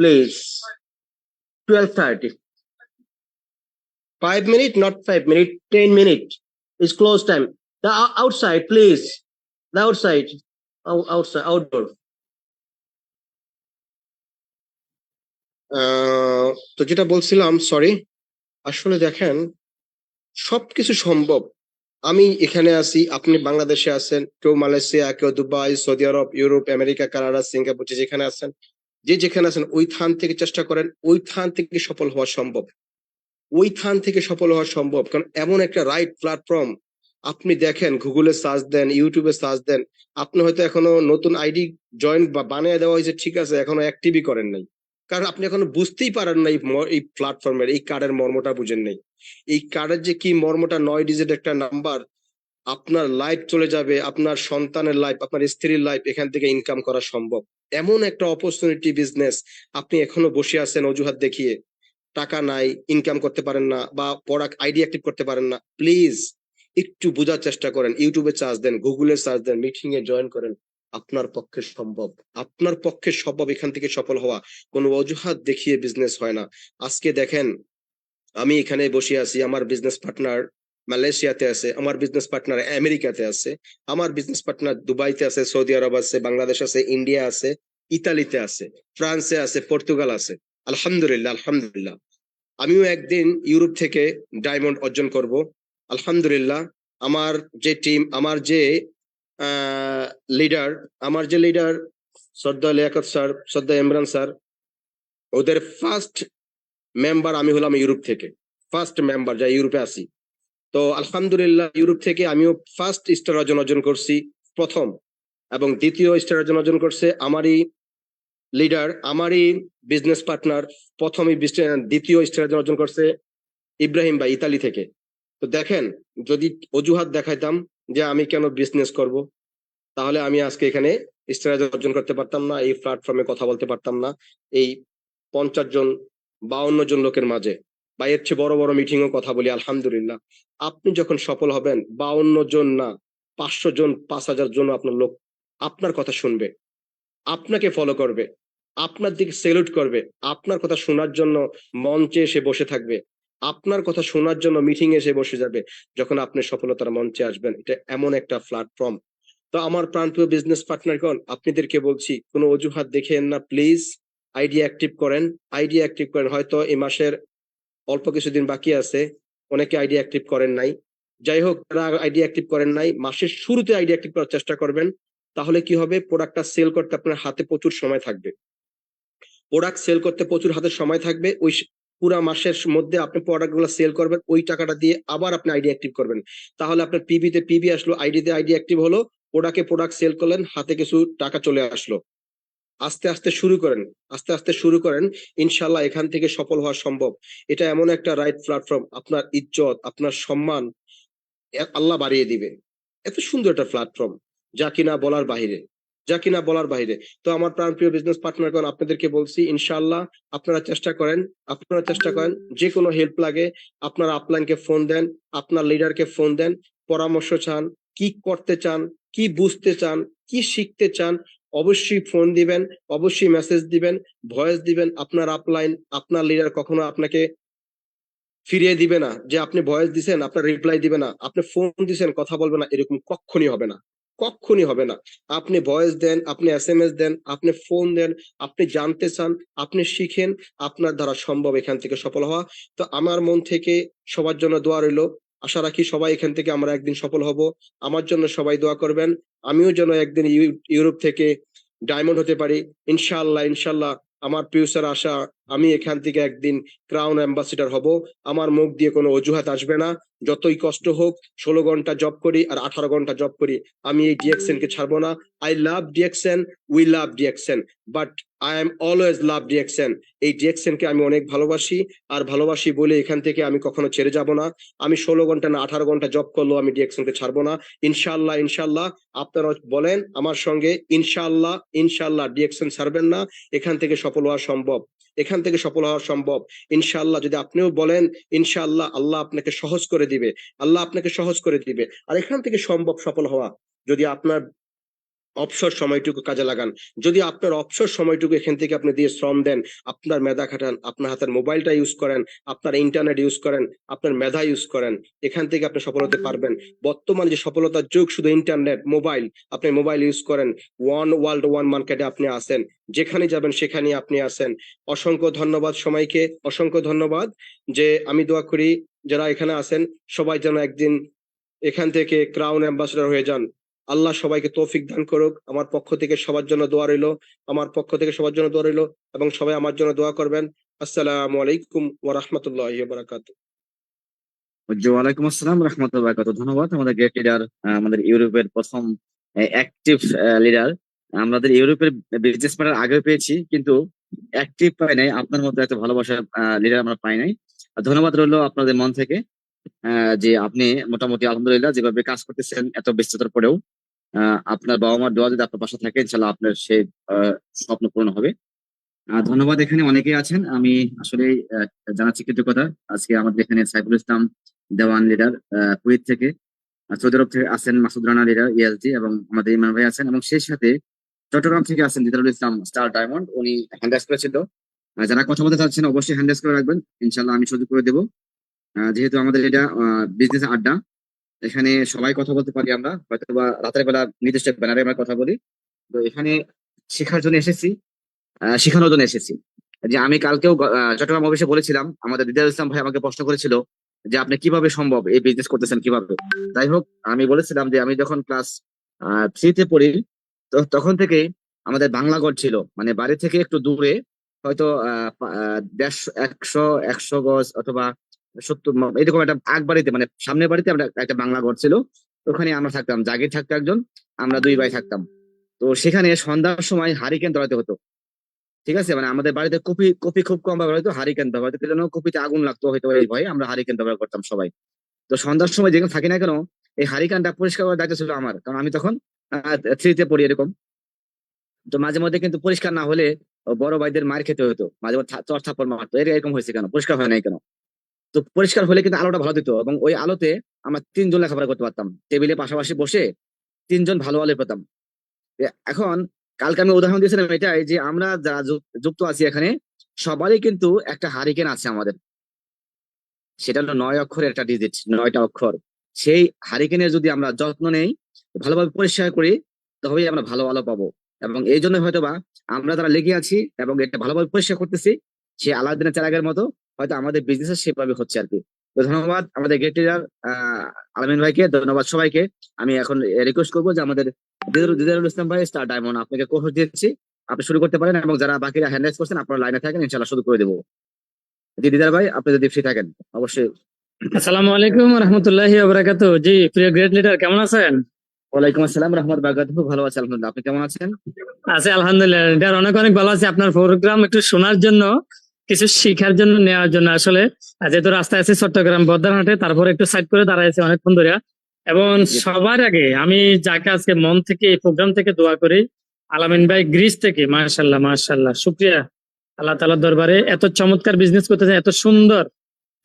please. 12:30. 5 minutes, not 5 minutes. 10 minutes. It's close time. The outside, please. The outside. Outside, outdoor. তো যেটা বলছিলাম, sorry, আসলে দেখেন সবকিছু সম্ভব। আমি এখানে আছি, আপনি বাংলাদেশে আছেন, কেউ মালয়েশিয়া, কেউ দুবাই, সৌদি আরব, ইউরোপ, আমেরিকা, কানাডা, সিঙ্গাপুর, যেখানে আছেন, যেখানে আছেন ওই থান থেকে চেষ্টা করেন, ওই থান থেকে সফল হওয়া সম্ভব, ওই থান থেকে সফল হওয়া সম্ভব। কারণ এমন একটা রাইট প্ল্যাটফর্ম, আপনি দেখেন গুগলে সার্চ দেন, ইউটিউবে সার্চ দেন, আপনি হয়তো এখনো নতুন আইডি জয়েন বা বানিয়ে দেওয়া হয়েছে, ঠিক আছে, এখনো অ্যাক্টিভই করেন নাই, কারণ আপনি এখনো বুঝতেই পারেন না এই প্ল্যাটফর্মের, এই কার্ডের মর্মটা বুঝেন নাই। এই কার্ডের যে কি মর্মটা, 9 ডিজিট একটা নাম্বার, আপনার লাইফ চলে যাবে, আপনার সন্তানের লাইফ, আপনার স্ত্রীর লাইফ, এখান থেকে ইনকাম করা সম্ভব। এমন একটা অপরচুনিটি বিজনেস, আপনি এখনো বসে আছেন অজুহাত দেখিয়ে, টাকা নাই, ইনকাম করতে পারেন না, বা প্রোডাক্ট আইডি অ্যাক্টিভ করতে পারেন না। প্লিজ একটু বোঝার চেষ্টা করেন, ইউটিউবে সার্চ দেন, গুগলে সার্চ দেন, মিটিং এ জয়েন করেন, আপনার পক্ষে সম্ভব, আপনার পক্ষে সম্ভব এখান থেকে সফল হওয়া। কোনো অজুহাত দেখিয়ে বিজনেস হয় না। আজকে দেখেন, আমি এখানে বসে আছি, আমার বিজনেস পার্টনার মালয়েশিয়াতে আছে, আমার বিজনেস পার্টনার আমেরিকাতে আছে, আমার বিজনেস পার্টনার দুবাইতে আছে, সৌদি আরব আছে, বাংলাদেশ আছে, ইন্ডিয়া আছে, ইতালিতে আছে, ফ্রান্সে আছে, পর্তুগাল আছে। আলহামদুলিল্লাহ, আলহামদুলিল্লাহ। আমিও একদিন ইউরোপ থেকে ডায়মন্ড অর্জন করব, আলহামদুলিল্লাহ। আমার যে টিম, আমার যে লিডার, আমার যে লিডার শ্রদ্ধা লিয়াকত স্যার, শ্রদ্ধা ইমরান স্যার, ওদের ফার্স্ট মেম্বার আমি হলাম ইউরোপ থেকে, ফার্স্ট মেম্বার যা ইউরোপে আছি। তো আলহামদুলিল্লাহ, ইউরোপ থেকে আমিও ফার্স্ট স্টার অর্জন করছি, প্রথম। এবং দ্বিতীয় স্টার অর্জন করছে আমারই লিডার, আমারই বিজনেস পার্টনার, প্রথমে দ্বিতীয় স্টার অর্জন করছে ইব্রাহিম ভাই, ইতালি থেকে। তো দেখেন, যদি অজুহাত দেখাইতাম যে আমি কেন বিজনেস করব, তাহলে আমি আজকে এখানে স্টার অর্জন করতে পারতাম না, এই প্ল্যাটফর্মে কথা বলতে পারতাম না এই 50 জন 52 জন লোকের মাঝে, বা এর চেয়ে বড় বড় মিটিং ও কথা বলি। আলহামদুলিল্লাহ, আপনি যখন সফল হবেন, 52 জন না, 500 জন, 5000 জন আপনার লোক আপনার কথা শুনবে, আপনাকে ফলো করবে, আপনার দিকে সেলুট করবে, আপনার কথা শোনার জন্য মঞ্চে এসে বসে থাকবে, আপনার কথা শোনার জন্য মিটিং এসে বসে যাবে যখন আপনি সফলতার মঞ্চে আসবেন। এটা এমন একটা প্ল্যাটফর্ম। তো আমার প্রাণপ্রিয় বিজনেস পার্টনারগণ, আপনাদেরকে বলছি, কোনো অজুহাত দেখেন না, প্লিজ আইডি অ্যাক্টিভ করেন, আইডি অ্যাক্টিভ করেন। হয়তো এই মাসের অল্প কিছুদিন বাকি আছে, অনেকে আইডি অ্যাক্টিভ করেন নাই। যাই হোক, যারা আইডি অ্যাক্টিভ করেন নাই, মাসের শুরুতে আইডি অ্যাক্টিভ করার চেষ্টা করবেন। তাহলে কি হবে, প্রোডাক্টটা সেল করতে আপনার হাতে প্রচুর সময় থাকবে, প্রোডাক্ট সেল করতে প্রচুর হাতে সময় থাকবে। ওই পুরা মাসের মধ্যে আপনি প্রোডাক্ট গুলো সেল করবেন, ওই টাকাটা দিয়ে আবার আপনি আইডি অ্যাক্টিভ করবেন। তাহলে আপনার পিবিতে পিবি আসলো, আইডিতে আইডি অ্যাক্টিভ হলো, প্রোডাক্টে প্রোডাক্ট সেল করলেন, হাতে কিছু টাকা চলে আসলো। আস্তে আস্তে শুরু করেন, আস্তে আস্তে শুরু করেন, ইনশাল্লাহ এখান থেকে সফল হওয়া সম্ভব। এটা এমন একটা রাইট প্ল্যাটফর্ম, আপনার ইজ্জত, আপনার সম্মান আল্লাহ বাড়িয়ে দিবে। এত সুন্দর একটা প্ল্যাটফর্ম, যা কিনা বলার বাহিরে, যা কিনা বলার বাহিরে। তো আমার প্রাণপ্রিয় বিজনেস পার্টনারগণ, আপনাদেরকে বলছি, ইনশাআল্লাহ আপনারা চেষ্টা করেন, আপনারা চেষ্টা করেন, যে কোনো হেল্প লাগে আপনারা আপলাইনকে ফোন দেন, আপনার লিডারকে ফোন দেন, পরামর্শ চান, কি করতে চান, কি বুঝতে চান, কি শিখতে চান, অবশ্যই ফোন দিবেন, অবশ্যই মেসেজ দিবেন, ভয়েস দিবেন। আপনার আপলাইন, আপনার লিডার কখনো আপনাকে ফিরিয়ে দিবে না যে আপনি ভয়েস দিছেন আপনার রিপ্লাই দিবে না, আপনি ফোন দিছেন কথা বলবে না, এরকম কখনই হবে না, কখনই হবে না। আপনি ভয়েস দেন, আপনি এসএমএস দেন, আপনি ফোন দেন, আপনি জানতে চান, আপনি শিখেন, আপনার দ্বারা সম্ভব এখান থেকে সফল হওয়া। তো আমার মন থেকে সবার জন্য দোয়া রইল, আশা রাখি সবাই এখান থেকে আমরা একদিন সফল হব। আমার জন্য সবাই দোয়া করবেন, আমিও যেন একদিন ইউরোপ থেকে ডায়মন্ড হতে পারি, ইনশাআল্লাহ, ইনশাআল্লাহ। আমার ফিউচার আশা, আমি এখান থেকে একদিন ক্রাউন অ্যাম্বাসিডার হব। আমার মুখ দিয়ে কোনো অজুহাত আসবে না, যতই কষ্ট হোক, 16 ঘন্টা জব করি আর 18 ঘন্টা জব করি, আমি এই ডিএক্সএন কে ছাড়বো না। I love DXN, we love DXN, but I am always love DXN. এই ডিএক্সএন কে আমি অনেক ভালোবাসি, আর ভালোবাসি বলে এখান থেকে আমি কখনো ছেড়ে যাব না। আমি 16 ঘন্টা না 18 ঘন্টা জব করলেও আমি ডিএক্সএন কে ছাড়বো না, ইনশাআল্লাহ, ইনশাআল্লাহ। আপনারা বলেন আমার সঙ্গে, ইনশাআল্লাহ, ইনশাআল্লাহ ডিএক্সএন ছাড়বেন না, এখান থেকে সফল হওয়া সম্ভব, এখান থেকে সফল হওয়া সম্ভব, ইনশাআল্লাহ। যদি আপনিও বলেন ইনশাআল্লাহ, আল্লাহ আপনাকে সহজ করে দিবে, আল্লাহ আপনাকে সহজ করে দিবে। আর এখান থেকে সম্ভব সফল হওয়া, যদি আপনার অবসর সময়টুকু কাজে লাগান। যদি আপনার অবসর সময়টুকু এখান থেকে আপনি দিয়ে শ্রম দেন, আপনার মেধা খাটান, আপনার হাতের মোবাইলটা ইউজ করেন, আপনার ইন্টারনেট ইউজ করেন, আপনার মেধা ইউজ করেন, এখান থেকে আপনি সফল হতে পারবেন। বর্তমান যে সফলতার যুগ, শুধু ইন্টারনেট, মোবাইল, আপনি মোবাইল ইউজ করেন, ওয়ান ওয়ার্ল্ড ওয়ান মার্কেটে আপনি আছেন, যেখানে যাবেন সেখানে আপনি আছেন। অসংখ্য ধন্যবাদ সবাইকে, অসংখ্য ধন্যবাদ। যে আমি দোয়া করি যারা এখানে আছেন সবাই যেন একদিন এখান থেকে ক্রাউন অ্যাম্বাসেডর হয়ে যান। আল্লাহ সবাইকে তৌফিক দান করুক। আমার পক্ষ থেকে সবার জন্য দোয়া রইলো, আমার পক্ষ থেকে সবার জন্য দোয়া রইলো, এবং সবাই আমার জন্য দোয়া করবেন। আসসালামু আলাইকুম ওয়া রাহমাতুল্লাহি ওয়া বারাকাতুহু। জি, ওয়ালাইকুম আসসালাম রহমতুল্লাহ বারাকাতুহু। ধন্যবাদ আমাদের গ্রেট লিডার, আমাদের ইউরোপের প্রথম অ্যাক্টিভ লিডার। আমাদের ইউরোপের বিজনেস পার্টনার আগে পেয়েছি, কিন্তু অ্যাক্টিভ পাই নাই। আপনার মতো এত ভালোবাসার লিডার আমরা পাই নাই। আর ধন্যবাদ রইলো আপনাদের মন থেকে, যে আপনি মোটামুটি আলহামদুলিল্লাহ যেভাবে কাজ করতেছেন এত ব্যস্ততার পরেও। আপনার বাবা মার দোয়া যদি আপনার পাশে থাকে, ইনশাল্লাহ আপনার সেই স্বপ্ন পূরণ হবে। ধন্যবাদ। এখানে অনেকেই আছেন, আমি আসলে জানাচ্ছি কৃতজ্ঞতা। আজকে আমাদের এখানে সাইফুল ইসলাম দেওয়ান লিডার কুয়েত থেকে, সৌদি আরব থেকে আছেন মাসুদ রানা লিডার ইএসডি, এবং আমাদের ইমরান ভাই আছেন, এবং সেই সাথে চট্টগ্রাম থেকে আছেন দিদারুল ইসলাম স্টার ডায়মন্ড, উনি হ্যান্ড রাইজ করেছিল। যারা কথা বলতে চাচ্ছেন অবশ্যই হ্যান্ড রাইজ করে রাখবেন, ইনশাল্লাহ আমি সুযোগ করে দেবো। যেহেতু আমাদের এটা বিজনেস আড্ডা, এখানে সবাই কথা বলতে পারি। আমরা হয়তো বা রাতের বেলা নির্দিষ্ট ব্যানারে আমরা কথা বলি। তো এখানে শেখার জন্য এসেছি, শেখানোর জন্য এসেছি। যে আমি কালকেও চট্টগ্রাম অফিসে বলেছিলাম, আমাদের দিদারুল ইসলাম ভাই আমাকে প্রশ্ন করেছিল যে আপনি কিভাবে সম্ভব এই বিজনেস করতেছেন কিভাবে। যাই হোক, আমি বলেছিলাম যে আমি যখন ক্লাস 3-তে পড়ি, তো তখন থেকে আমাদের বাংলাগড় ছিল, মানে বাড়ি থেকে একটু দূরে, হয়তো 100 গজ অথবা 70 এরকম একটা আগ বাড়িতে, মানে সামনের বাড়িতে আমরা একটা বাংলাগড় ছিল। ওখানে আমরা থাকতাম, জাগির থাকতো একজন, আমরা 2 ভাই থাকতাম। তো সেখানে সন্ধ্যার সময় হারিকেন ধরাতে হতো। ঠিক আছে, মানে আমাদের বাড়িতে কপি কপি খুব কম ব্যবহার হতো, হারিকেন ব্যবহার হতো, জন্য কপিতে আগুন লাগতো হয়তো, এই ভয়ে আমরা হারিকেন ব্যবহার করতাম সবাই। তো সন্ধ্যার সময় যেখানে থাকি না কেন, এই হারিকেনটা পরিষ্কার করার দায়িত্ব ছিল আমার, কারণ আমি তখন 3-তে পড়ি এরকম। তো মাঝে মধ্যে কিন্তু পরিষ্কার না হলে বড় ভাইদের মার খেতে হতো, মাঝে মধ্যে চর থাপ্পড় মারতো, এরকম হয়েছে কেন, পরিষ্কার হয় নাই কেন। তো পরিষ্কার হলে কিন্তু আলোটা ভালো দিত, এবং ওই আলোতে আমরা 3 জন লেখাপড়া করতে পারতাম, টেবিলে পাশাপাশি বসে 3 জন ভালো আলো পেতাম। এখন কালকে আমি উদাহরণ দিয়েছিলাম এটাই, যে আমরা যারা যুক্ত আছি এখানে, সবারই কিন্তু একটা হারিকেন আছে আমাদের। সেটা হলো 9 অক্ষরের একটা ডিজিট, 9টা অক্ষর। সেই হারিকেনের যদি আমরা যত্ন নেই, ভালোভাবে পরিষ্কার করি, তবেই আমরা ভালো আলো পাবো। এবং এই জন্য হয়তোবা আমরা যারা লেগে আছি এবং এটা ভালোভাবে পরিষ্কার করতেছি, সে আলাদিনের চেরাগের মতো হয়তো আমাদের বিজনেস সেভাবে হচ্ছে আর কি। তো ধন্যবাদ আমাদের গেট লিডার আলামিন ভাইকে, ধন্যবাদ সবাইকে। আমি এখন রিকোয়েস্ট করবো যে আমাদের দিদারুল ইসলাম ভাই স্টার ডায়মন্ড, আপনাকে কোর্স দিচ্ছি, আপনি শুরু করতে পারেন, এবং যারা বাকিরা হ্যান্ড রাইজ করছেন আপনারা লাইনে থাকেন, ইনশাল্লাহ শুরু করে দেবো। জি দিদার ভাই, আপনি যদি ফ্রি থাকেন অবশ্যই। আসসালামু আলাইকুম রহমতুল্লাহি ওয়া বারাকাতুহু। জি প্রিয় গ্রেট লিডার, কেমন আছেন? ওয়ালাইকুম আসসালাম রহমত বারাকাতুহু। ভালো আছি আলহামদুলিল্লাহ, আপনি কেমন আছেন? আছি আলহামদুলিল্লাহ লিডার, অনেক অনেক ভালো আছি। আপনার প্রোগ্রাম একটু শোনার জন্য, কিছু শিখার জন্য, নেওয়ার জন্য আসলে। যেহেতু রাস্তায় আছি চট্টগ্রাম বদ্রারহাটে, তারপর একটু সাইড করে দাঁড়াইছি অনেকক্ষণ ধরে। এবং সবার আগে আমি যাকে আজকে মন থেকে এই প্রোগ্রাম থেকে দোয়া করি, আলামিন ভাই গ্রিস থেকে, মাশাআল্লাহ মাশাআল্লাহ, শুকরিয়া আল্লাহ তাআলার দরবারে। এত চমৎকার বিজনেস করতেছেন, এত সুন্দর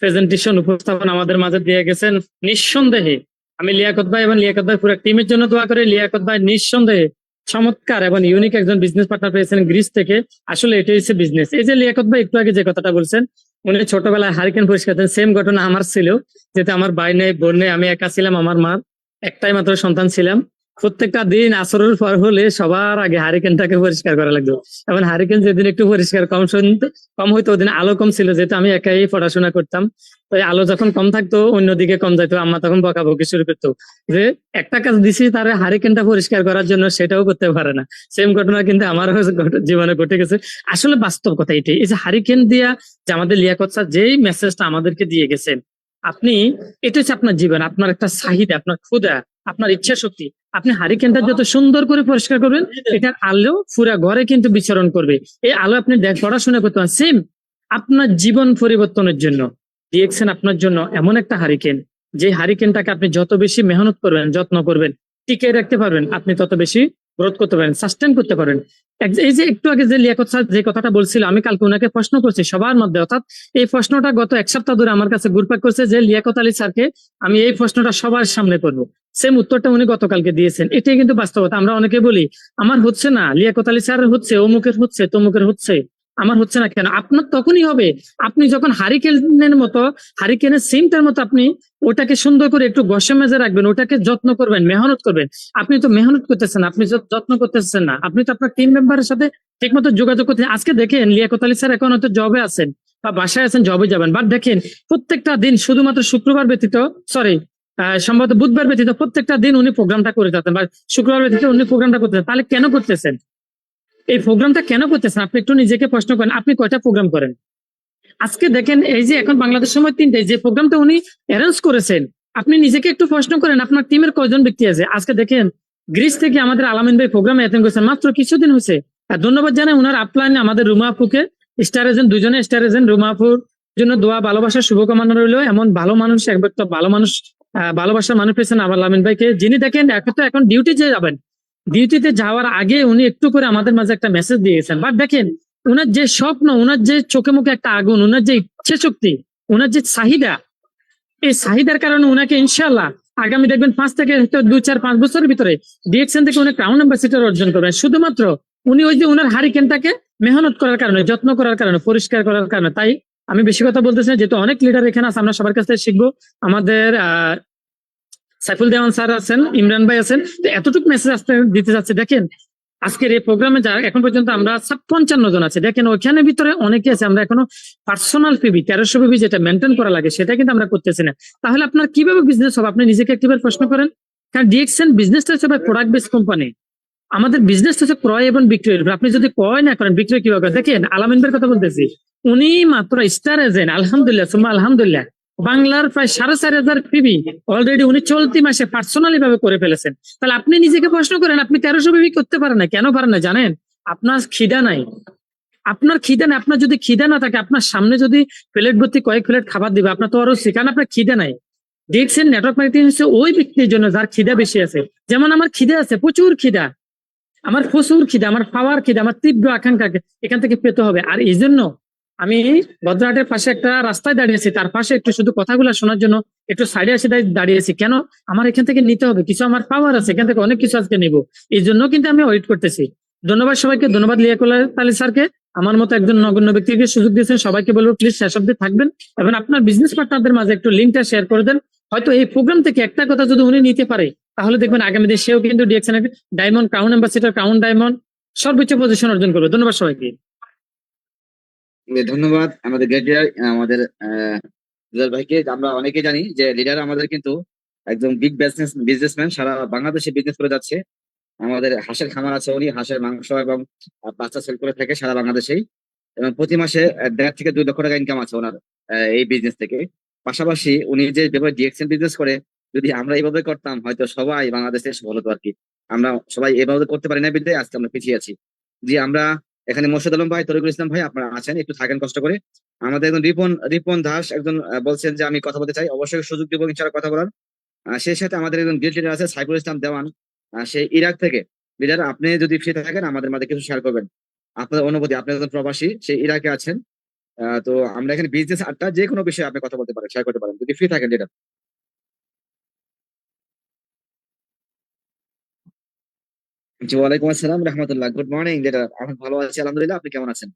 প্রেজেন্টেশন উপস্থাপন আমাদের মাঝে দিয়ে গেছেন। নিঃসন্দেহে আমি লিয়াকত ভাই এবং লিয়াকত ভাই পুরো টিমের জন্য দোয়া করি। লিয়াকত ভাই নিঃসন্দেহে চমৎকার এবং ইউনিক একজন বিজনেস পার্টনার পেয়েছেন গ্রিস থেকে। আসলে এটাই হচ্ছে বিজনেস। এই যে লিয়াকত ভাই একটু আগে যে কথাটা বলছেন, উনি ছোটবেলায় হারিকেন পরিষ্কার করতেন, সেম ঘটনা আমার ছিল। যেহেতু আমার ভাই নেই, বোন নেই, আমি একা ছিলাম, আমার মার একটাই মাত্র সন্তান ছিলাম। প্রত্যেকটা দিন আসরের পর হলে সবার আগে হারিকেনটাকে পরিষ্কার করা লাগতো। এবং হারিকেন যেদিন একটু পরিষ্কার কম হইতো, ওদিন আলো কম ছিল, যেহেতু আমি একাই পড়াশোনা করতাম। তো এই আলো যখন কম থাকতো, অন্যদিকে কম যাইতো, আম্মা তখন বকাবকি শুরু করতো যে একটা কাজ দিছি তারে হারিকেনটা পরিষ্কার করার জন্য, সেটাও করতে পারে না। সেম ঘটনা কিন্তু আমারও জীবনে ঘটে গেছে। আসলে বাস্তব কথা এটাই। এই যে হারিকেন দিয়া যে আমাদের লিয়াকত স্যার যেই মেসেজটা আমাদেরকে দিয়ে গেছেন, আপনি, এটা হচ্ছে আপনার জীবন, আপনার একটা চাহিদা, আপনার ক্ষুধা, আপনার ইচ্ছা শক্তি। আপনি হারিকেনটা যত সুন্দর করে পরিষ্কার করবেন, এটার আলো পুরা ঘরে কিন্তু বিচরণ করবে। এই আলো আপনি পড়াশোনা করতে পারেন। সেম আপনার জীবন পরিবর্তনের জন্য দিয়েছেন আপনার জন্য এমন একটা হারিকেন, যে হারিকেনটাকে আপনি যত বেশি মেহনত করবেন, যত্ন করবেন, টিকিয়ে রাখতে পারবেন, আপনি তত বেশি গ্রোথ করতে পারেন, সাস্টেন করতে পারেন। এই যে একটু আগে যে লিয়াকত স্যার যে কথাটা বলছিল, আমি কালকে ওনাকে প্রশ্ন করছি সবার মধ্যে, অর্থাৎ এই প্রশ্নটা গত এক সপ্তাহ ধরে আমার কাছে ঘুরপাক করছে যে লিয়াকত আলী স্যারকে আমি এই প্রশ্নটা সবার সামনে করবো। সেম উত্তরটা উনি গতকালকে দিয়েছেন। এটাই কিন্তু বাস্তবতা। আমরা অনেকে বলি আমার হচ্ছে না, লিয়াকত আলী স্যার হচ্ছে, অমুকের হচ্ছে, তমুকের হচ্ছে, আমার হচ্ছে না কেন? আপনার তখনই হবে আপনি যখন হারিকেনের মতো, হারিকেনের সিমটার মতো আপনি ওটাকে সুন্দর করে একটু ঘষে মেজে রাখবেন, ওটাকে যত্ন করবেন, মেহনত করবেন। আপনি তো মেহনত করতেছেন না, আপনি যত্ন করতেছেন না, আপনি তো আপনার টিম মেম্বারের সাথে ঠিক মতো যোগাযোগ করতে। আজকে দেখেন লিয়াকত আলী স্যার এখন হয়তো জবে আছেন বা বাসায় আছেন, জবে যাবেন, বাট দেখেন প্রত্যেকটা দিন শুধুমাত্র শুক্রবার ব্যতীত, সরি সম্ভবত বুধবার ব্যতীত প্রত্যেকটা দিন উনি প্রোগ্রামটা করে যেতেন, বা শুক্রবার ব্যতীত উনি প্রোগ্রামটা করতেছেন। তাহলে কেন করতেছেন এই প্রোগ্রামটা, কেন করতেছেন? আপনি একটু নিজেকে প্রশ্ন করেন, আপনি কয়টা প্রোগ্রাম করেন? আজকে দেখেন এই যে এখন বাংলাদেশ সময় 3টায় যে প্রোগ্রামটা উনি অ্যারেঞ্জ করেছেন, আপনি নিজেকে একটু প্রশ্ন করেন আপনার টিমের কয়জন ব্যক্তি আছে। আজকে দেখেন গ্রিস থেকে আমাদের আলামিন ভাই প্রোগ্রামে অ্যাটেন্ড করেছেন মাত্র কিছুদিন হয়েছে। আর ধন্যবাদ জানাই উনার আপলাইনে আমাদের রুমা আপুকে, স্টার এজেন্ট, দুজনে স্টার এজেন্ট। রুমা আপুর জন্য দোয়া ভালোবাসার শুভকামনা রইল। এমন ভালো মানুষ, একটা ভালো মানুষ, ভালোবাসার মানুষ পেয়েছেন আবার আলামিন ভাইকে, যিনি দেখেন এখন ডিউটি যে যাবেন, ডিউটিতে যাওয়ার আগে উনি একটু করে আমাদের মাঝে একটা মেসেজ দিয়েছেন। বাট দেখেন উনার যে স্বপ্ন, উনার যে চোখে মুখে একটা আগুন, উনার যে ইচ্ছে শক্তি, উনার যে চাহিদা, এই চাহিদার কারণে উনাকে ইনশাল্লাহ আগামী দেখবেন 5 থেকে 2, 4, 5 বছরের ভিতরে ডিএক্সএন থেকে উনি ক্রাউন অ্যাম্বাসিডর অর্জন করবেন। শুধুমাত্র উনি ওই যে উনার হারিকেনটাকে মেহনত করার কারণে, যত্ন করার কারণে, পরিষ্কার করার কারণে। তাই আমি বেশি কথা বলতেছি না, যেহেতু অনেক লিডার এখানে আছে, আমরা সবার কাছ থেকে শিখবো। আমাদের সাইফুল দেওয়ান স্যার আছেন, ইমরান ভাই আছেন, তো এতটুকু মেসেজ আসতে দিতে যাচ্ছে। দেখেন আজকের এই প্রোগ্রামে যারা এখন পর্যন্ত আমরা 55 জন আছে, দেখেন ওইখানে ভিতরে অনেকে আছে আমরা এখনো পার্সোনাল পিবি 1300 পিবি যেটা মেনটেন করা লাগে সেটা কিন্তু আমরা করতেছি না। তাহলে আপনার কিভাবে বিজনেস হবে? আপনি নিজেকে একটিবার প্রশ্ন করেন। কারণ ডিএক্সএন বিজনেসটা হচ্ছে প্রোডাক্ট বেস কোম্পানি। আমাদের বিজনেস হচ্ছে ক্রয় এবং বিক্রয়ের উপর। আপনি যদি ক্রয় না করেন, বিক্রয় কিভাবে করেন? দেখেন আলামিন ভাইয়ের কথা বলতেছি, উনি মাত্র স্টার এজেন্ট, আলহামদুলিল্লাহ সুম্মা আলহামদুলিল্লাহ, বাংলার প্রায় 4,500 পিবি অলরেডি উনি চলতি মাসে পার্সোনালি ভাবে করে ফেলেছেন। তাহলে আপনি নিজেকে প্রশ্ন করেন, আপনি 1300 পিবি করতে পারেন না কেন? পারেন না জানেন? আপনার খিদা নাই। আপনার খিদা নাই। আপনার যদি খিদা না থাকে, আপনার সামনে যদি প্লেট ভর্তি কয়েক প্লেট খাবার দিবে, আপনার তো আরো কারণ আপনার খিদা নাই। দেখছেন নেটওয়ার্ক মার্কেটিং হচ্ছে ওই ব্যক্তির জন্য যার খিদা বেশি আছে। যেমন আমার খিদা আছে, প্রচুর খিদা, আমার প্রচুর খিদা, আমার পাওয়ার খিদা, আমার তীব্র আকাঙ্ক্ষা এখান থেকে পেতে হবে। আর এই জন্য আমি ভদ্রহাটের পাশে একটা রাস্তায় দাঁড়িয়েছি, তার পাশে একটু শুধু কথাগুলো শোনার জন্য একটু সাইডে এসে দাঁড়িয়েছি। কেন? আমার এখান থেকে নিতে হবে কিছু, আমার পাওয়ার আছে, এখান থেকে অনেক কিছু আজকে নিব। এই জন্য কিন্তু আমি ওয়েট করতেছি। ধন্যবাদ সবাইকে, ধন্যবাদ লিয়াকত আলী স্যারকে আমার মতো একজন নগণ্য ব্যক্তিকে সুযোগ দিয়েছেন। সবাইকে বলবো প্লিজ শেষ অব্দি থাকবেন এবং আপনার বিজনেস পার্টনারদের মাঝে একটু লিঙ্কটা শেয়ার করে দেন। হয়তো এই প্রোগ্রাম থেকে একটা কথা যদি উনি নিতে পারে, তাহলে দেখবেন আগামী দিন সেও কিন্তু DXN diamond, crown ambassador, crown diamond সর্বোচ্চ পজিশন অর্জন করবে। ধন্যবাদ সবাইকে। ধন্যবাদ আমাদের গেট লিডার, আমাদের দুলাল ভাইকে। আমরা অনেকে জানি যে লিডার আমাদের কিন্তু একদম বিগ বিজনেসম্যান, সারা বাংলাদেশে বিজনেস করে যাচ্ছে। আমাদের হাঁসের খামার আছে, উনি হাঁসের মাংস এবং বাচ্চা সেল করে থাকে সারা বাংলাদেশেই, এবং প্রতি মাসে 1.5 থেকে 2 লক্ষ টাকা ইনকাম আছে ওনার এই বিজনেস থেকে। পাশাপাশি উনি যে যেভাবে ডিএক্সএন বিজনেস করে, যদি আমরা এইভাবে করতাম হয়তো সবাই বাংলাদেশে সফল হতো আর কি। আমরা সবাই এভাবে করতে পারি না বিধায় আজকে আমরা পিছিয়ে আছি। যে আমরা এখানে মোর্শেদ আলম ভাই, তরিকুল ইসলাম ভাই আপনারা আছেন, একটু থাকেন কষ্ট করে। আমাদের একজন রিপন রিপন দাস একজন বলছেন যে আমি কথা বলতে চাই, অবশ্যই সুযোগ দিব ইনশাআল্লাহ কথা বলার। সেই সাথে আমাদের একজন গিল্ড লিডার আছে সাইফুল ইসলাম দেওয়ান, সে ইরাক থেকে। লিডার আপনি যদি ফ্রি থাকেন আমাদের মাঝে কিছু শেয়ার করবেন আপনার অনুভূতি। আপনি একজন প্রবাসী, সেই ইরাকে আছেন। তো আমরা এখানে বিজনেস আড্ডা, যে কোনো বিষয়ে আপনি কথা বলতে পারেন, শেয়ার করতে পারেন যদি ফ্রি থাকেন লিডার। জি ওয়ালাইকুম আসসালাম রহমতুল্লাহ, গুড মর্নিং লিডার। আমি ভালো আছি আলহামদুলিল্লাহ, আপনি কেমন আছেন?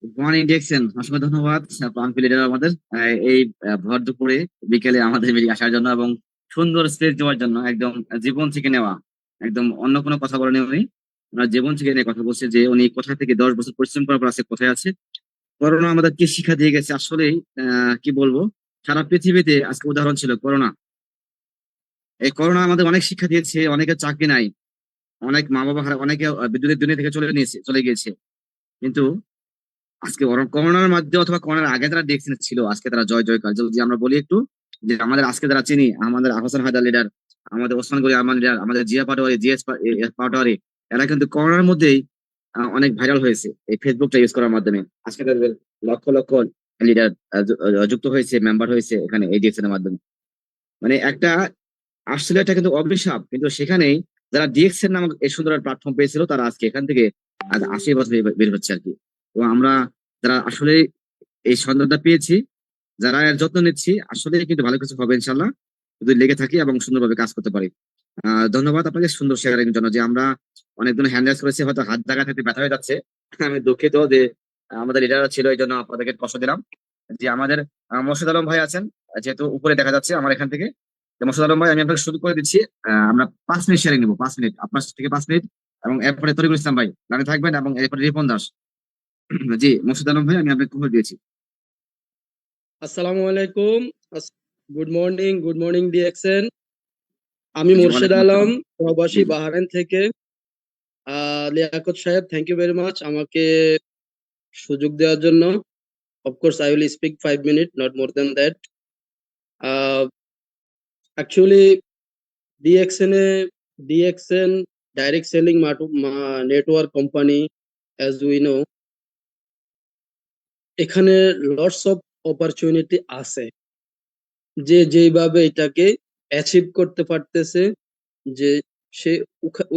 মর্নিং দেখছেন, অসংখ্য ধন্যবাদ প্রাণপ্রিয় লিডার আমাদের এই ভর দুপুরে বিকেলে আমাদের মিলে আসার জন্য এবং সুন্দর স্পেস দেওয়ার জন্য। একদম জীবন থেকে নেওয়া, একদম অন্য কোনো কথা বলেনি উনি। ওনার জীবন থেকে নিয়ে কথা বলছে যে উনি কোথা থেকে 10 বছর পরিশ্রম করার পর আজকে কোথায় আছে। করোনা আমাদের কি শিক্ষা দিয়ে গেছে আসলেই, কি বলবো, সারা পৃথিবীতে আজকে উদাহরণ ছিল করোনা। এই করোনা আমাদের অনেক শিক্ষা দিয়েছে, অনেকের চাকরি নাই, অনেক মা বাবা অনেকে বিদ্যুতের দুনিয়া থেকে চলে গিয়েছে। কিন্তু আজকে করোনার মধ্যে অথবা করোনার আগে যারা ডেস্ক ছিল আজকে তারা জয় জয়কার। যদি আমরা বলি একটু যে আমাদের আজকে যারা চিনি, আমাদের আহসান হায়দার লিডার, আমাদের ওসমান গনি আরমান লিডার, আমাদের জিয়া পাটোয়ারি, পাটোয়ারি, এরা কিন্তু করোনার মধ্যেই অনেক ভাইরাল হয়েছে এই ফেসবুকটা ইউজ করার মাধ্যমে। আজকে তাদের লক্ষ লক্ষ লিডার যুক্ত হয়েছে, মেম্বার হয়েছে এখানে এই ডিএক্সএন এর মাধ্যমে। মানে একটা আসলে এটা কিন্তু অভিশাপ, কিন্তু সেখানেই যারা ডিএক্সএন নামক এই সুন্দর প্ল্যাটফর্ম পেয়েছিল তারা আজকে এখান থেকে আজ 80 বছর বের হচ্ছে আর কি। তো আমরা যারা আসলে এই সন্ধানটা পেয়েছি, যারা এর যত্ন নিচ্ছি, আসলে কিন্তু ভালো কিছু হবে ইনশাল্লাহ, যদি লেগে থাকি এবং সুন্দরভাবে কাজ করতে পারি। ধন্যবাদ আপনাকে সুন্দর শেয়ারিং জন্য। যে আমরা অনেকদিন হ্যান্ড রাইজ করেছি, হয়তো হাত জায়গা থেকে ব্যথা হয়ে যাচ্ছে, আমি দুঃখিত যে আমাদের লিডার ছিল এই জন্য আপনাদেরকে কষ্ট দিলাম। যে আমাদের মোর্শেদ আলম ভাই আছেন, যেহেতু উপরে দেখা যাচ্ছে আমার এখান থেকে। তো মোর্শেদ আলম ভাই, আমি আপনাকে শুরু করে দিচ্ছি। আমরা 5 মিনিট শেয়ারিং নেবো, 5 মিনিট আপনার থেকে 5 মিনিট, এবং এরপরে তরিকুল ইসলাম ভাই লাইনে থাকবেন, এবং এরপরে রিপন দাস। জি মোর্শেদ আলম ভাই, আমি আপনাকে খবর দিয়েছি। আসসালামু আলাইকুম। Good morning DXN. আমি জি, মুর্শেদ ওয়ালাইকুম আলম, আসসালাম। জি প্রবাসী জি। বাহরাইন থেকে। লিয়াকত সাহেব, থ্যাংক ইউ ভেরি মাচ আমাকে সুযোগ দেওয়ার জন্য। Of course I will speak 5 minute, not more than that. Actually DXN direct selling network company, as we know, এখানে লটস অফ অপরচুনিটি আছে। যে যেইভাবে এটাকে অ্যাচিভ করতে পারতেছে, যে সে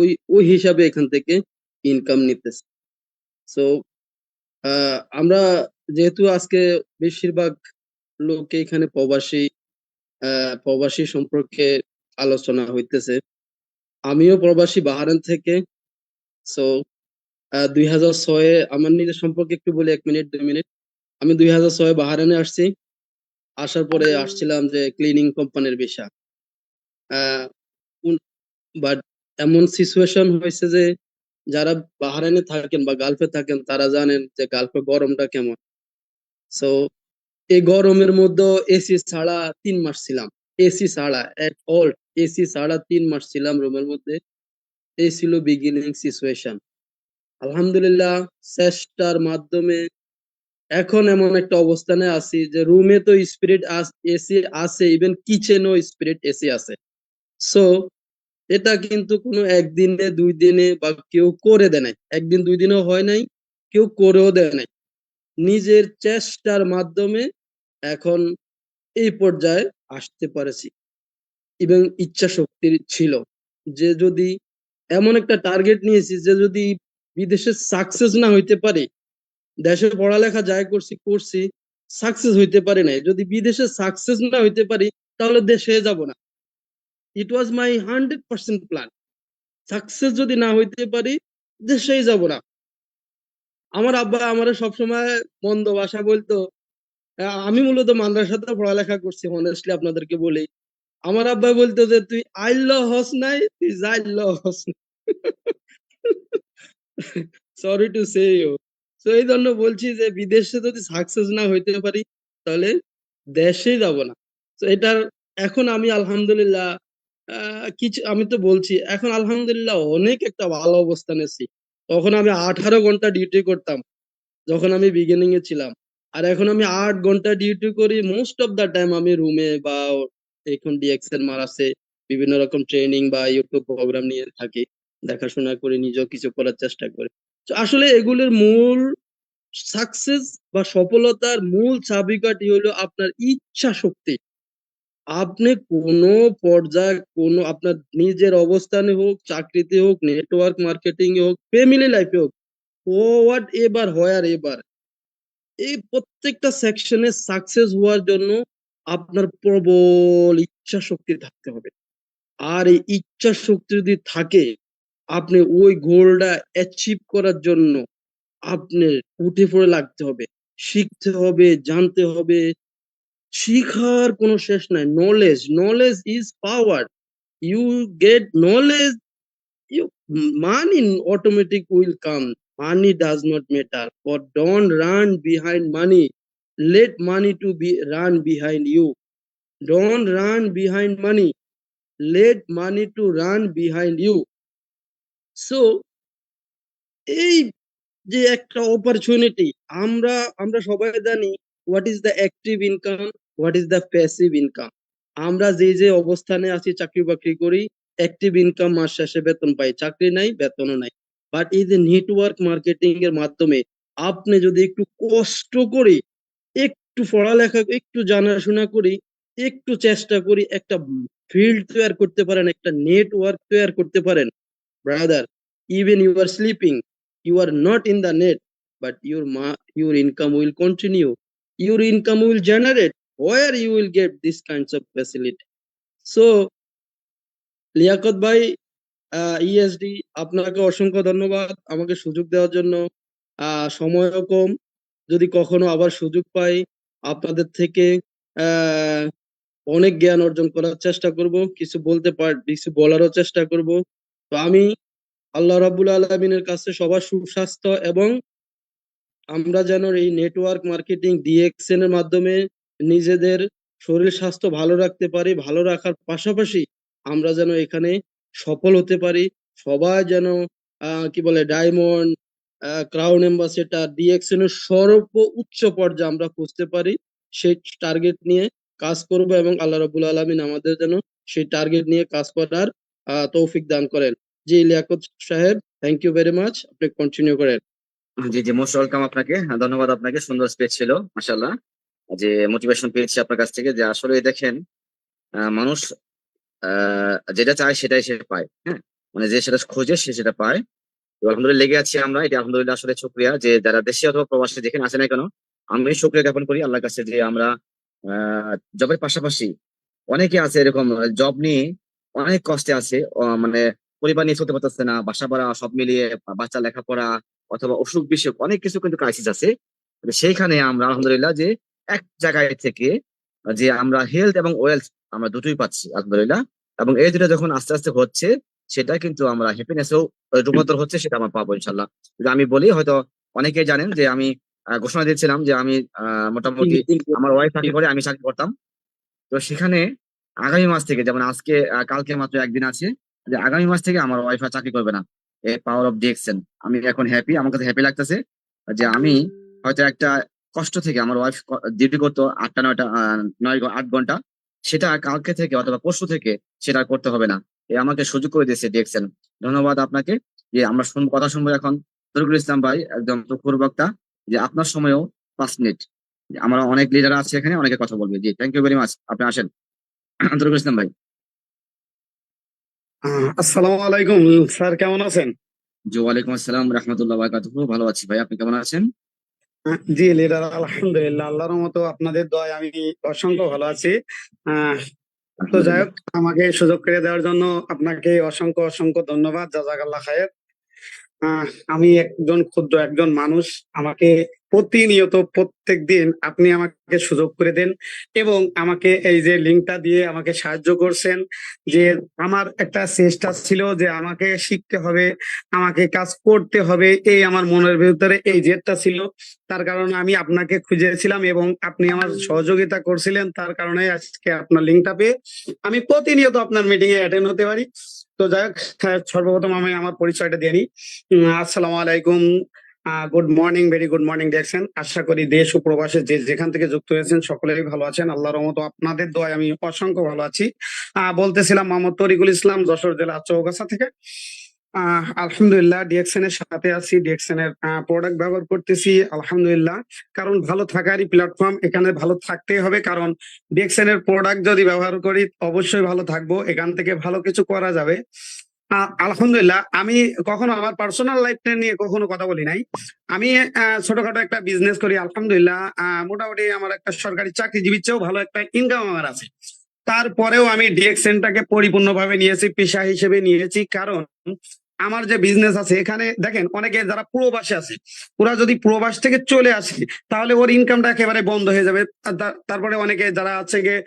ওই ওই হিসাবে এখান থেকে ইনকাম নিতেছে। সো আমরা যেহেতু আজকে বেশিরভাগ লোকে এখানে প্রবাসী সম্পর্কে আলোচনা হইতেছে। আমিও প্রবাসী বাহারাইন থেকে। সো 2006-এ আমার নিজের সম্পর্কে একটু বলি, 1 মিনিট 2 মিনিট। আমি 2006-এ বাহারাইনে আসছি। আসার পরে আসছিলাম যে ক্লিনিং কোম্পানির ভিসা। বাট এমন সিচুয়েশন হয়েছে যে যারা বাহরাইনে থাকেন বা গালফে থাকেন তারা জানেন যে গালফে গরমটা কেমন। সো এই গরমের মধ্যে এসি ছাড়া 3 মাস ছিলাম। এসি ছাড়া এট অল, এসি ছাড়া 3 মাস ছিলাম রুমের মধ্যে। এই ছিল বিগিনিং সিচুয়েশন। আলহামদুলিল্লাহ, চেষ্টার মাধ্যমে এখন এমন একটা অবস্থানে আছি যে রুমে তো স্পিরিট এসি আছে, ইভেন কিচেনও স্পিরিট এসি আছে। সো এটা কিন্তু কোনো একদিনে 2 দিনে বা কেউ করে দেয় নাই, 1 দিন 2 দিনও হয় নাই, কেউ করেও দেয় নাই। নিজের চেষ্টার মাধ্যমে এখন এই পর্যায়ে আসতে পারেছি। এবং ইচ্ছা শক্তির ছিল যে যদি এমন একটা টার্গেট নিয়েছি যে যদি বিদেশে সাকসেস না হইতে পারি, দেশে পড়ালেখা যাই করছি সাকসেস হইতে পারি নাই, যদি বিদেশে সাকসেস না হইতে পারি তাহলে দেশে যাব না। ইট ওয়াজ মাই 100% প্ল্যান। সাকসেস যদি না হইতে পারি দেশেই যাব না। আমার আব্বা আমারে সবসময় মন্দ ভাষা বলতো। আমি মূলত মাদ্রাসাতে পড়ালেখা করছি, অনেস্টলি আপনাদেরকে বলি। আমার আব্বা বলতো যে তুই আইল্ল হস নাই, তুই যাইল্ল হস নাই। Sorry to say you. তো এই জন্য বলছি যে বিদেশে যদি সাকসেস না হইতে পারি তাহলে দেশেই যাব না। তো এটার এখন আমি আলহামদুলিল্লাহ, কিছু আমি তো বলছি এখন আলহামদুলিল্লাহ অনেক একটা ভালো অবস্থানে আছি। তখন আমি 18 ঘন্টা ডিউটি করতাম যখন আমি বিগিনিং এ ছিলাম। আর এখন আমি 8 ঘন্টা ডিউটি করি। মোস্ট অফ দা টাইম আমি রুমে বা এখন ডিএক্সএল মারাছে বিভিন্ন রকম ট্রেনিং বা ইউটিউব প্রোগ্রাম নিয়ে থাকি, দেখাশোনা করে নিজেও কিছু করার চেষ্টা করি। তো আসলে এগুলোর মূল সাকসেস বা সফলতার মূল চাবিকাঠি হলো আপনার ইচ্ছা শক্তি। আপনি কোনো পর্যায়ে কোনো আপনার নিজের অবস্থানে হোক, চাকরিতে হোক, নেটওয়ার্ক মার্কেটিং এ হোক, ফ্যামিলি লাইফে হোক, হোয়াট এভার হোয়ার এভার, এই প্রত্যেকটা সেকশনে সাকসেস হওয়ার জন্য আপনার প্রবল ইচ্ছা শক্তি থাকতে হবে। আর এই ইচ্ছা শক্তি যদি থাকে, আপনি ওই গোলটা অ্যাচিভ করার জন্য আপনার উঠে পড়ে লাগতে হবে, শিখতে হবে, জানতে হবে। শিখার কোনো শেষ নাই। Knowledge is power. You get knowledge, you money automatic will come. Money does not matter, but don't run behind money. Let money to be run behind you. Don't run behind money. Let money to run behind you. So এই যে একটা opportunity, আমরা আমরা সবাই জানি what is the active income, what is the passive income. আমরা যে যে অবস্থানে আছি, চাকরি বাকরি করি, অ্যাক্টিভ ইনকাম মাস শেষে বেতন পাই, চাকরি নাই, বেতনও নাই। বাট এই যে নেটওয়ার্ক মার্কেটিং এর মাধ্যমে আপনি যদি একটু কষ্ট করে, একটু পড়ালেখা, একটু জানাশোনা করি, একটু চেষ্টা করি, একটা ফিল্ড তৈরি করতে পারেন, একটা নেটওয়ার্ক তৈরি করতে পারেন, brother, even you are sleeping, you are not in the net, but your income will continue, your income will generate, where you will get this kinds of facility. So Liaquat ভাই, ESD, আপনাকে অসংখ্য ধন্যবাদ আমাকে সুযোগ দেওয়ার জন্য। সময়ও কম, যদি কখনো আবার সুযোগ পাই আপনাদের থেকে আহ অনেক জ্ঞান অর্জন করার চেষ্টা করব, কিছু কিছু বলারও চেষ্টা করব। তো আমি আল্লাহ রাব্বুল আলামিনের কাছে সবার সুস্বাস্থ্য এবং আমরা যেন এই নেটওয়ার্ক মার্কেটিং ডিএক্সএন এর মাধ্যমে নিজেদের শরীর স্বাস্থ্য ভালো রাখতে পারি, ভালো রাখার পাশাপাশি আমরা যেন এখানে সফল হতে পারি। সবাই যেন কি বলে ডায়মন্ড, ক্রাউন অ্যাম্বাসেডর, ডিএক্সএন এর সর্বোচ্চ পর্যায়ে আমরা পৌঁছতে পারি, সেই টার্গেট নিয়ে কাজ করব এবং আল্লাহ রাব্বুল আলামিন আমাদের যেন সেই টার্গেট নিয়ে কাজ করার তৌফিক দান করেন। জি লিয়াকত সাহেব, থ্যাংক ইউ ভেরি মাচ, আপনি কন্টিনিউ করেন। জি জি, মোস্ট ওয়েলকাম আপনাকে। ধন্যবাদ আপনাকে, সুন্দর স্পিচ ছিল মাশাআল্লাহ। যে মোটিভেশন পেয়েছি আপনার কাছ থেকে, যে আসলে দেখেন মানুষ যেটা চায় সেটাই সে পায়। হ্যাঁ, মানে যে সেটা খোঁজে সে সেটা পায়। তো আলহামদুলিল্লাহ লেগে আছি আমরা, এটা আলহামদুলিল্লাহ আসলে শুকরিয়া যে যারা দেশে অথবা প্রবাসে যেখানে আসে না কেন, আমি শুকরিয়া জ্ঞাপন করি আল্লাহর কাছে যে আমরা জবের পাশাপাশি অনেকে আছে এরকম জব নিয়ে অনেক কষ্টে আছে, মানে পরিবার নিয়ে চলতে পারতেছে না, বাসা ভাড়া সব মিলিয়ে, বাচ্চা লেখাপড়া অথবা অসুখ বিসুখ অনেক কিছু কিন্তু ক্রাইসিস আছে। তো সেইখানে আমরা আলহামদুলিল্লাহ যে এক জায়গায় থেকে যে আমরা হেলথ এবং ওয়েলথ আমরা দুটোই পাচ্ছি আলহামদুলিল্লাহ। এবং এই দুটো যখন আস্তে আস্তে হচ্ছে, সেটা কিন্তু আমরা হ্যাপিনেসেও রূপান্তর হচ্ছে, সেটা আমরা পাবো ইনশাল্লাহ। যদি আমি বলি, হয়তো অনেকেই জানেন যে আমি ঘোষণা দিয়েছিলাম যে আমি মোটামুটি আমার ওয়াইফ চাকরি করে, আমি চাকরি করতাম। তো সেখানে আগামী মাস থেকে, যেমন আজকে কালকে মাত্র একদিন আছে, যে আগামী মাস থেকে আমার ওয়াইফ আর চাকরি করবে না। এ পাওয়ার অফ ডিএক্সএন। আমি এখন হ্যাপি, আমার কাছে হ্যাপি লাগতেছে যে আমি হয়তো একটা কষ্ট থেকে আমার ওয়াইফ ডিউটি করতো 8টা 9টা 8 ঘন্টা, সেটা কালকে থেকে অথবা পরশু থেকে সেটা আর করতে হবে না। এ আমাকে সুযোগ করে দিয়েছে ডিএক্সএন। ধন্যবাদ আপনাকে। যে আমরা কথা শুনবো এখন তরিকুল ইসলাম ভাই, একদম তুখুর বক্তা, যে আপনার সময়ও 5 মিনিট। আমরা অনেক লিডার আছে এখানে, অনেকে কথা বলবে। জি, থ্যাংক ইউ ভেরি মাচ, আপনি আসেন তরিকুল ইসলাম ভাই। আসসালামু আলাইকুম স্যার, কেমন আছেন? জি, ওয়ালাইকুম আসসালাম রাহমাতুল্লাহ বারাকাতুহু। ভালো আছি ভাই, আপনি কেমন আছেন? জি লিডার, আলহামদুলিল্লাহ, আল্লাহর মতো আপনাদের দয়ায় আমি অসংখ্য ভালো আছি। আহ তো যাই আলহামদুলিল্লাহ। হোক, আমাকে সুযোগ করে দেওয়ার জন্য আপনাকে অসংখ্য অসংখ্য ধন্যবাদ, জাযাকাল্লাহ খায়ের। আহ আমি একজন মানুষ। আমাকে প্রতিনিয়ত প্রত্যেক দিন আপনি আমাকে সুযোগ করে দেন এবং আমাকে এই যে লিঙ্কটা দিয়ে আমাকে সাহায্য করছেন। যে আমার একটা চেষ্টা ছিল যে আমাকে শিখতে হবে, আমাকে কাজ করতে হবে, এই আমার মনের ভিতরে এই জেদটা ছিল। তার কারণে আমি আপনাকে খুঁজেছিলাম এবং আপনি আমার সহযোগিতা করছিলেন, তার কারণে আজকে আপনার লিঙ্কটা পেয়ে আমি প্রতিনিয়ত আপনার মিটিং এ অ্যাটেন্ড হতে পারি। তো যাই হোক, সর্বপ্রথম আমি আমার পরিচয়টা দিয়ে নিই। আসসালামু আলাইকুম, good morning, very good morning দেখছেন। আশা করি দেশ ও প্রবাসে যে যেখান থেকে যুক্ত হয়েছেন সকলেই ভালো আছেন, আল্লাহর রহমতে আপনাদের দোয়ায় আমি অসংখ্য ভালো আছি। বলতেছিলাম মোহাম্মদ তরিকুল ইসলাম, যশোর জেলা চৌগাছা থেকে। আলহামদুলিল্লাহ, ডিএক্সএন এর সাথে আছি, ডিএক্সএন এর প্রোডাক্ট ব্যবহার করতেছি আলহামদুলিল্লাহ। কারণ ভালো থাকারই প্ল্যাটফর্ম, এখানে ভালো থাকতেই হবে। কারণ ডিএক্সএন এর প্রোডাক্ট যদি ব্যবহার করি অবশ্যই ভালো থাকবো, এখান থেকে ভালো কিছু করা যাবে। আলহামদুলিল্লাহ, আমি কখনো আমার পার্সোনাল লাইফ নিয়ে কখনো কথা বলি নাই। আমি ছোটখাটো একটা বিজনেস করি আলহামদুলিল্লাহ। মোটামুটি আমার একটা সরকারি চাকরিজীবীর চেয়েও ভালো একটা ইনকাম আমার আছে। তারপরেও আমি ডিএক্সএনটাকে পরিপূর্ণভাবে নিয়েছি, পেশা হিসেবে নিয়েছি। কারণ আমার যে বিজনেস আছে এখানে দেখেন অনেকে যারা প্রবাসে আছে, ওরা যদি প্রবাস থেকে চলে আসে তাহলে ওর ইনকামটা একেবারে বন্ধ হয়ে যাবে। তারপরে অনেকে যারা আছে গিয়ে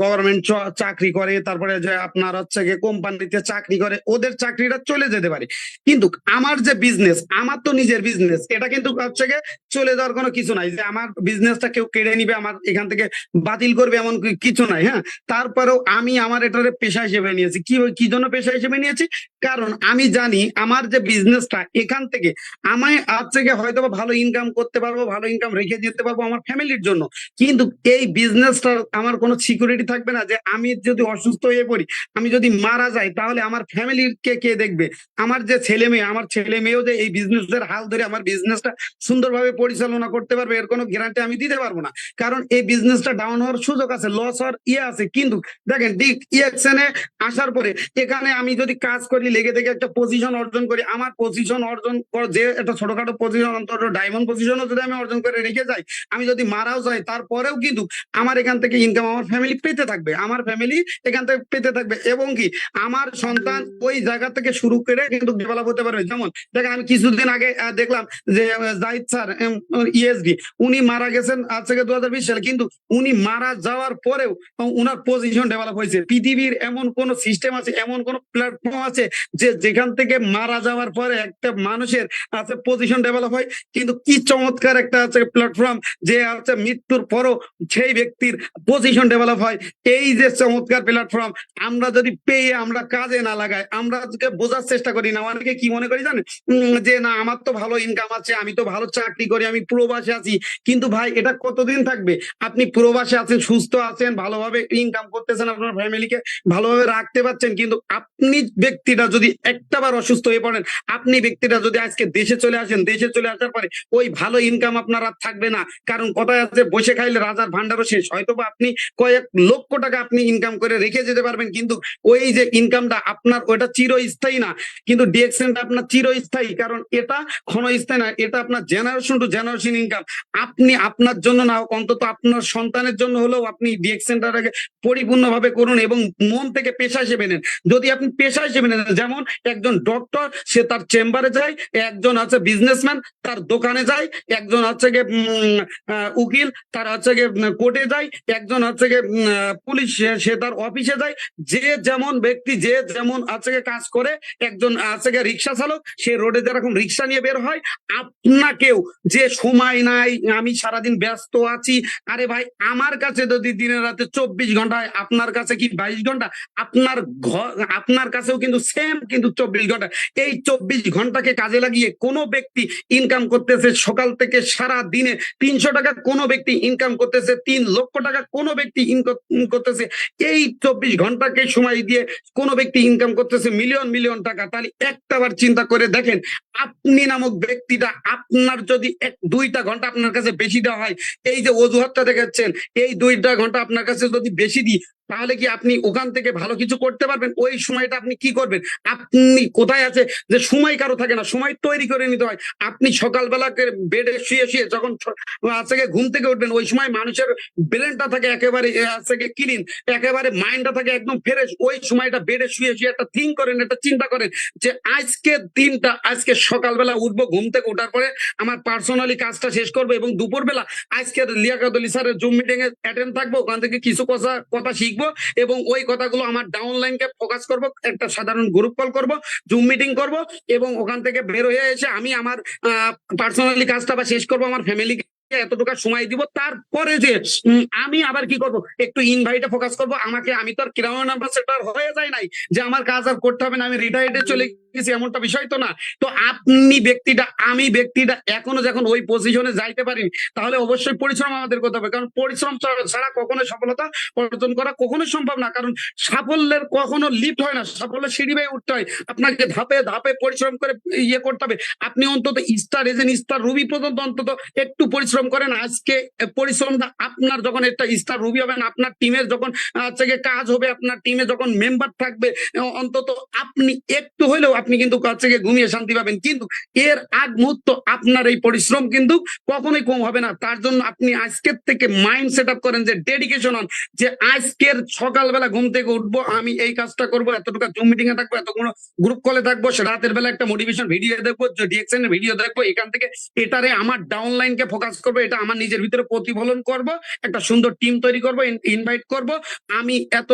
গভর্নমেন্ট চাকরি করে, তারপরে যে আপনার হচ্ছে গিয়ে কোম্পানিতে চাকরি করে, ওদের চাকরিটা চলে যেতে পারে। কিন্তু আমার যে বিজনেস, আমার তো নিজের বিজনেস, এটা কিন্তু হচ্ছে গিয়ে চলে যাওয়ার কোনো কিছু নাই যে আমার বিজনেসটা কেউ কেড়ে নিবে, আমার এখান থেকে বাতিল করবে, এমন কিছু নাই। হ্যাঁ, তারপরেও আমি আমার এটারে পেশা হিসেবে নিয়েছি। কি জন্য পেশা হিসেবে নিয়েছি? কারণ আমি জানি আমার যে বিজনেসটা এখান থেকে আমি আজ থেকে হয়তো বা ভালো ইনকাম করতে পারবো, ভালো ইনকাম রেখে যেতে পারবো আমার ফ্যামিলির জন্য। কিন্তু এই বিজনেসটা আমার কোনো সিকিউরিটি থাকবে না যে আমি যদি অসুস্থ হয়ে পড়ি, আমি যদি মারা যাই, তাহলে আমার ফ্যামিলির কে দেখবে? আমার যে ছেলে মেয়ে, আমার ছেলে মেয়েও যে এই বিজনেসের হাল ধরে আমার বিজনেসটা সুন্দরভাবে পরিচালনা করতে পারবে, এর কোনো গ্যারান্টি আমি দিতে পারবো না। কারণ এই বিজনেসটা ডাউন হওয়ার সুযোগ আছে, লস হওয়ার আছে। কিন্তু দেখেন ডিএকশনে আসার পরে এখানে আমি যদি কাজ করি, লেগে থেকে একটা পজিশন অর্জন করি, আমার পজিশন অর্জন যে একটা ছোটখাটো পজিশন, অন্তত ডায়মন্ড পজিশনও যদি আমি অর্জন করে রেখে যাই, আমি যদি মারাও যাই, তারপরেও কিন্তু আমার এখান থেকে ইনকাম আমার ফ্যামিলি পেতে থাকবে, আমার ফ্যামিলি এখান থেকে পেতে থাকবে। এবং কি আমার সন্তান ওই জায়গা থেকে শুরু করে কিন্তু ডেভেলপ হতে পারবে। যেমন দেখেন আমি কিছুদিন আগে দেখলাম যে জাহিদ স্যার ইএসডি, উনি মারা গেছেন আজ থেকে 2020 সালে, কিন্তু উনি মারা যাওয়ার পরেও উনার পজিশন ডেভেলপ হয়েছে। পৃথিবীর এমন কোন সিস্টেম আছে, এমন কোন প্ল্যাটফর্ম আছে যে যেখান থেকে মারা যাওয়ার পরে একটা মানুষের আছে পজিশন ডেভেলপ হয়? কিন্তু কি চমৎকার একটা আছে প্ল্যাটফর্ম যে আছে মৃত্যুর পরও সেই ব্যক্তির পজিশন ডেভেলপ হয়। এই যে চমৎকার প্ল্যাটফর্ম আমরা যদি পেয়ে আমরা কাজে না লাগাই, আমরা বোঝার চেষ্টা করি না। অনেকে কি মনে করি জানেন, যে না আমার তো ভালো ইনকাম আছে, আমি তো ভালো চাকরি করি, আমি প্রবাসে আছি। কিন্তু ভাই এটা কতদিন থাকবে? আপনি প্রবাসে আছেন, সুস্থ আছেন, ভালোভাবে ইনকাম করতেছেন, আপনার ফ্যামিলিকে ভালোভাবে রাখতে পারছেন, কিন্তু আপনি ব্যক্তিটা যদি একটাবার অসুস্থ হয়ে পড়েন, আপনি ব্যক্তিটা যদি আজকে দেশে চলে আসেন, দেশে চলে আসার পরে ওই ভালো ইনকাম আপনার আর থাকবে না। কারণ কথায় আছে বসে খাইলে রাজার ভান্ডারও শেষ। হয়তো বা আপনি কয়েক লক্ষ টাকা আপনি ইনকাম করে রেখে যেতে পারবেন, কিন্তু ওই যে ইনকামটা আপনার ওটা চিরস্থায়ী না। কিন্তু ডিএকশনটা আপনার চিরস্থায়ী, কারণ এটা ক্ষণস্থায়ী না, এটা আপনার জেনারেশন টু জেনারেশন ইনকাম। আপনি আপনার জন্য না হোক, অন্তত আপনার সন্তানের জন্য হলেও আপনি ডিএকশনটাকে পরিপূর্ণভাবে করুন এবং মন থেকে পেশা হিসেবে নেন। যদি আপনি পেশা হিসেবে নেন, যেমন একজন ডক্টর সে তার চেম্বারে যায়, একজন আছে বিজনেসম্যান তার দোকানে যায়, একজন হচ্ছে গিয়ে উকিল তার হচ্ছে গিয়ে কোর্টে যায়, একজন হচ্ছে গিয়ে পুলিশ সে তার অফিসে যায়। যে যেমন ব্যক্তি যে যেমন আছে কাজ করে, একজন আছে রিক্সা চালক সে রোডে যেরকম রিক্সা নিয়ে বের হয়। আপনাকেও যে সময় নাই, আমি সারাদিন ব্যস্ত আছি, আরে ভাই আমার কাছে যদি দিনে রাতে 24 ঘন্টায়, আপনার কাছে কি 22 ঘন্টা? আপনার আপনার কাছেও কিন্তু সেম, কিন্তু 24 ঘন্টা। এই 24 ঘন্টাকে কাজে লাগিয়ে কোনো ব্যক্তি ইনকাম করতেছে সকাল থেকে সারা দিনে 300 টাকা, কোনো ব্যক্তি ইনকাম করতেছে 3 লক্ষ টাকা, কোনো ব্যক্তি ইনকাম করতেছে এই 24 ঘন্টাকে সময় দিয়ে কোনো ব্যক্তি ইনকাম করতেছে মিলিয়ন মিলিয়ন টাকা। তাহলে একটাবার চিন্তা করে দেখেন, আপনি নামক ব্যক্তিটা আপনার যদি 2টা ঘন্টা আপনার কাছে বেশি দেওয়া হয়, এই যে অজুহাতটা দেখাচ্ছেন, এই 2টা ঘন্টা আপনার কাছে যদি বেশি দিই, তাহলে কি আপনি ওখান থেকে ভালো কিছু করতে পারবেন? ওই সময়টা আপনি কি করবেন? আপনি কোথায় আছে যে সময় কারো থাকে না, সময় তৈরি করে নিতে হয়। আপনি সকালবেলা বেডে শুয়ে শুয়ে যখন আজকে ঘুম থেকে উঠবেন, ওই সময় মানুষের ব্রেনটা থাকে একেবারে আজকে ক্লিন, একেবারে মাইন্ডটা থাকে একদম ফ্রেশ। ওই সময়টা বেডে শুয়ে শুয়ে একটা থিঙ্ক করেন, একটা চিন্তা করেন যে আজকের দিনটা, আজকে সকালবেলা উঠবো, ঘুম থেকে ওঠার পরে আমার পার্সোনালি কাজটা শেষ করবো এবং দুপুরবেলা আজকের লিয়াকত আলী স্যারের জুম মিটিং এ অ্যাটেন্ড থাকবো, ওখান থেকে কিছু কথা শিখবো এবং ওই কথাগুলো আমার ডাউনলাইনকে ফোকাস করব, একটা সাধারণ গ্রুপ কল করব, জুম মিটিং করব এবং ওখান থেকে বের হয়ে এসে আমি আমার পার্সোনালি কাজটা বা শেষ করব, আমার ফ্যামিলিকে এতটুকু সময় দিব। তারপরে যে আমি আবার কি করব, একটু ইনভাইটে ফোকাস করব। আমি তো আর ক্রাউন অ্যাম্বাসেডর হয়ে যায় নাই যে আমার কাজ আর করতে হবে না, আমি রিটায়ার্ডে চলে গেছি, এমনটা বিষয় তো না। তো আপনি ব্যক্তিটা, আমি ব্যক্তিটা এখনো যখন ওই পজিশনে যাইতে পারি, তাহলে অবশ্যই পরিশ্রম আমাদের করতে হবে। কারণ পরিশ্রম ছাড়া কখনোই সফলতা অর্জন করা কখনোই সম্ভব না। কারণ সাফল্যের কখনো লিফট হয় না, সাফল্যের সিঁড়ি বেয়ে উঠতে হয়। আপনাকে ধাপে ধাপে পরিশ্রম করে করতে হবে। আপনি অন্তত স্টার এজেন্ট, স্টার রুবি পর্যন্ত অন্তত একটু পরিশ্রম পরিশ্রম করেন, আজকে পরিশ্রমটা আপনার যখন একটা স্টার রুবি হবেন, আপনার টিমের যখন হচ্ছে গিয়ে কাজ হবে, আপনার টিমে যখন মেম্বার থাকবে, অন্তত আপনি একটু হলেও আপনি কিন্তু হচ্ছে গিয়ে ঘুমিয়ে শান্তি পাবেন। কিন্তু এর আগ মুহূর্ত আপনার এই পরিশ্রম কিন্তু কখনোই কম হবে না। তার জন্য আপনি আজকের থেকে মাইন্ড সেট আপ করেন, যে ডেডিকেশন হন, যে আজকের সকালবেলা ঘুম থেকে উঠবো, আমি এই কাজটা করবো, এতটুকু জুম মিটিং এ থাকবো, এতগুলো গ্রুপ কলে থাকবো, রাতের বেলা একটা মোটিভেশন ভিডিও দেখবো, ডিএক্সএন এর ভিডিও দেখবো, এখান থেকে এটারে আমার ডাউনলাইন কে ফোকাস করবো, এটা আমার নিজের ভিতরে প্রতিফলন করব, একটা সুন্দর টিম তৈরি করব, ইনভাইট করব। আমি এত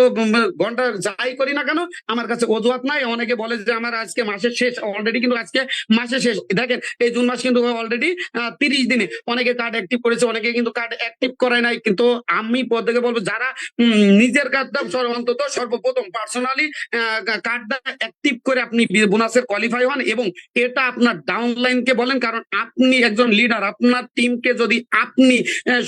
ঘন্টা যাই করি না কেন, আমার কাছে অজুহাত নাই। অনেকে বলে যে আমার আজকে মাসের শেষ, অলরেডি কিন্তু আজকে মাসের শেষ। দেখেন এই জুন মাস কিন্তু অলরেডি 30 দিনে অনেকে কার্ড অ্যাক্টিভ করেছে, অনেকে কিন্তু কার্ড অ্যাক্টিভ করে নাই। কিন্তু আমি প্রত্যেকে বলবো, যারা নিজের কার্ডটা অন্তত সর্বপ্রথম পার্সোনালি কার্ডটা অ্যাক্টিভ করে আপনি বোনাসের কোয়ালিফাই হন, এবং এটা আপনার ডাউনলাইনকে বলেন। কারণ আপনি একজন লিডার, আপনার টিমকে যদি আপনি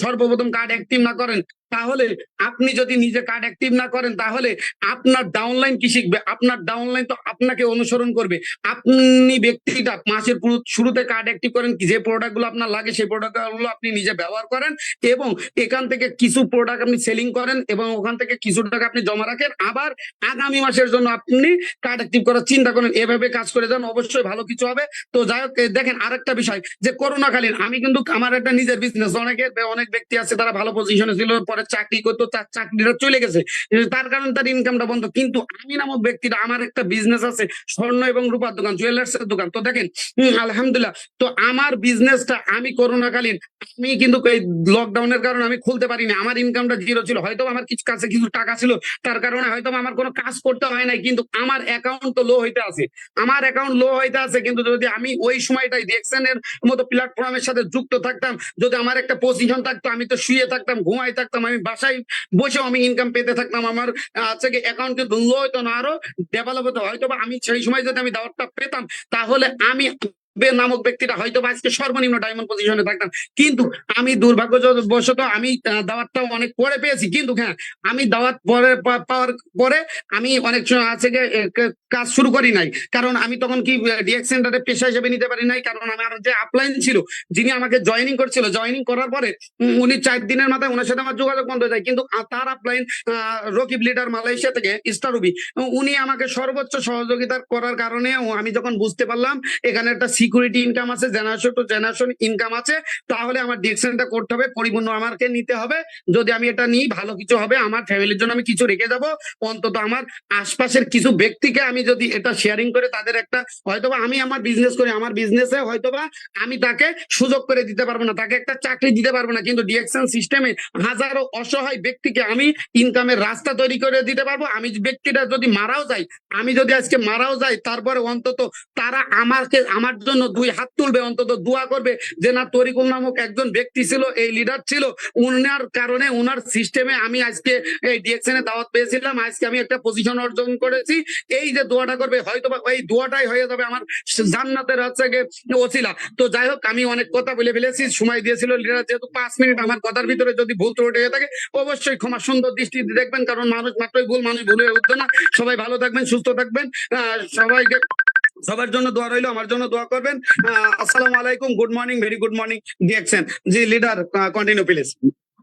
সর্বপ্রথম কার্ড অ্যাক্টিভ না করেন, তাহলে আপনি যদি নিজে কার্ড অ্যাক্টিভ না করেন, তাহলে আপনার ডাউনলাইন কি শিখবে? আপনার ডাউনলাইন তো আপনাকে অনুসরণ করবে। আপনি ব্যক্তিটা মাসের শুরুতে কার্ড অ্যাক্টিভ করেন, যে প্রোডাক্ট গুলো আপনার লাগে সেই প্রোডাক্ট গুলো আপনি নিজে ব্যবহার করেন, এবং এখান থেকে কিছু প্রোডাক্ট আপনি সেলিং করেন, এবং ওখান থেকে কিছু টাকা আপনি জমা রাখেন, আবার আগামী মাসের জন্য আপনি কার্ড অ্যাক্টিভ করার চিন্তা করেন। এভাবে কাজ করে যান, অবশ্যই ভালো কিছু হবে। তো যাই হোক, দেখেন আরেকটা বিষয়, যে করোনাকালীন আমি কিন্তু আমার একটা নিজের বিজনেস, অনেক ব্যক্তি আছে তারা ভালো পজিশনে ছিল, পরে চাকরি করতো, তার চাকরিটা চলে গেছে, তার কারণে তার ইনকামটা বন্ধ। কিন্তু আমি নামক ব্যক্তিটা, আমার একটা বিজনেস আছে, স্বর্ণ এবং রূপার দোকান, জুয়েলার্স এর দোকান। তো দেখেন আলহামদুলিল্লাহ, তো আমার বিজনেসটা আমি করোনাকালীন, আমি কিন্তু এই লকডাউনের কারণে আমি খুলতে পারিনি, আমার ইনকামটা জিরো ছিল। হয়তো আমার কাছে কিছু টাকা ছিল, তার কারণে হয়তো আমার কোনো কাজ করতে হয় নাই, কিন্তু আমার অ্যাকাউন্ট তো লো হইতে আছে, আমার অ্যাকাউন্ট লো হইতে আছে। কিন্তু যদি আমি ওই সময়টাই ডিএক্সএন এর মতো প্ল্যাটফর্মের সাথে যুক্ত থাকতাম, যদি আমার একটা পজিশন থাকতো, আমি তো শুয়ে থাকতাম, ঘুমাই থাকতাম, আমি বাসায় বসেও আমি ইনকাম পেতে থাকতাম, আমার অ্যাকাউন্ট কিন্তু লো হইতো না, আরো ডেভেলপ হতো। হয়তো আমি সেই সময় যদি আমি দাওয়াতটা পেতাম, তাহলে আমি নামক ব্যক্তিটা হয়তো আজকে সর্বনিম্ন ডায়মন্ড পজিশনে থাকতাম। কিন্তু আমি দুর্ভাগ্যবশত আমি দাওয়াতটাও অনেক পরে পেয়েছি। কিন্তু হ্যাঁ, আমি দাওয়াত পাওয়ার পরে আমি অনেক সময় আছে কাজ শুরু করি নাই, কারণ আমি তখন কি ডিএক্স সেন্টারে পেশা হিসেবে নিতে পারি নাই। কারণ আমার যে আপলাইন ছিল, যিনি আমাকে জয়েনিং করছিল, জয়েনিং করার পরে উনি 4 দিনের মাথায় ওনার সাথে আমার যোগাযোগ বন্ধ হয়ে যায়। কিন্তু তার আপলাইন রকিব লিডার মালয়েশিয়া থেকে স্টার রুবি, উনি আমাকে সর্বোচ্চ সহযোগিতা করার কারণে আমি যখন বুঝতে পারলাম এখানে একটা সিকিউরিটি ইনকাম আছে, জেনারেশন টু জেনারেশন ইনকাম আছে, তাহলে আমার ডিএক্সএনটা করতে হবে, পরিপূর্ণ আমাকে নিতে হবে। যদি আমি এটা নিই, ভালো কিছু হবে, আমার ফ্যামিলির জন্য আমি কিছু রেখে যাব, অন্তত আমার আশপাশের কিছু ব্যক্তিকে আমি যদি এটা শেয়ারিং করে তাদের একটা, হয়তোবা আমি আমার বিজনেস করি, আমার বিজনেসে হয়তোবা আমি তাকে সুযোগ করে দিতে পারবো না, তাকে একটা চাকরি দিতে পারবো না, কিন্তু ডিএক্সএন সিস্টেমে হাজারো অসহায় ব্যক্তিকে আমি ইনকামের রাস্তা তৈরি করে দিতে পারবো। আমি ব্যক্তিটা যদি মারাও যাই, আমি যদি আজকে মারাও যাই, তারপরে অন্তত তারা আমার জন্য 2 হাত তুলবে, অন্তত দোয়া করবে যে না, তরিকুল নামক একজন ব্যক্তি ছিল, এই লিডার ছিল, উনার কারণে, উনার সিস্টেমে আমি আজকে এই ডিএক্সএন এ দাওয়াত পেয়েছিলাম, আজকে আমি একটা পজিশন অর্জন করেছি। এই যে দোয়াটা করবে, হয়তো এই দোয়াটাই হয়ে যাবে আমার জান্নাতের ওসিলা। তো যাই হোক, আমি অনেক কথা বলে ফেলেছি, সময় দিয়েছিল লিডার যেহেতু 5 মিনিট, আমার কথার ভিতরে যদি ভুল ত্রুটি হয়ে থাকে অবশ্যই ক্ষমা সুন্দর দৃষ্টিতে দেখবেন, কারণ মানুষ মাত্রই ভুল, মানুষ ভুল হয়ে উঠবে না। সবাই ভালো থাকবেন, সুস্থ থাকবেন, সবাইকে, সবার জন্য দোয়া রইলো, আমার জন্য দোয়া করবেন। আসসালামু আলাইকুম, good morning, very good morning DXN. জি লিডার, কন্টিনিউ প্লিজ।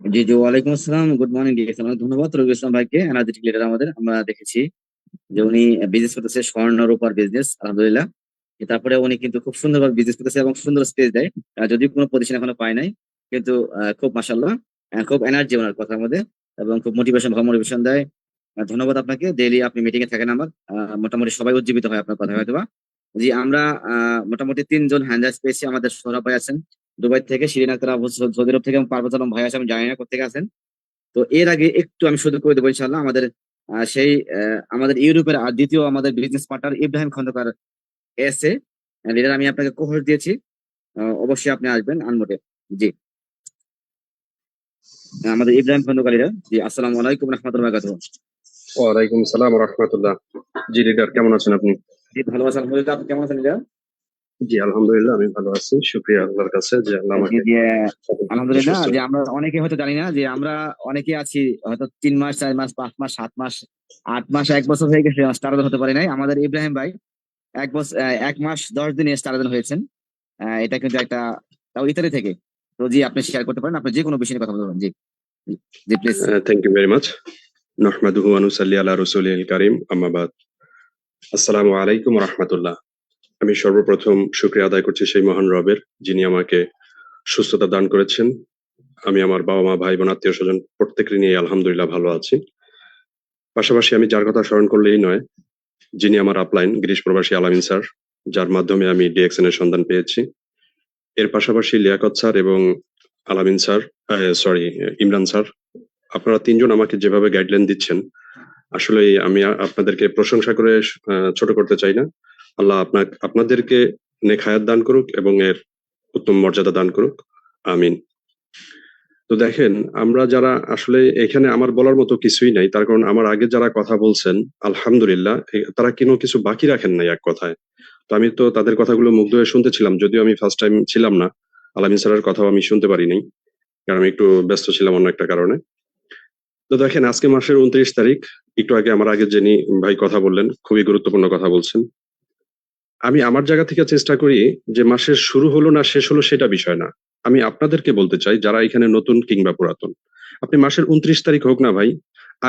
জি জি, ওয়ালাইকুম আসসালাম, গুড মর্নিং ডিএক্স। ধন্যবাদ রবি ইসলাম ভাইকে, এনার্জেটিক লিডার আমাদের। আমরা দেখেছি যে উনি বিজনেস করতেছে, স্বর্ণ রূপার বিজনেস, আলহামদুলিল্লাহ। তারপরে উনি কিন্তু খুব সুন্দরভাবে বিজনেস করতেছে এবং সুন্দর স্পেস দেয়, যদিও কোনো পজিশন এখনো পায় নাই, কিন্তু খুব মাশাআল্লাহ, খুব এনার্জি ওনার কথার মধ্যে, এবং খুব মোটিভেশন দেয়। ধন্যবাদ আপনাকে। ডেইলি আপনি মিটিং এ থাকেন আমার, মোটামুটি সবাই উজ্জীবিত হয় আপনার কথা, হয়তোবা। জি, আমরা মোটামুটি 3 জন হ্যান্ডাস পেয়েছি। আমাদের সৌরভ ভাই আছেন দুবাই থেকে, শিরিন আক্তার সৌদি আরব থেকে, এবং পারভেজ আলম ভাই আছে, আমি জানি না কোথেকে আছেন। তো এর আগে একটু আমি শুধু করে দেবো ইনশাআল্লাহ, আমাদের সেই আমাদের ইউরোপের দ্বিতীয় আমাদের বিজনেস পার্টনার ইব্রাহিম খন্দকার এসে লিডার, আমি আপনাকে কোহর দিয়েছি, অবশ্যই আপনি আসবেন আনমোটে। জি, আমাদের ইব্রাহিম খন্দকার লিডার। জি, আসসালামু আলাইকুম রাহমাতুল্লাহি ওয়া বারাকাতুহু। ওয়ালাইকুম সালাম ওয়া রাহমাতুল্লাহ। জি লিডার, কেমন আছেন আপনি? জি, ভালো আছেন আলহামদুলিল্লাহ। আপনি কেমন আছেন লিডার? জি আলহামদুলিল্লাহ, আমি ভালো আছি। শুকরিয়া আল্লাহর কাছে যে আল্লাহ জি আমাকে জি, আলহামদুলিল্লাহ। সুস্থ যে আমরা অনেকে হয়তো জানি না যে আমরা অনেকে আছি হয়তো 3 মাস, 4 মাস, 5 মাস, 7 মাস, 8 মাস, 1 বছর হয়ে গেছে স্টার হতে পারি নাই। আমাদের ইব্রাহিম ভাই 1 মাস 10 দিনে স্টার হয়েছেন। এটা কিন্তু একটা, তাও ইতালি থেকে। তো জি আপনি শেয়ার করতে পারেন, আপনি যে কোনো বিষয় নিয়ে কথা বলতে পারেন। জি জি please. Thank you very much. নাহমাদুহু ওয়া নুসাল্লি আলা রাসূলিল কারীম, আম্মা বাদ। আসসালামু আলাইকুম ওয়া রাহমাতুল্লাহ। আমি সর্বপ্রথম শুকরিয়া আদায় করছি সেই মহান রবের, যিনি আমাকে সুস্থতা দান করেছেন। আমি আমার বাবা-মা, ভাই-বোন, আত্মীয়স্বজন প্রত্যেকের নিয়ে আলহামদুলিল্লাহ ভালো আছি। পাশাপাশি আমি যার কথা স্মরণ করলেই নয়, যিনি আমার আপলাইন গ্রিস প্রবাসী আলামিন স্যার, যার মাধ্যমে আমি ডিএক্সএন এর সন্ধান পেয়েছি। এর পাশাপাশি লিয়াকত স্যার এবং আলামিন স্যার, ইমরান স্যার, আপনারা ৩ জন আমাকে যেভাবে গাইডলাইন দিচ্ছেন, আসলেই আমি আপনাদেরকে প্রশংসা করে ছোট করতে চাই না। আল্লাহ আপনাদেরকে নেক হায়াত দান করুক এবং এর উত্তম মর্যাদা দান করুক। আমিন। তো দেখেন, আমরা যারা আসলে এখানে আমার বলার মতো কিছুই নাই। তার কারণ আমার আগে যারা কথা বলছেন, আলহামদুলিল্লাহ তারা কিছু বাকি রাখেন নাই এক কথায়। তো আমি তো তাদের কথাগুলো মুগ্ধ হয়ে শুনতেছিলাম, যদিও আমি ফার্স্ট টাইম ছিলাম না। আলামিন স্যারের কথাও আমি শুনতে পারি নাই। কারণ আমি একটু ব্যস্ত ছিলাম অন্য একটা কারণে। তো দেখেন, আজকে মাসের ২৯ তারিখ। একটু আগে আমার আগে যিনি ভাই কথা বললেন, খুবই গুরুত্বপূর্ণ কথা বলছেন। আমি আমার জায়গা থেকে চেষ্টা করি যে মাসের শুরু হলো না শেষ হলো সেটা বিষয় না। আমি আপনাদেরকে বলতে চাই, যারা এখানে নতুন কিংবা পুরাতন, আপনি মাসের ২৯ তারিখ হোক না ভাই,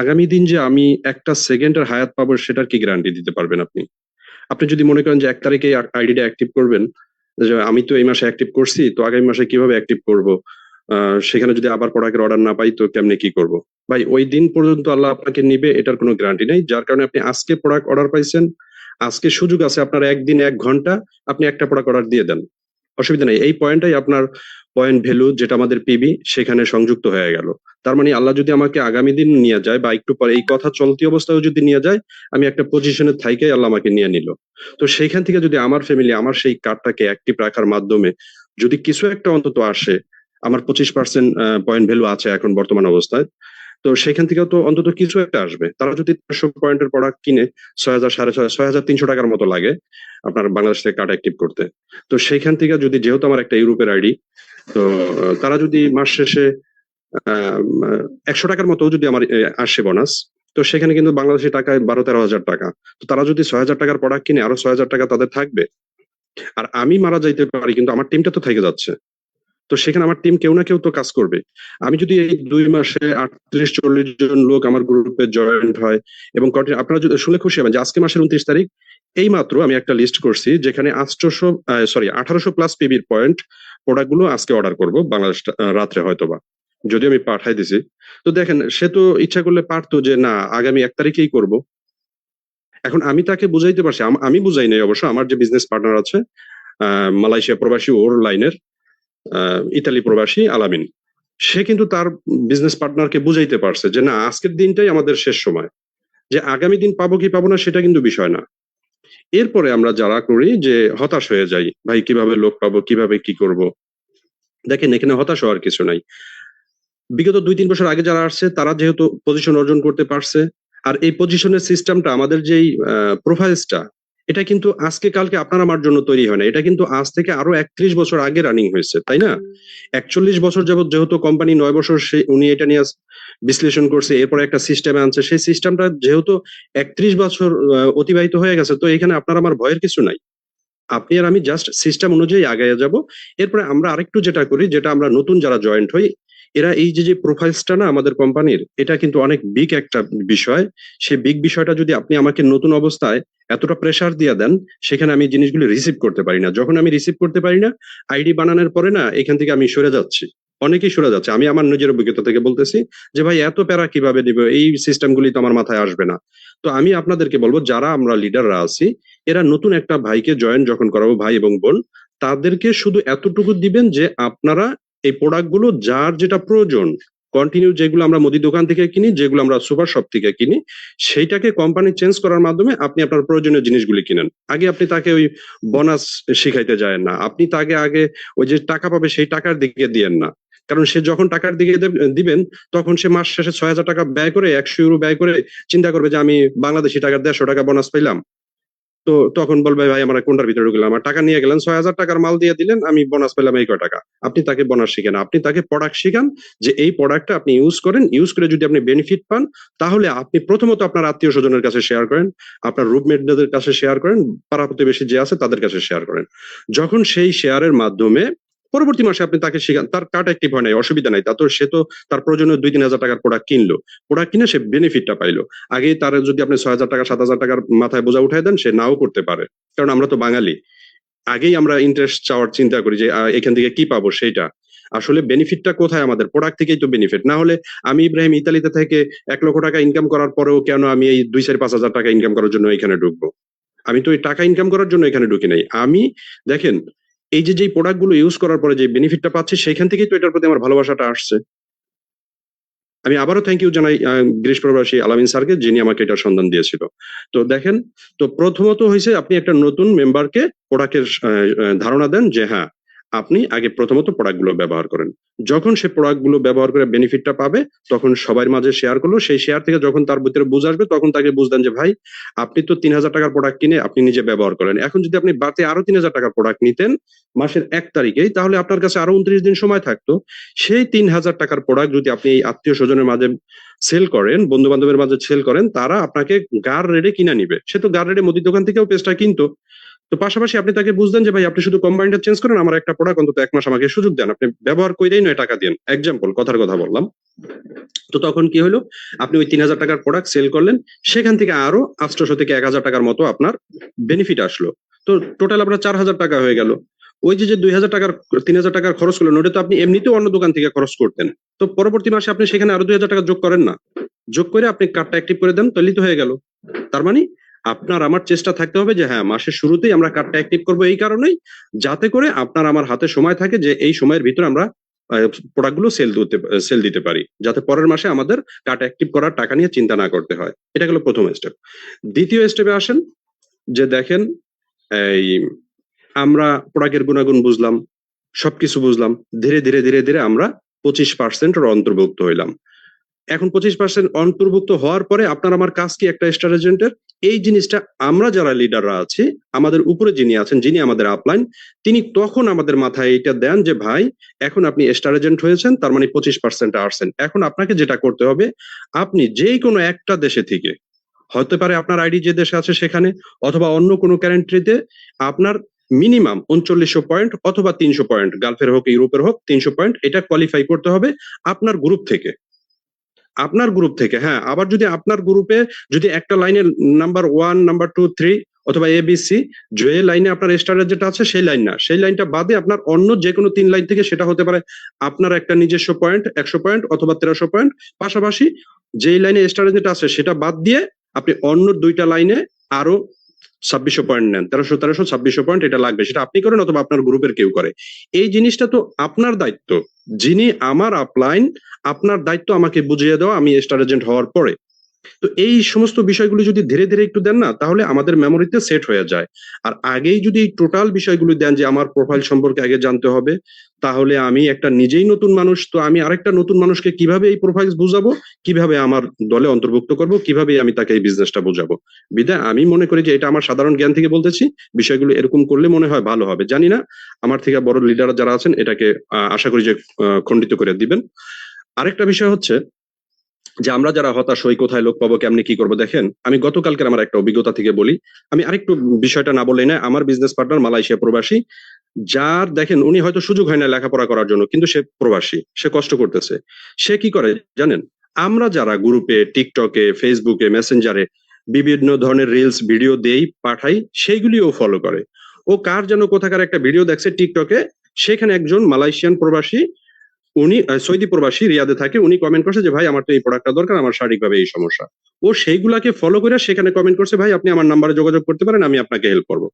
আগামী দিন যে আমি একটা সেকেন্ডের হায়াত পাবো সেটার কি গ্যারান্টি দিতে পারবেন আপনি? আপনি যদি মনে করেন যে ১ তারিখে আইডিটা অ্যাক্টিভ করবেন, যে আমি তো এই মাসে অ্যাক্টিভ করছি, তো আগামী মাসে কিভাবে অ্যাক্টিভ করব? সেখানে যদি আবার প্রোডাক্টের অর্ডার না পাই তো কেমনে কি করব? ভাই, ওই দিন পর্যন্ত আল্লাহ আপনাকে নিবে এটার কোনো গ্যারান্টি নাই। যার কারণে আপনি আজকে প্রোডাক্ট অর্ডার পাইছেন, আজকে সুযোগ আছে আপনার ১ দিন ১ ঘন্টা আপনি একটা প্রোডাক্ট অর্ডার দিয়ে দেন। অসুবিধা নাই। এই পয়েন্টটাই আপনার পয়েন্ট ভ্যালু, যেটা আমাদের পিবি, সেখানে সংযুক্ত হয়ে গেল। তার মানে আল্লাহ যদি আমাকে আগামী দিন নিয়ে যায় বা একটু পরে এই কথা চলতি অবস্থায়ও যদি নিয়ে যায়, আমি একটা পজিশনে থাইকাই আল্লাহ আমাকে নিয়ে নিল। তো সেইখান থেকে যদি আমার ফ্যামিলি আমার সেই কার্ডটাকে অ্যাক্টিভ রাখার মাধ্যমে যদি কিছু একটা অন্তত আসে, আমার ২৫% পয়েন্ট ভ্যালু আছে এখন বর্তমান অবস্থায়। তো সেখান থেকেও তো অন্তত কিছু একটা আসবে। তারা যদি ৪০০ পয়েন্টের প্রোডাক্ট কিনে ৬,০০০, ৬,৫০০, ৬,৩০০ টাকার মতো লাগে আপনার বাংলাদেশ থেকে কার্ড অ্যাক্টিভ করতে। তো সেইখান থেকে যদি, যেহেতু আমার একটা ইউরোপের আইডি, তো তারা যদি মাস শেষে ১০০ টাকার মতো যদি আমার আসে বোনাস, তো সেখানে কিন্তু বাংলাদেশী টাকায় ১২-১৩ হাজার টাকা। তো তারা যদি ৬,০০০ টাকার প্রোডাক্ট কিনে আরো ৬,০০০ টাকা তাদের থাকবে। আর আমি মারা যাইতে পারি কিন্তু আমার টিমটা তো থেকে যাচ্ছে। তো সেখানে আমার টিম কেউ না কেউ তো কাজ করবে। আমি যদি এই ২ মাসে ৩৮-৪০ জন লোক আমার গ্রুপে জয়েন্ট হয় এবং আপনারা যদি শুনে খুশি হবেন যে আজকে মাসের ২৯ তারিখ এইমাত্র আমি একটা লিস্ট করছি যেখানে ১৮০০ প্লাস পিবির পয়েন্ট প্রোডাক্ট গুলো আজকে অর্ডার করব বাংলাদেশ রাত্রে হয়তোবা। যদিও আমি পাঠাই দিছি। তো দেখেন, সে তো ইচ্ছা করলে পারতো যে না আগামী ১ তারিখেই করব। এখন আমি তাকে বুঝাইতে পারছি, আমি বুঝাই নাই অবশ্য, আমার যে বিজনেস পার্টনার আছে মালয়েশিয়া প্রবাসী ওর লাইনের ইতালি প্রবাসী আলামিন, সে কিন্তু তার বিজনেস পার্টনারকে বুঝাইতে পারছে যে না আজকের দিনটাই আমাদের শেষ সময়, যে আগামী দিন পাবো কি পাবো না সেটা কিন্তু বিষয় না। এরপরে আমরা যারা করি যে হতাশ হয়ে যাই, ভাই কিভাবে লোক পাবো, কিভাবে কি করব। দেখেন, এখানে হতাশ হওয়ার কিছু নাই। বিগত ২-৩ বছর আগে যারা আসছে তারা যেহেতু পজিশন অর্জন করতে পারছে, আর এই পজিশনের সিস্টেমটা, আমাদের যেই প্রোফাইলসটা, এটা কিন্তু আজকে কালকে আপনার আমার জন্য তৈরি হয় না। এটা কিন্তু আজ থেকে আরো ৩১ বছর আগে রানিং হয়েছে, তাই না? ৪১ বছর যাবত যেহেতু কোম্পানি ৯ বছর উনি এটা নিয়ে বিশ্লেষণ করছে, এরপরে একটা সিস্টেমে আনছে, সেই সিস্টেমটা যেহেতু ৩১ বছর অতিবাহিত হয়ে গেছে, তো এখানে আপনার আমার ভয়ের কিছু নাই। আপনি আর আমি জাস্ট সিস্টেম অনুযায়ী আগাইয়া যাব। এরপরে আমরা আরেকটু যেটা করি, যেটা আমরা নতুন যারা জয়েন্ট হই, এরা এই যে প্রোফাইলসটা না আমাদের কোম্পানির, এটা কিন্তু অনেক বিগ একটা বিষয়। সেই বিগ বিষয়টা যদি আপনি আমাকে নতুন অবস্থায় এতটা প্রেসার দিয়ে দেন, সেখানে আমি জিনিসগুলো রিসিভ করতে পারি না। যখন আমি রিসিভ করতে পারি না, আইডি বানানোর পরে না এখান থেকে আমি সরে যাচ্ছি। অনেকেই সরে যাচ্ছে। আমি আমার নিজের অভিজ্ঞতা থেকে বলতেছি যে ভাই এত প্যারা কিভাবে নিব, এই সিস্টেমগুলি তো আমার মাথায় আসবে না। তো আমি আপনাদেরকে বলবো, যারা আমরা লিডাররা আছি, এরা নতুন একটা ভাইকে জয়েন যখন করাবো, ভাই এবং বোন, তাদেরকে শুধু এতটুকু দিবেন যে আপনারা এই প্রোডাক্ট গুলো যার যেটা প্রয়োজন, কন্টিনিউ যেগুলো আমরা মুদি দোকান থেকে কিনি, যেগুলো আমরা সুপার শপ থেকে কিনি, সেইটাকে কোম্পানি চেঞ্জ করার মাধ্যমে আপনি আপনার প্রয়োজনীয় জিনিসগুলি কিনেন। আগে আপনি তাকে ওই বোনাস শিখাইতে যায় না, আপনি তাকে আগে ওই যে টাকা পাবে সেই টাকার দিকে দিয়েন না। কারণ সে যখন টাকার দিকে দিবেন, তখন সে মাস শেষে ৬,০০০ টাকা ব্যয় করে, ১০০ ইউরো ব্যয় করে চিন্তা করবে যে আমি বাংলাদেশি টাকার ১৫০ টাকা বোনাস পাইলাম। তো তখন বলবে ভাই আমার কোনটার ভিতরে ঢুকলাম, আমার টাকা নিয়ে গেলেন, ৬,০০০ টাকার মাল দিয়ে দিলেন, আমি বোনাস পেলাম এই কয় টাকা। আপনি তাকে বোনাস শিখেন, আপনি তাকে প্রোডাক্ট শিখান যে এই প্রোডাক্টটা আপনি ইউজ করেন, ইউজ করে যদি আপনি বেনিফিট পান, তাহলে আপনি প্রথমত আপনার আত্মীয় স্বজনের কাছে শেয়ার করেন, আপনার রুমমেটদের কাছে শেয়ার করেন, পাড়া প্রতিবেশী যে আছে তাদের কাছে শেয়ার করেন। যখন সেই শেয়ারের মাধ্যমে পরবর্তী মাসে আপনি তাকে শিখান, তার কার্ড অ্যাক্টিভ হয় নাই, অসুবিধা নাই, তা তো সে তো তার প্রয়োজনীয় 2-3 হাজার টাকার প্রোডাক্ট কিনলো, প্রোডাক্ট কিনে সে বেনিফিটটা পাইলো। আগে তার যদি আপনি 6,000 টাকা 7,000 টাকার মাথায় বোঝা উঠাই দেন, সে নাও করতে পারে, কারণ আমরা তো বাঙালি, আগেই আমরা ইন্টারেস্ট চাওয়ার চিন্তা করি যে এখান থেকে কি পাবো সেইটা। আসলে বেনিফিটটা কোথায়? আমাদের প্রোডাক্ট থেকেই তো বেনিফিট। না হলে আমি ইব্রাহিম ইতালিতে থেকে 1 লক্ষ টাকা ইনকাম করার পরেও কেন আমি এই 2-4-5 হাজার টাকা ইনকাম করার জন্য এখানে ঢুকবো? আমি তো এই টাকা ইনকাম করার জন্য এখানে ঢুকি নাই। আমি দেখেন, এই যে যেই প্রোডাক্ট গুলো ইউজ করার পরে যে বেনিফিটটা পাচ্ছি, সেখান থেকেই তো এটার প্রতি আমার ভালোবাসাটা আসছে। আমি আবারও থ্যাংক ইউ জানাই গ্রিস প্রবাসী আলামিন স্যারকে, যিনি আমাকে এটার সন্ধান দিয়েছিল। তো দেখেন, তো প্রথমত হয়েছে আপনি একটা নতুন মেম্বারকে প্রোডাক্টের ধারণা দেন যে হ্যাঁ, আপনি আগে প্রথমত প্রোডাক্ট গুলো ব্যবহার করেন। যখন সে প্রোডাক্ট গুলো ব্যবহার করে বেনিফিটটা পাবে, তখন সবার মাঝে শেয়ার করলো। সেই শেয়ার থেকে যখন তার ভিতরে বুঝ আসবে, তখন তাকে বুঝলেন যে ভাই, আপনি তো 3,000 টাকার প্রোডাক্ট কিনে আপনি নিজে ব্যবহার করেন, এখন যদি আপনি বাড়তি আরো 3,000 টাকার প্রোডাক্ট নিতেন মাসের 1 তারিখেই, তাহলে আপনার কাছে আরো 29 দিন সময় থাকতো। সেই 3,000 টাকার প্রোডাক্ট যদি আপনি এই আত্মীয় স্বজনের মাঝে সেল করেন, বন্ধু বান্ধবের মাঝে সেল করেন, তারা আপনাকে গার রেটে কিনা নিবে। সে তো গার রেটে মুদির দোকান থেকেও পেস্টটা কিনতো। তো পাশাপাশি আপনি তাকে বুঝলেন যে ভাই, আপনি শুধু কম্বাইন্ডার চেঞ্জ করেন, আমার একটা প্রোডাক্ট অন্তত 1 মাস আমাকে সুযোগ দেন, আপনি ব্যবহার করেই নয় টাকা দেন, এক্সাম্পল, কথার কথা বললাম। তো তখন কি হলো, আপনি ওই 3,000 টাকার প্রোডাক্ট সেল করলেন, সেখান থেকে আরো 800 থেকে 1,000 টাকার মতো আপনার বেনিফিট আসলো। তো টোটাল আপনার 4,000 টাকা হয়ে গেল। ওই যে 2,000 টাকার 3,000 টাকার খরচ করলেন, ওটা তো আপনি এমনিতেও অন্য দোকান থেকে খরচ করতেন। তো পরবর্তী মাসে আপনি সেখানে আরো 2,000 টাকা যোগ করেন না, যোগ করে আপনি কার্ডটা অ্যাক্টিভ করে দেন, তাহলেই তো হয়ে গেল। তার মানে আপনার আমার চেষ্টা থাকতে হবে যে হ্যাঁ, মাসের শুরুতেই আমরা কার্ডটা অ্যাক্টিভ করবো, এই কারণেই যাতে করে আপনার আমার হাতে সময় থাকে যে এই সময়ের ভিতরে আমরা প্রোডাক্ট গুলো সেল দিতে পারি, যাতে পরের মাসে আমাদের কার্ড অ্যাক্টিভ করার টাকা নিয়ে চিন্তা না করতে হয়। এটা গেল প্রথম স্টেপ। দ্বিতীয় স্টেপে আসেন, যে দেখেন, এই আমরা প্রোডাক্টের গুণাগুণ বুঝলাম, সবকিছু বুঝলাম, ধীরে ধীরে ধীরে ধীরে আমরা 25% অন্তর্ভুক্ত হইলাম। এখন 25% অন্তর্ভুক্ত হওয়ার পরে আপনার আমার কাজ কি একটা স্টার এজেন্টের? এই জিনিসটা আমরা যারা লিডাররা আছি, আমাদের উপরে যিনি আছেন, যিনি আমাদের আপলাইন, তিনি তখন আমাদের মাথায় এটা দেন যে ভাই, এখন আপনি স্টার এজেন্ট হয়েছেন, তার মানে 25% আসছেন। এখন আপনাকে যেটা করতে হবে, আপনি যেই কোনো একটা দেশে থেকে, হতে পারে আপনার আইডি যে দেশে আছে সেখানে, অথবা অন্য কোনো কান্ট্রিতে, আপনার মিনিমাম 3900 পয়েন্ট অথবা 300 পয়েন্ট, গালফের হোক ইউরোপের হোক, 300 পয়েন্ট এটা কোয়ালিফাই করতে হবে আপনার গ্রুপ থেকে। আপনার গ্রুপ থেকে, হ্যাঁ। আবার যদি আপনার গ্রুপে যদি একটা লাইনের নাম্বার 1, নাম্বার 2, 3 অথবা ABC, যে লাইনে আপনার স্টার যেটা আছে সেই লাইন না, সেই লাইনটা বাদে আপনার অন্য যে কোনো 3 লাইন থেকে, সেটা হতে পারে আপনার একটা নিজস্ব পয়েন্ট 100 পয়েন্ট অথবা 1300 পয়েন্ট, পাশাপাশি যেই লাইনে স্টার যেটা আছে সেটা বাদ দিয়ে আপনি অন্য 2টা লাইনে আরো 2600 পয়েন্ট নেন, 1300 2600 পয়েন্ট এটা লাগবে, সেটা আপনি করেন অথবা আপনার গ্রুপের কেউ করে। এই জিনিসটা তো আপনার দায়িত্ব, যিনি আমার আপলাইন, আপনার দায়িত্ব আমাকে বুঝিয়ে দেওয়া আমি স্টার এজেন্ট হওয়ার পরে। তো এই সমস্ত বিষয়গুলো যদি ধীরে ধীরে একটু দেন না, তাহলে আমাদের মেমোরিতে সেট হয়ে যায়। আর আগেই যদি টোটাল বিষয়গুলো দেন যে আমার প্রোফাইল সম্পর্কে আগে জানতে হবে, তাহলে আমি একটা নিজেই নতুন মানুষ, তো আমি আরেকটা নতুন মানুষকে কিভাবে এই প্রোফাইল বুঝাবো, কিভাবে আমার দলে অন্তর্ভুক্ত করব, কিভাবে আমি তাকে এই বিজনেসটা বোঝাবো। বিধায় আমি মনে করি যে এটা আমার সাধারণ জ্ঞান থেকে বলতেছি, বিষয়গুলো এরকম করলে মনে হয় ভালো হবে। জানি না আমার থেকে বড় লিডার যারা আছেন এটাকে আশা করি যে খণ্ডিত করে দিবেন। আরেকটা বিষয় হচ্ছে যে আমরা যারা হতাশ হই, কোথায় লোক পাবো, কেমনে কি করবো, দেখেন আমি গতকালকের আমার একটা অভিজ্ঞতা থেকে বলি। আমি আরেকটু বিষয়টা না বললেই না, আমার বিজনেস পার্টনার মালয়েশিয়া প্রবাসী, যার দেখেন উনি হয়তো সুযোগ হয় না লেখাপড়া করার জন্য, কিন্তু সে প্রবাসী, সে কষ্ট করতেছে। সে কি করে জানেন? আমরা যারা গ্রুপে, টিকটকে, ফেসবুকে, মেসেঞ্জারে বিভিন্ন ধরনের রিলস ভিডিও দেই, পাঠাই, সেইগুলিও ফলো করে। ও কার যেন কোথাকার একটা ভিডিও দেখছে টিকটকে, সেখানে একজন মালয়েশিয়ান প্রবাসী, উনি সৌদি প্রবাসী, রিয়াদে থাকে, উনি কমেন্ট করছে যে ভাই আমার তো এই প্রোডাক্টটা দরকার, আমার শারীরিকভাবে এই সমস্যা। ও সেইগুলাকে ফলো করে সেখানে কমেন্ট করছে, ভাই আপনি আমার নাম্বারে যোগাযোগ করতে পারেন, আমি আপনাকে হেল্প করবো।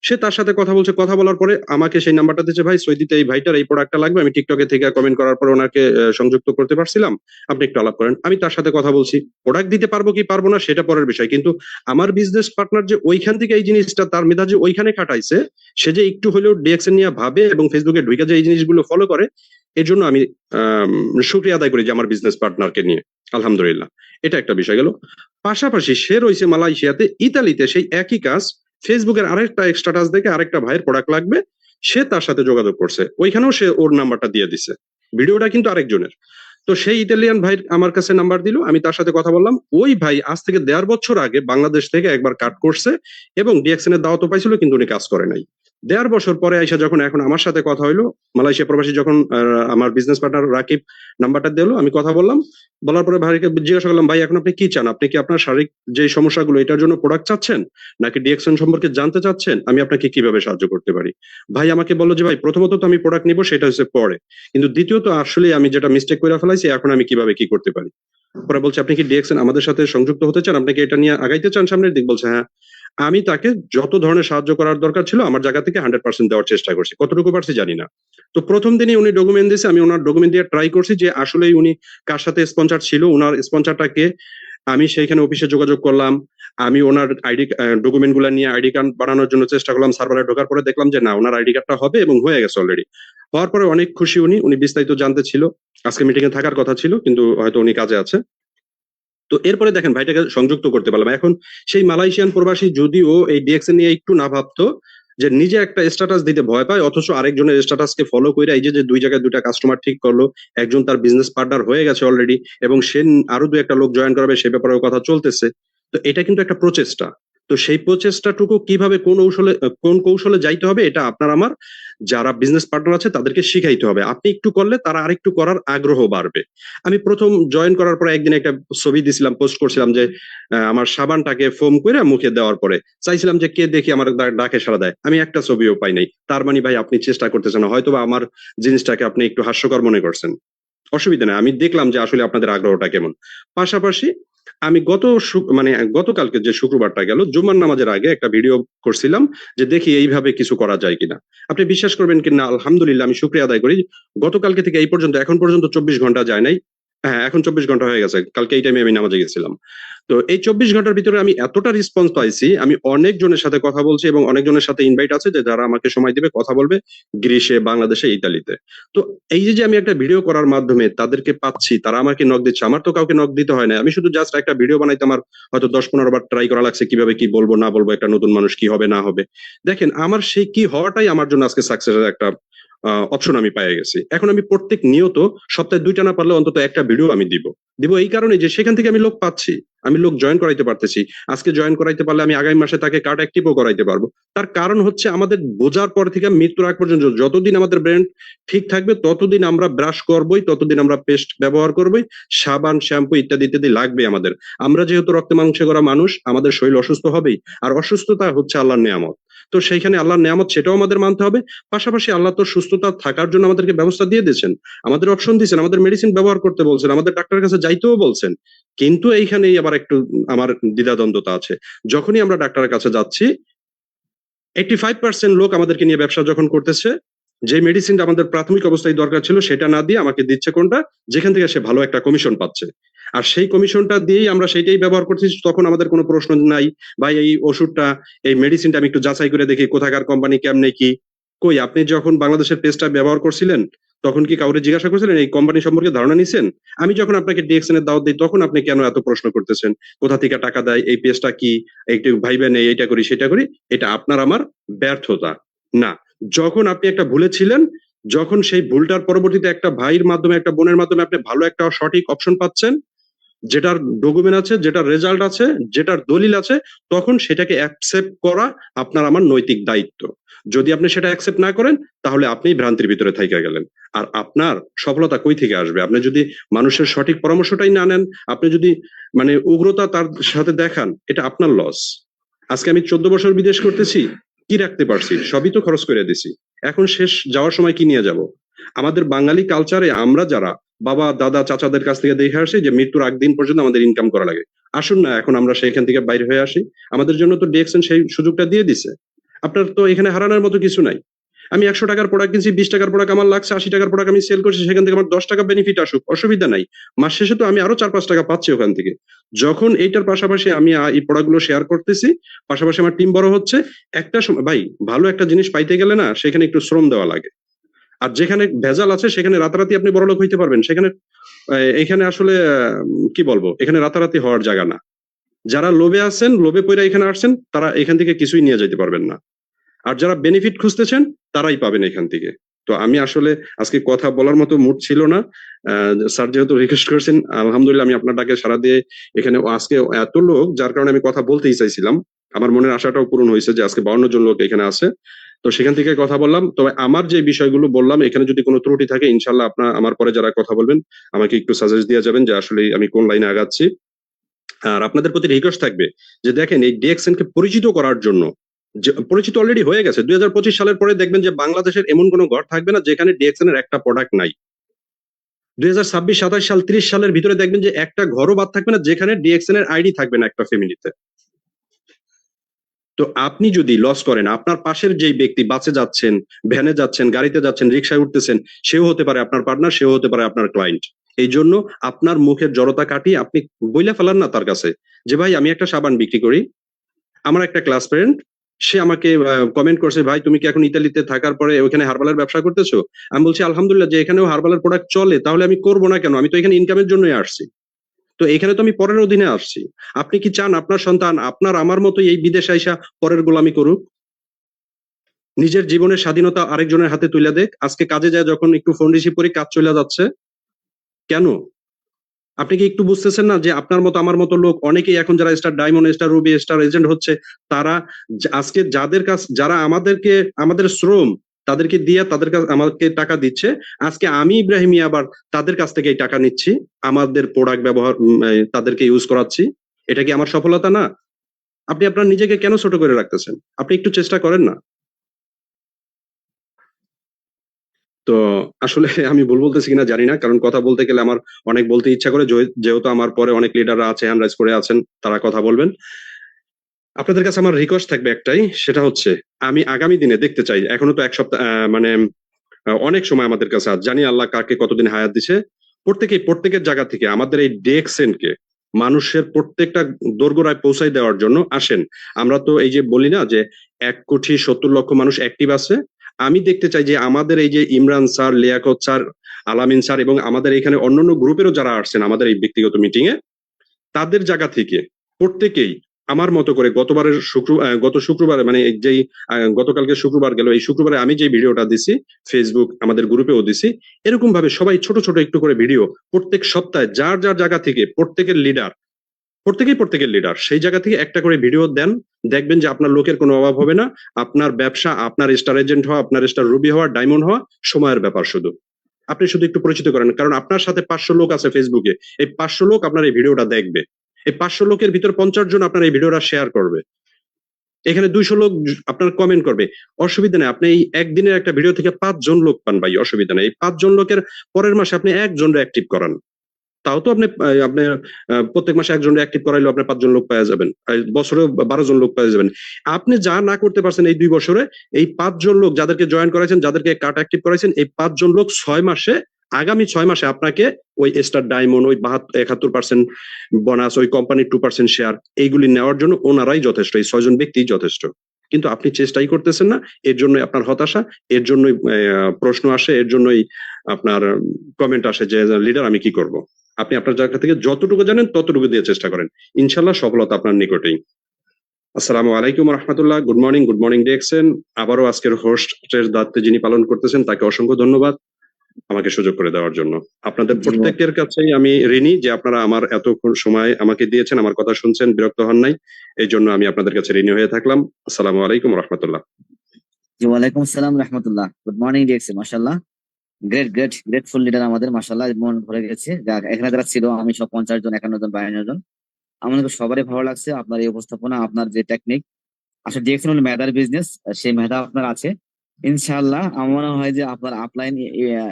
সে তার সাথে কথা বলছে, কথা বলার পরে আমাকে সেই নাম্বারটা দিচ্ছে, ভাই সৌদিতে এই ভাইটার এই প্রোডাক্টটা লাগবে, আমি টিকটকে থেকে কমেন্ট করার পর ওনাকে সংযুক্ত করতে পারছিলাম, আপনি একটু আলাপ করেন। আমি তার সাথে কথা বলছি, প্রোডাক্ট দিতে পারবো কি পারবো না সেটা পরের বিষয়, কিন্তু আমার বিজনেস পার্টনার যে ওইখান থেকে এই জিনিসটা তার মেধা যে ওইখানে খাটাইছে, সে যে একটু হলেও ডিএক্সএন নিয়ে ভাবে এবং ফেসবুকে ঢুকে যে এই জিনিসগুলো ফলো করে, এর জন্য আমি শুকরিয়া আদায় করি যে আমার বিজনেস পার্টনারকে নিয়ে, আলহামদুলিল্লাহ। এটা একটা বিষয় গেল। পাশাপাশি সে রয়েছে মালয়েশিয়াতে, ইতালিতে সেই একই কাজ, ফেসবুকের আরেকটা স্ট্যাটাস দেখে আরেকটা ভাইয়ের প্রোডাক্ট লাগবে, সে তার সাথে যোগাযোগ করছে, ওইখানেও সে ওর নাম্বারটা দিয়ে দিছে, ভিডিওটা কিন্তু আরেকজনের। তো সেই ইতালিয়ান ভাই আমার কাছে নাম্বার দিল, আমি তার সাথে কথা বললাম। ওই ভাই আজ থেকে 1.5 বছর আগে বাংলাদেশ থেকে একবার কাট করছে এবং ডিএক্সএন এর দাওয়াতও পাইছিল, কিন্তু উনি কাজ করে নাই। দেড় বছর পরে আইসা যখন এখন আমার সাথে কথা হইলো, মালয়েশিয়া প্রবাসী যখন আমার বিজনেস পার্টনার রাকিব নাম্বারটা দিলো, আমি কথা বললাম। বলার পরে ভাইকে জিজ্ঞাসা করলাম, ভাই এখন আপনি কি চান? আপনি কি আপনার শারীরিক যে সমস্যাগুলো এটার জন্য প্রোডাক্ট চাচ্ছেন, নাকি ডিএক্সএন সম্পর্কে জানতে চাচ্ছেন? আমি আপনাকে কিভাবে সাহায্য করতে পারি? ভাই আমাকে বললো যে ভাই প্রথমত তো আমি প্রোডাক্ট নিবো, সেটা হচ্ছে পরে, কিন্তু দ্বিতীয়ত আসলে আমি যেটা মিস্টেক করে ফেলাইছি, এখন আমি কিভাবে কি করতে পারি। পরে বলছে, আপনি কি ডিএক্সএন আমাদের সাথে সংযুক্ত হতে চান? আপনি কি এটা নিয়ে আগাইতে চান সামনের দিক? বলছে হ্যাঁ। আমি তাকে যত ধরনের সাহায্য করার দরকার ছিল আমার জায়গা থেকে 100% দেওয়ার চেষ্টা করছি। কতটুকু পারছি জানি না। তো প্রথম দিনই উনি ডকুমেন্ট দিয়েছে, আমি ওনার ডকুমেন্ট দিয়ে ট্রাই করছি যে আসলেই উনি কার সাথে স্পন্সর ছিল, ওনার স্পন্সরটাকে। আমি সেইখানে অফিসে যোগাযোগ করলাম, আমি ওনার আইডি ডকুমেন্ট গুলা নিয়ে আইডি কার্ড বানানোর জন্য চেষ্টা করলাম। সার্ভারে ঢোকার পরে দেখলাম যে না, ওনার আইডি কার্ডটা হবে এবং হয়ে গেছে অলরেডি। হওয়ার পরে অনেক খুশি উনি বিস্তারিত জানতে ছিল। আজকে মিটিং এ থাকার কথা ছিল, কিন্তু হয়তো উনি কাজে আছে। তো এরপরে দেখেন ভাইটাকে সংযুক্ত করতে পারলাম। এখন সেই মালয়েশিয়ান প্রবাসী যদিও এই ডিএক্সএন নিয়ে একটু না ভাবতো, যে নিজে একটা স্ট্যাটাস দিতে ভয় পায়, অথচ আরেকজনের স্ট্যাটাসকে ফলো করে এই যে দুই জায়গায় দুইটা কাস্টমার ঠিক করলো, একজন তার বিজনেস পার্টনার হয়ে গেছে অলরেডি, এবং সে আরো দু একটা লোক জয়েন করাবে, সে ব্যাপারেও কথা চলতেছে। তো এটা কিন্তু একটা প্রচেষ্টা। তো সেই প্রচেষ্টাটুকু কিভাবে কোন কৌশলে যাইতে হবে, এটা আপনার আমার যারা বিজনেস পার্টনার আছে তাদেরকে শিখাইতে হবে। আপনি একটু করলে তারা আরেকটু করার আগ্রহ বাড়বে। আমি প্রথম জয়েন করার পরে একদিন একটা ছবি দিছিলাম, পোস্ট করছিলাম যে আমার সাবানটাকে ফোম করে মুখে দেওয়ার পরে চাইছিলাম যে কে দেখি আমার ডাকে সাড়া দেয়। আমি একটা ছবিও পাই নাই। তার মানে ভাই আপনি চেষ্টা করতেছেন, হয়তোবা আমার জিনিসটাকে আপনি একটু হাস্যকর মনে করছেন। অসুবিধা নেই, আমি দেখলাম যে আসলে আপনাদের আগ্রহটা কেমন। পাশাপাশি আমি গতকালকে যে শুক্রবারটা গেল, জুমার নামাজের আগে একটা ভিডিও করছিলাম যে দেখি এইভাবে কিছু করা যায় কিনা। আপনি বিশ্বাস করবেন কিনা, আলহামদুলিল্লাহ আমি শুকরিয়া আদায় করি, গতকালকে থেকে এই পর্যন্ত এখন পর্যন্ত 24 ঘন্টা যায় নাই। হ্যাঁ, এখন 24 ঘন্টা হয়ে গেছে, কালকে এই টাইমে আমি নামাজে গেছিলাম। তো এই 24 ঘন্টার ভিতরে আমি এতটা রেসপন্স পাইছি, আমি অনেকজনের সাথে কথা বলছি এবং অনেকজনের সাথে ইনভাইট আছে যে যারা আমাকে সময় দিবে, কথা বলবে গ্রিসে, বাংলাদেশে, ইতালিতে। তো এই যে আমি একটা ভিডিও করার মাধ্যমে তাদেরকে পাচ্ছি, তারা আমাকে নক দিচ্ছে। আমার তো কাউকে নক দিতে হয় না, আমি শুধু জাস্ট একটা ভিডিও বানাইতে আমার হয়তো 10-15 বার ট্রাই করা লাগছে, কিভাবে কি বলবো না বলবো, একটা নতুন মানুষ কি হবে না হবে। দেখেন আমার সেই কি হওয়াটাই আমার জন্য আজকে সাকসেসের একটা অপশন আমি পেয়ে গেছি। এখন আমি প্রত্যেক নিয়ত সপ্তাহে 2টা না পারলে অন্তত একটা ভিডিও আমি দিব এই কারণে যে সেখান থেকে আমি লোক পাচ্ছি, আমি লোক জয়েন করাইতে পারতেছি। আজকে জয়েন করাইতে পারলে আমি আগামী মাসে তাকে কার্ড অ্যাক্টিভও করাইতে পারবো। তার কারণ হচ্ছে আমাদের বোঝার পর থেকে মৃত্যুর আগ পর্যন্ত যতদিন আমাদের ব্র্যান্ড ঠিক থাকবে, ততদিন আমরা ব্রাশ করবই, ততদিন আমরা পেস্ট ব্যবহার করবই, সাবান, শ্যাম্পু ইত্যাদি ইত্যাদি লাগবে আমাদের। আমরা যেহেতু রক্তে মাংসে করা মানুষ, আমাদের শরীর অসুস্থ হবেই, আর অসুস্থতা হচ্ছে আল্লাহর নেয়ামত। তো সেইখানে আল্লাহর নেয়ামত, সেটাও আমাদের মানতে হবে। পাশাপাশি আল্লাহ তো সুস্থতা থাকার জন্য আমাদেরকে ব্যবস্থা দিয়ে দিয়েছেন, আমাদের অপশন দিয়েছেন, আমাদের মেডিসিন ব্যবহার করতে বলছেন, আমাদের ডাক্তারের কাছে যাইতেও বলছেন। কিন্তু এইখানেই আবার একটু আমার দ্বিধাদ্বন্দ্বতা আছে। যখনই আমরা ডাক্তারের কাছে যাচ্ছি, 85% লোক আমাদেরকে নিয়ে ব্যবসা যখন করতেছে, যে মেডিসিনটা আমাদের প্রাথমিক অবস্থায় দরকার ছিল সেটা না দিয়ে আমাকে দিচ্ছে কোনটা, যেখান থেকে সে ভালো একটা কমিশন পাচ্ছে। আর সেই কমিশনটা দিয়েই আমরা সেইটাই ব্যবহার করছি। তখন আমাদের কোনো প্রশ্ন নাই, ভাই এই ওষুধটা, এই মেডিসিনটা আমি একটু যাচাই করে দেখি কোথাকার কোম্পানি, কেমনে কি। কই, আপনি যখন বাংলাদেশের পেস্টটা ব্যবহার করছিলেন তখন কি কাউরে জিজ্ঞাসা করছিলেন, এই কোম্পানি সম্পর্কে ধারণা নিছেন? আমি যখন আপনাকে ডিএক্সএন এর দাওয়াত দিই, তখন আপনি কেন এত প্রশ্ন করতেছেন, কোথা থেকে টাকা দেয়, এই পেস্টটা কি, একটু ভাইবেন, এইটা করি সেটা করি। এটা আপনার আমার ব্যর্থতা না। যখন আপনি একটা ভুলে ছিলেন, যখন সেই ভুলটার পরবর্তীতে একটা ভাইয়ের মাধ্যমে, একটা বোনের মাধ্যমে আপনি ভালো একটা সঠিক অপশন পাচ্ছেন, যেটার ডকুমেন্ট আছে, যেটার রেজাল্ট আছে, যেটার দলিল আছে, তখন সেটাকে অ্যাকসেপ্ট করা আপনার আমার নৈতিক দায়িত্ব। যদি আপনি সেটা অ্যাকসেপ্ট না করেন, তাহলে আপনি ভ্রান্তির ভিতরে থাইকা গেলেন। আর আপনার সফলতা কই থেকে আসবে? আপনি যদি মানুষের সঠিক পরামর্শটাই না নেন, আপনি যদি উগ্রতা তার সাথে দেখান, এটা আপনার লস। আজকে আমি 14 বছর বিদেশ করতেছি, কি রাখতে পারছি? সবই তো খরচ করে দিছি। এখন শেষ যাওয়ার সময় কি নিয়ে যাব? আমাদের বাঙালি কালচারে আমরা যারা বাবা, দাদা, চাচাদের কাছ থেকে দেখে আসি যে মৃত্যুর আগ দিন পর্যন্ত আমাদের ইনকাম করা লাগে। আসুন না এখন আমরা সেইখান থেকে বাইরে হয়ে আসি। আমাদের জন্য তো ডিএক্সএন সেই সুযোগটা দিয়ে দিছে। আপনার তো এখানে হারানোর মতো কিছু নাই। আমি 100 টাকার প্রোডাক্ট কিনছি, 20 টাকার প্রোডাক্ট আমার লাগছে, 80 টাকার প্রোডাক্ট আমি সেল করছি, সেখান থেকে আমার 10 টাকা বেনিফিট আসুক, অসুবিধা নাই। মাস শেষে তো আমি আরো 4-5 টাকা পাচ্ছি ওখান থেকে। যখন এইটার পাশাপাশি আমি এই প্রোডাক্টগুলো শেয়ার করতেছি, পাশাপাশি আমার টিম বড় হচ্ছে, একটা সময় ভাই ভালো একটা জিনিস পাইতে গেলে না সেখানে একটু শ্রম দেওয়া লাগে। আর যেখানে ভেজাল আছে সেখানে রাতারাতি আপনি বড়লোক হইতে পারবেন, সেখানে এখানে আসলে কি বলবো, এখানে রাতারাতি হওয়ার জায়গা না। যারা লোভে আছেন, লোভে পইরা এখানে আসছেন, তারা এখান থেকে কিছুই নিয়ে যেতে পারবেন না। আর যারা বেনিফিট খুঁজতেছেন তারাই পাবেন এখান থেকে। তো আমি আসলে আজকে কথা বলার মতো মুড ছিল না। স্যার যেহেতু রিকোয়েস্ট করেছেন, আলহামদুলিল্লাহ আমি আপনার ডাকে সাড়া দিয়ে এখানে আজকে এত লোক, যার কারণে আমি কথা বলতেই চাইছিলাম। আমার মনের আশাটাও পূরণ হয়েছে যে আজকে 52 জন লোক এখানে আছে। তো সেখান থেকে কথা বললাম। তবে আমার যে বিষয়গুলো বললাম এখানে যদি কোনো ত্রুটি থাকে ইনশাল্লাহ আপনার আমার পরে যারা কথা বলবেন আমাকে একটু সাজেস্ট দিয়ে যাবেন যে আসলে আমি কোন লাইনে আগাচ্ছি। আর আপনাদের প্রতি রিকোয়েস্ট থাকবে যে দেখেন এই ডিএক্সএন কে পরিচিত করার জন্য, যে পরিচিত অলরেডি হয়ে গেছে, 2025 সালের পরে দেখবেন যে বাংলাদেশের এমন কোনো ঘর থাকবে না যেখানে ডিএক্সএন এর একটা প্রোডাক্ট নাই। 2026, 27 সাল, 30 সালের ভিতরে দেখবেন যে একটা ঘরও বাদ থাকবে না যেখানে ডিএক্সএন এর আইডি থাকবে না একটা ফ্যামিলিতে। তো আপনি যদি লস করেন, আপনার পাশের যেই ব্যক্তি বাসে যাচ্ছেন, ভ্যানে যাচ্ছেন, গাড়িতে যাচ্ছেন, রিক্সায় উঠতেছেন, সেও হতে পারে আপনার পার্টনার, সেও হতে পারে আপনার ক্লায়েন্ট। এই জন্য আপনার মুখের জড়তা কাটিয়ে আপনি বইলা ফেলান না তার কাছে যে ভাই আমি একটা সাবান বিক্রি করি, আমার একটা ক্লাস ফ্রেন্ড সে আমাকে কমেন্ট করছে ভাই তুমি কি এখন ইতালিতে থাকার পরে ওখানে হার্বালের ব্যবসা করতেছো? আমি বলছি আলহামদুলিল্লাহ, যে এখানেও হার্বালের প্রোডাক্ট চলে তাহলে আমি করবো না কেন? আমি তো এখানে ইনকামের জন্যই আসছি, তো এখানে তো আমি পরের অধীনে আসছি। আপনি কি চান আপনার সন্তান আপনার আমার মতো এই বিদেশে আইসা পরের গোলামি করুক? নিজের জীবনের স্বাধীনতা আরেকজনের হাতে তুলে দেখ? আজকে কাজে যায় যখন একটু ফোন রিসিভ করি কাজ চলে যাচ্ছে কেন? আপনি কি একটু বুঝতেছেন না যে আপনার মতো আমার মতো লোক অনেকেই এখন যারা star diamond, star Ruby, star agent হচ্ছে, তারা আজকে যাদের কাছে যারা আমাদেরকে আমাদের শ্রম তাদেরকে দিয়ে তাদের কাছে আমাকে টাকা দিচ্ছে, আজকে আমি ইব্রাহিম আবার তাদের কাছ থেকে এই টাকা নিচ্ছি, আমাদের প্রোডাক্ট ব্যবহার তাদেরকে ইউজ করাচ্ছি। এটা কি আমার সফলতা না? আপনি আপনার নিজেকে কেন ছোট করে রাখতেছেন? আপনি একটু চেষ্টা করেন না? তো আসলে আমি ভুল বলতেছি কিনা জানি না, কারণ কথা বলতে গেলে আমার অনেক বলতে ইচ্ছা করে, যেহেতু আমার পরে অনেক লিডাররা আছে, হ্যান্ড রাইজ করে আছেন, তারা কথা বলবেন। আপনাদের কাছে আমার রিকোয়েস্ট থাকবে একটাই, সেটা হচ্ছে আমি আগামী দিনে দেখতে চাই, এখনো তো এক সপ্তাহ মানে অনেক সময় আমাদের কাছে আছে, জানি আল্লাহ কাকে কতদিন হায়াত দিছে, প্রত্যেকের জায়গা থেকে আমাদের এই ডিএক্সএনকে মানুষের প্রত্যেকটা দোরগোড়ায় পৌঁছাই দেওয়ার জন্য আসেন। আমরা তো এই যে বলি না যে 1,70,00,000 মানুষ অ্যাক্টিভ আছে, আমি দেখতে চাই যে আমাদের এই যে ইমরান স্যার, লিয়াকত স্যার, আলামিন স্যার এবং আমাদের এখানে অন্যান্য গ্রুপেরও যারা আসছেন আমাদের এই ব্যক্তিগত মিটিং এ, তাদের জায়গা থেকে প্রত্যেকেই আমার মতো করে গত শুক্রবারে মানে যেই গতকালকে শুক্রবার গেল, এই শুক্রবারে আমি যে ভিডিওটা দিছি ফেসবুক আমাদের গ্রুপেও দিছি, এরকম ভাবে সবাই ছোট ছোট একটু করে ভিডিও প্রত্যেক সপ্তাহে যার যার জায়গা থেকে প্রত্যেকের লিডার সেই জায়গা থেকে একটা করে ভিডিও দেন। দেখবেন যে আপনার লোকের কোনো অভাব হবে না। আপনার ব্যবসা, আপনার স্টার এজেন্ট হওয়া, আপনার স্টার রুবি হওয়া, ডায়মন্ড হওয়া সময়ের ব্যাপার। শুধু আপনি শুধু একটু পরিচিত করেন, কারণ আপনার সাথে 500 লোক আছে ফেসবুকে, এই 500 লোক আপনার এই ভিডিওটা দেখবে, এই 500 লোকের ভিতর 50 জন আপনার এই ভিডিওটা শেয়ার করবে, এখানে 200 লোক আপনার কমেন্ট করবে, অসুবিধা নেই। আপনি এই একদিনের একটা ভিডিও থেকে 5 জন লোক পান ভাই, অসুবিধা নেই। এই 5 জন লোকের পরের মাসে আপনি একজন অ্যাক্টিভ করান, তাও তো আপনি প্রত্যেক মাসে একজন অ্যাক্টিভ করাইলেও আপনি 5 জন লোক পাওয়া যাবেন, বছরে 12 জন লোক পাওয়া যাবেন। আপনি যা না করতে পারছেন এই 2 বছরে, এই 5 জন লোক যাদেরকে জয়েন করাইছেন, যাদেরকে কার্ড অ্যাক্টিভ করাইছেন, এই 5 জন লোক 6 মাসে, আগামী 6 মাসে আপনাকে ওই স্টার ডায়মন্ড, ওই 71% বোনাস, ওই কোম্পানির 2% শেয়ার, এইগুলি নেওয়ার জন্য ওনারাই যথেষ্ট, এই 6 জন ব্যক্তিই যথেষ্ট। কিন্তু আপনি চেষ্টাই করতেছেন না, এর জন্যই আপনার হতাশা, এর জন্যই প্রশ্ন আসে, এর জন্যই আপনার কমেন্ট আসে যে লিডার আমি কি করব। আপনি আপনার জায়গা থেকে যতটুকু জানেন ততটুকু দিয়ে চেষ্টা করেন, ইনশাল্লাহ সফলতা আপনার নিকটেই। আসসালামু আলাইকুম রহমতুল্লাহ। Good morning DXN. আবারও আজকের হোস্টের দায়িত্ব যিনি পালন করতেছেন তাকে অসংখ্য ধন্যবাদ আমাকে সুযোগ করে দেওয়ার জন্য। আপনাদের প্রত্যেকের কাছেই আমি ঋণী যে আপনারা আমার এতক্ষণ সময় আমাকে দিয়েছেন, আমার কথা শুনছেন, বিরক্ত হন নাই, এই জন্য আমি আপনাদের কাছে ঋণী হয়ে থাকলাম। আসসালামু আলাইকুম রহমতুল্লাহ। জি, ওয়ালাইকুম আসসালাম রাহমাতুল্লাহ। গুড মর্নিং ডিএক্সি, মাশাআল্লাহ, গ্রেটফুল লিডার আমাদের, মাশাআল্লাহ, মন ভরে গেছে। এখানে যারা ছিল আমি সব 50 জন, 51 জন, 52 জন, আমাদের সবারই ভালো লাগছে আপনার এই উপস্থাপনা, আপনার যে টেকনিক। আসলে ডিএক্সএন হলো মেধার বিজনেস, সেই মেধা আপনার আছে ইনশাআল্লাহ। আমার মনে হয় যে আপনার আপলাইন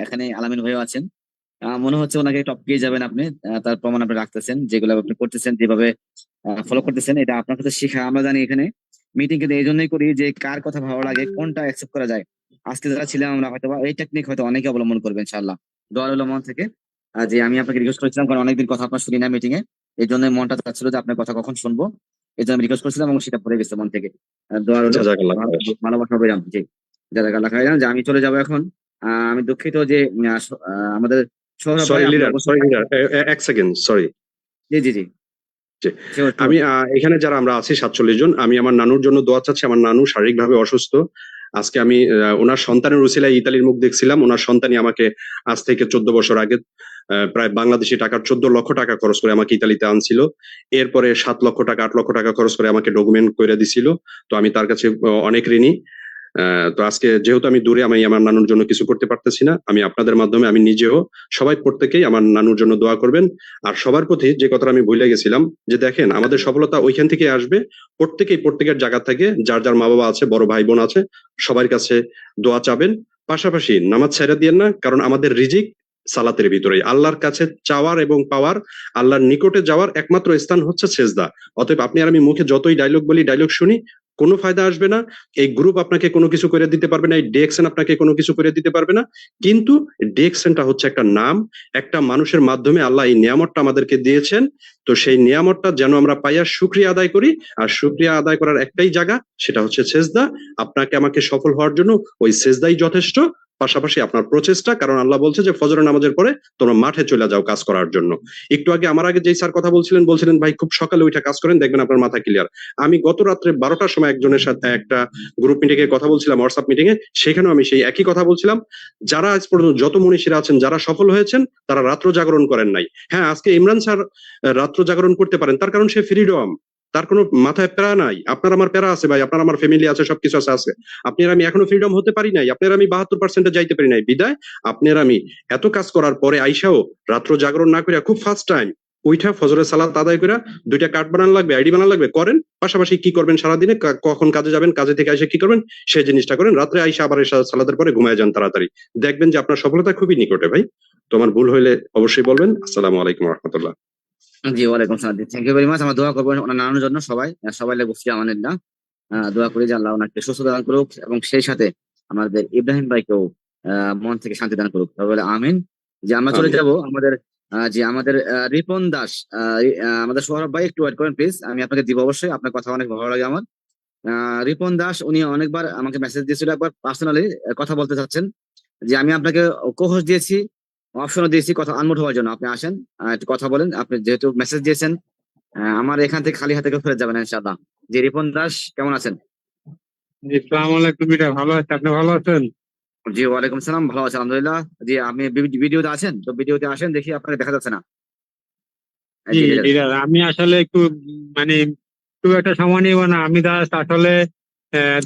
এখানে আলামিন ভাইও আছেন, মনে হচ্ছে ওনাকে টপ পেয়ে যাবেন আপনি। তার প্রমাণ আপনি রাখতেছেন, যেগুলো আপনি করতেছেন, যেভাবে ফলো করতেছেন, এটা আপনার কাছে শেখা। আমরা জানি এখানে মিটিং কিন্তু এই জন্যই করি যে কার কথা ভালো লাগে, কোনটা অ্যাকসেপ্ট করা যায়। আজকে যারা ছিলাম আমরা হয়তো এই টেকনিক হয়তো অনেকে অবলম্বন করবে ইনশাআল্লাহ। দোয়া রইল মন থেকে। যে আমি আপনাকে রিকোয়েস্ট করেছিলাম, কারণ অনেকদিন কথা আপনার শুনি না মিটিং এ, এই জন্য মনটা চাচ্ছিল যে আপনার কথা কখন শুনবো, এই জন্য আমি রিকোয়েস্ট করেছিলাম এবং সেটা ভরে গেছে মন থেকে। দোয়া রইল, জাযাকাল্লাহ খায়ের। ভালোবাসা পেলাম। জি, জাযাকাল্লাহ খাইরান। যে আমি চলে যাবো এখন। আমি দুঃখিত যে আমাদের সৌরভ ভাই, সরি আপনি লিডার, অবশ্যই এক সেকেন্ড, সরি। জি জি জি, জি, sure, sure. আমি এখানে যারা আমরা আছি 47 জন, আমি আমার নানুর জন্য দোয়া চাচ্ছি। আমার নানু শারীরিকভাবে অসুস্থ। আজকে আমি ওনার সন্তানের উসিলায় ইতালির মুখ দেখছিলাম। ওনার সন্তানই আমাকে আজ থেকে 14 বছর আগে প্রায় বাংলাদেশি টাকার 14 লক্ষ টাকা খরচ করে আমাকে ইতালিতে আনছিল। এরপরে 7 লক্ষ টাকা 8 লক্ষ টাকা খরচ করে আমাকে ডকুমেন্ট করে দিছিল। তো আমি তার কাছে অনেক ঋণী। তো আজকে যেহেতু আমি দূরে, আমি আমার নানুর জন্য কিছু করতে পারতেছি না, আমি আপনাদের মাধ্যমে আমি নিজেও, সবাই প্রত্যেকেই আমার নানুর জন্য দোয়া করবেন। আর সবার প্রতি যে কথাটা আমি ভুলে গেছিলাম, যে দেখেন আমাদের সফলতা ওইখান থেকে আসবে, প্রত্যেকেই প্রত্যেকের জায়গা থেকে যার যার মা বাবা আছে, বড় ভাই বোন আছে, সবার কাছে দোয়া চাবেন। পাশাপাশি নামাজ ছেড়ে দিয়েন না, কারণ আমাদের রিজিক সালাতের ভিতরেই। আল্লাহর কাছে চাওয়ার এবং পাওয়ার, আল্লাহর নিকটে যাওয়ার একমাত্র স্থান হচ্ছে সেজদা। অতএব আপনি আর আমি মুখে যতই ডায়লগ বলি, ডায়লগ শুনি, কোনো ফায়দা আসবে না। এই গ্রুপ আপনাকে কোনো কিছু করে দিতে পারবে না, এই ডিএক্সএন আপনাকে কোনো কিছু করে দিতে পারবে না। কিন্তু ডিএক্সএনটা হচ্ছে একটা নাম, একটা মানুষের মাধ্যমে আল্লাহ এই নিয়ামতটা আমাদেরকে দিয়েছেন। তো সেই নিয়ামতটা যেন আমরা পাইয়া শুকরিয়া আদায় করি, আর শুকরিয়া আদায় করার একটাই জায়গা, সেটা হচ্ছে সেজদা। আপনাকে আমাকে সফল হওয়ার জন্য ওই সেজদাই যথেষ্ট, পাশাপাশি আপনার প্রচেষ্টা। কারণ আল্লাহ বলছে যে ফজরের নামাজের পরে তোমরা মাঠে চলে যাও কাজ করার জন্য। একটু আগে আমার আগে যেই স্যার কথা বলছিলেন ভাই খুব সকালে উঠে কাজ করেন, দেখবেন আপনার মাথা ক্লিয়ার। আমি গত রাত্রে 12টার সময় একজনের সাথে একটা গ্রুপ মিটিং এ কথা বলছিলাম, হোয়াটসঅ্যাপ মিটিং এ, সেখানেও আমি সেই একই কথা বলছিলাম। যারা আজ পর্যন্ত যত মনীষীরা আছেন, যারা সফল হয়েছেন, তারা রাত্র জাগরণ করেন নাই। হ্যাঁ, আজকে ইমরান স্যার রাত্র জাগরণ করতে পারেন, তার কারণ সে ফ্রিডম, তার কোনো মাথায় প্যারা নাই। আপনার আমার প্যারা আছে ভাই, আপনার আমার ফ্যামিলি আছে, সবকিছু আছে। আপনার আমি এখনো ফ্রিডম হতে পারি নাই, আপনার আমি 72% যাইতে পারি নাই। বিদায় আপনার আমি এত কাজ করার পরে আইসাও রাত্র জাগরণ না করিয়া খুব ফার্স্ট টাইম ওইটা ফজরের সালাত আদায় করে 2টা কার্ড বানানো লাগবে, আইডি বানানো লাগবে, করেন। পাশাপাশি কি করবেন সারাদিনে, কখন কাজে যাবেন, কাজে থেকে এসে কি করবেন, সেই জিনিসটা করেন। রাত্রে আইসা আবার সালাতের পরে ঘুমায় যান তাড়াতাড়ি, দেখবেন যে আপনার সফলতা খুবই নিকটে ভাই। তোমার ভুল হইলে অবশ্যই বলবেন। আসসালামু আলাইকুম রহমতুল্লাহ। জি, ওয়ালাইকুম সালাম। Thank you very much. আমরা দোয়া করবো ওনার নানানোর জন্য, সবাই লেগে বসছি আমানিল্লাহ। দোয়া করি যে আল্লাহ ওনাকে সুস্থতা দান করুক, এবং সেই সাথে আমাদের ইব্রাহিম ভাইকেও মন থেকে শান্তি দান করুক, সবাই বলে আমিন। যে আমরা চলে আমিন। যাব আমাদের আমাদের রিপন দাস, আমাদের সৌরভ ভাই একটু ওয়েট করেন প্লিজ, আমি আপনাকে দিব অবশ্যই, আপনার কথা অনেক ভালো লাগে আমার। রিপন দাস উনি অনেকবার আমাকে মেসেজ দিয়েছিল, একবার পার্সোনালি কথা বলতে চাচ্ছেন, যে আমি আপনাকে কোর্স দিয়েছি, অপশনও দিয়েছি কথা আনমিউট হওয়ার জন্য, আপনি আসেন, একটু কথা বলেন। আপনি যেহেতু মেসেজ দিয়েছেন, আমার এখান থেকে খালি হাতে কেউ ফেরত যাবেন না ইনশাআল্লাহ। জি, রিপন দাস কেমন আছেন? জি, সালাম আলাইকুম বিটা, ভালো আছে, আপনি ভালো আছেন? জি, ওয়ালাইকুম সালাম, ভালো আছি আলহামদুলিল্লাহ। জি, আপনি ভিডিওতে আছেন তো? ভিডিওতে আসেন, দেখি আপনাকে দেখা যাচ্ছে না। জি জি, leader। লিডার, আমি আসলে একটু মানে খুব একটা সময় নিব না। আমি জাস্ট আসলে